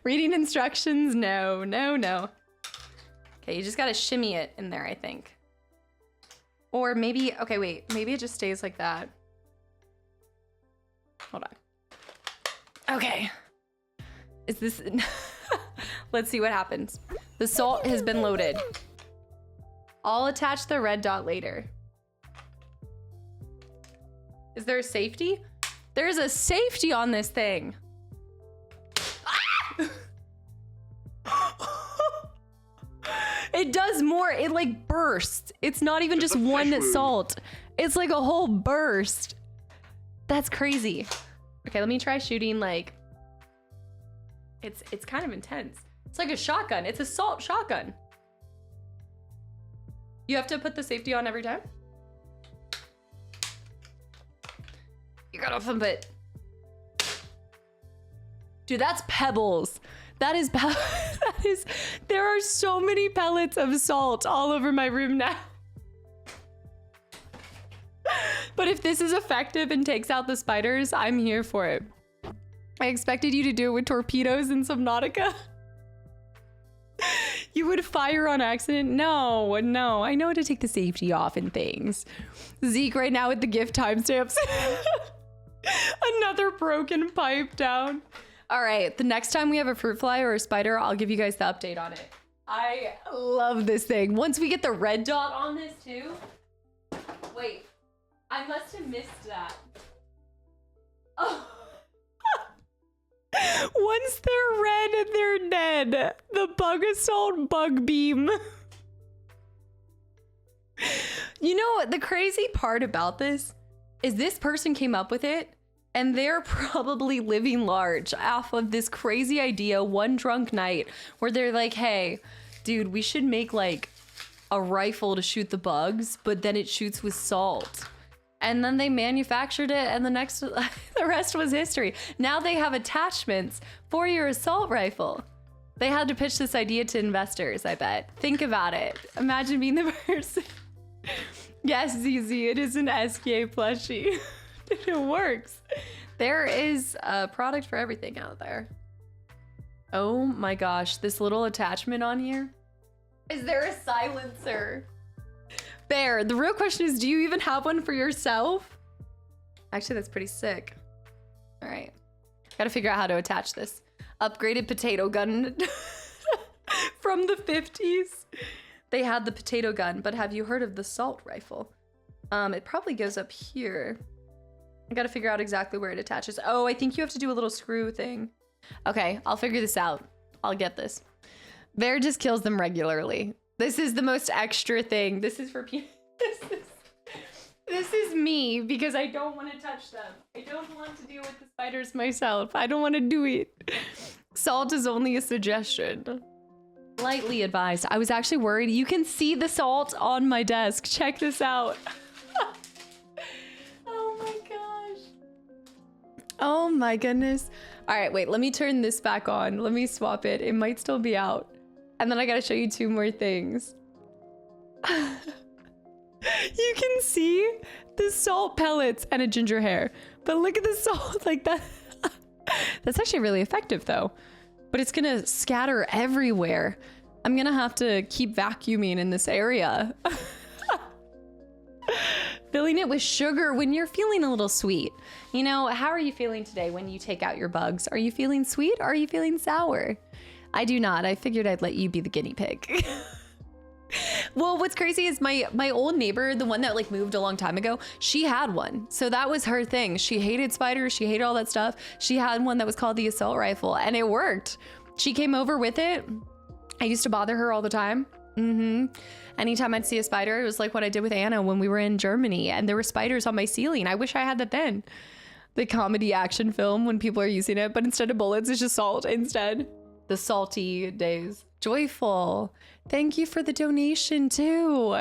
Reading instructions, no. Okay, you just gotta shimmy it in there, I think. Or maybe, okay, wait, maybe it just stays like that. Hold on. Okay. Is this, let's see what happens. The salt has been loaded. I'll attach the red dot later. Is there a safety? There's a safety on this thing. It does more, it like bursts. It's not even just one salt. It's like a whole burst. That's crazy. Okay, let me try shooting like, it's kind of intense. It's like a shotgun, it's a salt shotgun. You have to put the safety on every time? You gotta flip it. Dude, that's pebbles. That is, there are so many pellets of salt all over my room now. But if this is effective and takes out the spiders, I'm here for it. I expected you to do it with torpedoes and Subnautica. You would fire on accident? No, I know how to take the safety off and things. Zeke right now with the gift timestamps. Another broken pipe down. All right, the next time we have a fruit fly or a spider, I'll give you guys the update on it. I love this thing. Once we get the red dot on this too. Wait, I must have missed that. Oh. Once they're red, they're dead. The bug assault bug beam. You know, the crazy part about this is this person came up with it and they're probably living large off of this crazy idea one drunk night where they're like, hey, dude, we should make like a rifle to shoot the bugs, but then it shoots with salt. And then they manufactured it and the rest was history. Now they have attachments for your assault rifle. They had to pitch this idea to investors, I bet. Think about it. Imagine being the person. Yes, ZZ, it is an SKA plushie. It works. There is a product for everything out there. Oh my gosh, this little attachment on here. Is there a silencer? Bear, the real question is, do you even have one for yourself? Actually, that's pretty sick. All right, gotta figure out how to attach this. Upgraded potato gun from the 50s. They had the potato gun, but have you heard of the salt rifle? It probably goes up here. I gotta figure out exactly where it attaches. Oh, I think you have to do a little screw thing. Okay, I'll figure this out. I'll get this. Bear just kills them regularly. This is the most extra thing. This is for people. This is me because I don't want to touch them. I don't want to deal with the spiders myself. I don't want to do it. Salt is only a suggestion. Lightly advised. I was actually worried. You can see the salt on my desk. Check this out. Oh my gosh. Oh my goodness. All right, wait, let me turn this back on. Let me swap it. It might still be out. And then I gotta show you two more things. You can see the salt pellets and a ginger hair, but look at the salt like that. That's actually really effective though, but it's gonna scatter everywhere. I'm gonna have to keep vacuuming in this area. Filling it with sugar when you're feeling a little sweet. You know, how are you feeling today when you take out your bugs? Are you feeling sweet or are you feeling sour? I do not. I figured I'd let you be the guinea pig. Well, what's crazy is my old neighbor, the one that like moved a long time ago, she had one. So that was her thing. She hated spiders. She hated all that stuff. She had one that was called the assault rifle and it worked. She came over with it. I used to bother her all the time. Anytime I'd see a spider, it was like what I did with Anna when we were in Germany and there were spiders on my ceiling. I wish I had that then. The comedy action film when people are using it, but instead of bullets, it's just salt instead. The salty days. Joyful. Thank you for the donation too.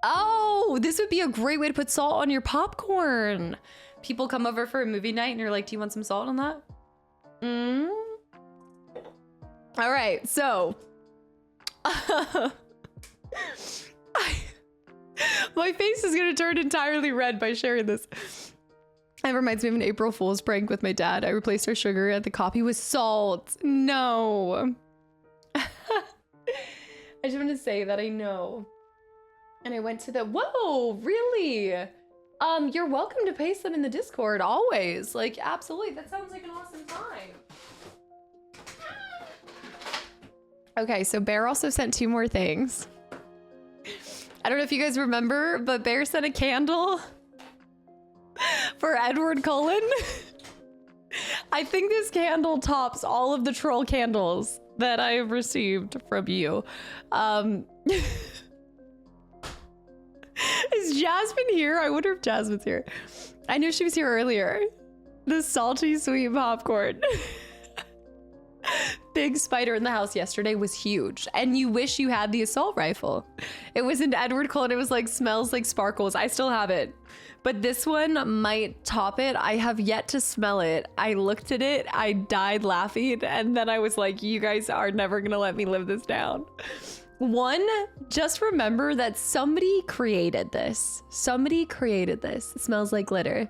Oh, this would be a great way to put salt on your popcorn. People come over for a movie night and you're like, do you want some salt on that? All right, so my face is gonna turn entirely red by sharing this. It reminds me of an April Fool's prank with my dad. I replaced our sugar at the coffee with salt. No. I just want to say that I know. And I went to the, whoa, really? You're welcome to paste them in the Discord always. Like, absolutely. That sounds like an awesome time. Okay, so Bear also sent 2 more things. I don't know if you guys remember, but Bear sent a candle for Edward Cullen. I think this candle tops all of the troll candles that I have received from you. Is Jasmine here? I wonder if Jasmine's here. I knew she was here earlier. The salty sweet popcorn. Big spider in the house yesterday was huge. And you wish you had the assault rifle. It was an Edward Cullen. It was like, smells like sparkles. I still have it. But this one might top it. I have yet to smell it. I looked at it, I died laughing, and then I was like, you guys are never gonna let me live this down. One, just remember that somebody created this. Somebody created this. It smells like glitter.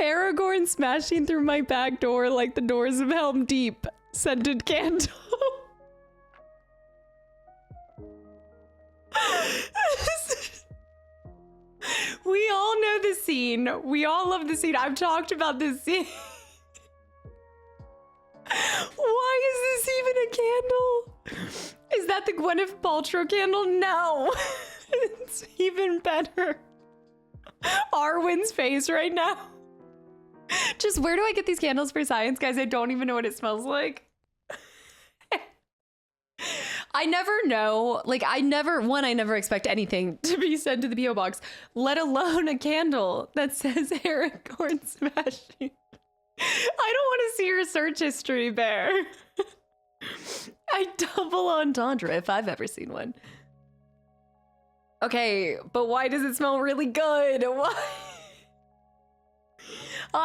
Aragorn smashing through my back door like the doors of Helm Deep. Scented candle. We all know the scene. We all love the scene. I've talked about this scene. Why is this even a candle? Is that the Gwyneth Paltrow candle? No. It's even better. Arwen's face right now. Just where do I get these candles for science, guys? I don't even know what it smells like. I never know. Like, I never expect anything to be sent to the P.O. box, let alone a candle that says Aragorn smashing. I don't want to see your search history, Bear. I double entendre if I've ever seen one. Okay, but why does it smell really good? Why?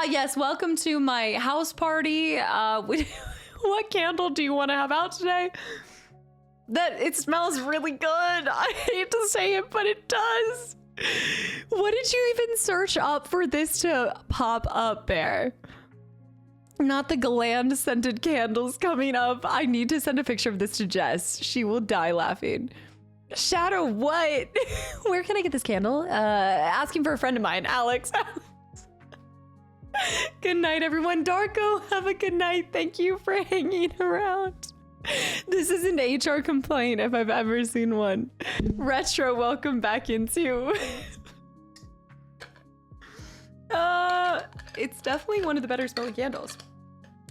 Yes, welcome to my house party. What candle do you want to have out today? That it smells really good. I hate to say it, but it does. What did you even search up for this to pop up, Bear? Not the gland scented candles coming up. I need to send a picture of this to Jess. She will die laughing. Shadow, what? Where can I get this candle? Asking for a friend of mine, Alex. Good night, everyone. Darko, have a good night. Thank you for hanging around. This is an HR complaint if I've ever seen one. Retro, welcome back into. It's definitely one of the better smelling candles.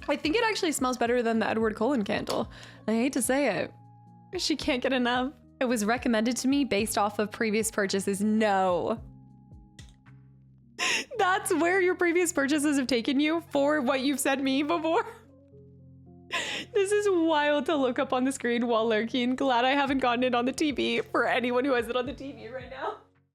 I think it actually smells better than the Edward Cullen candle. I hate to say it. She can't get enough. It was recommended to me based off of previous purchases. No. That's where your previous purchases have taken you for what you've sent me before. This is wild to look up on the screen while lurking. Glad I haven't gotten it on the TV for anyone who has it on the TV right now.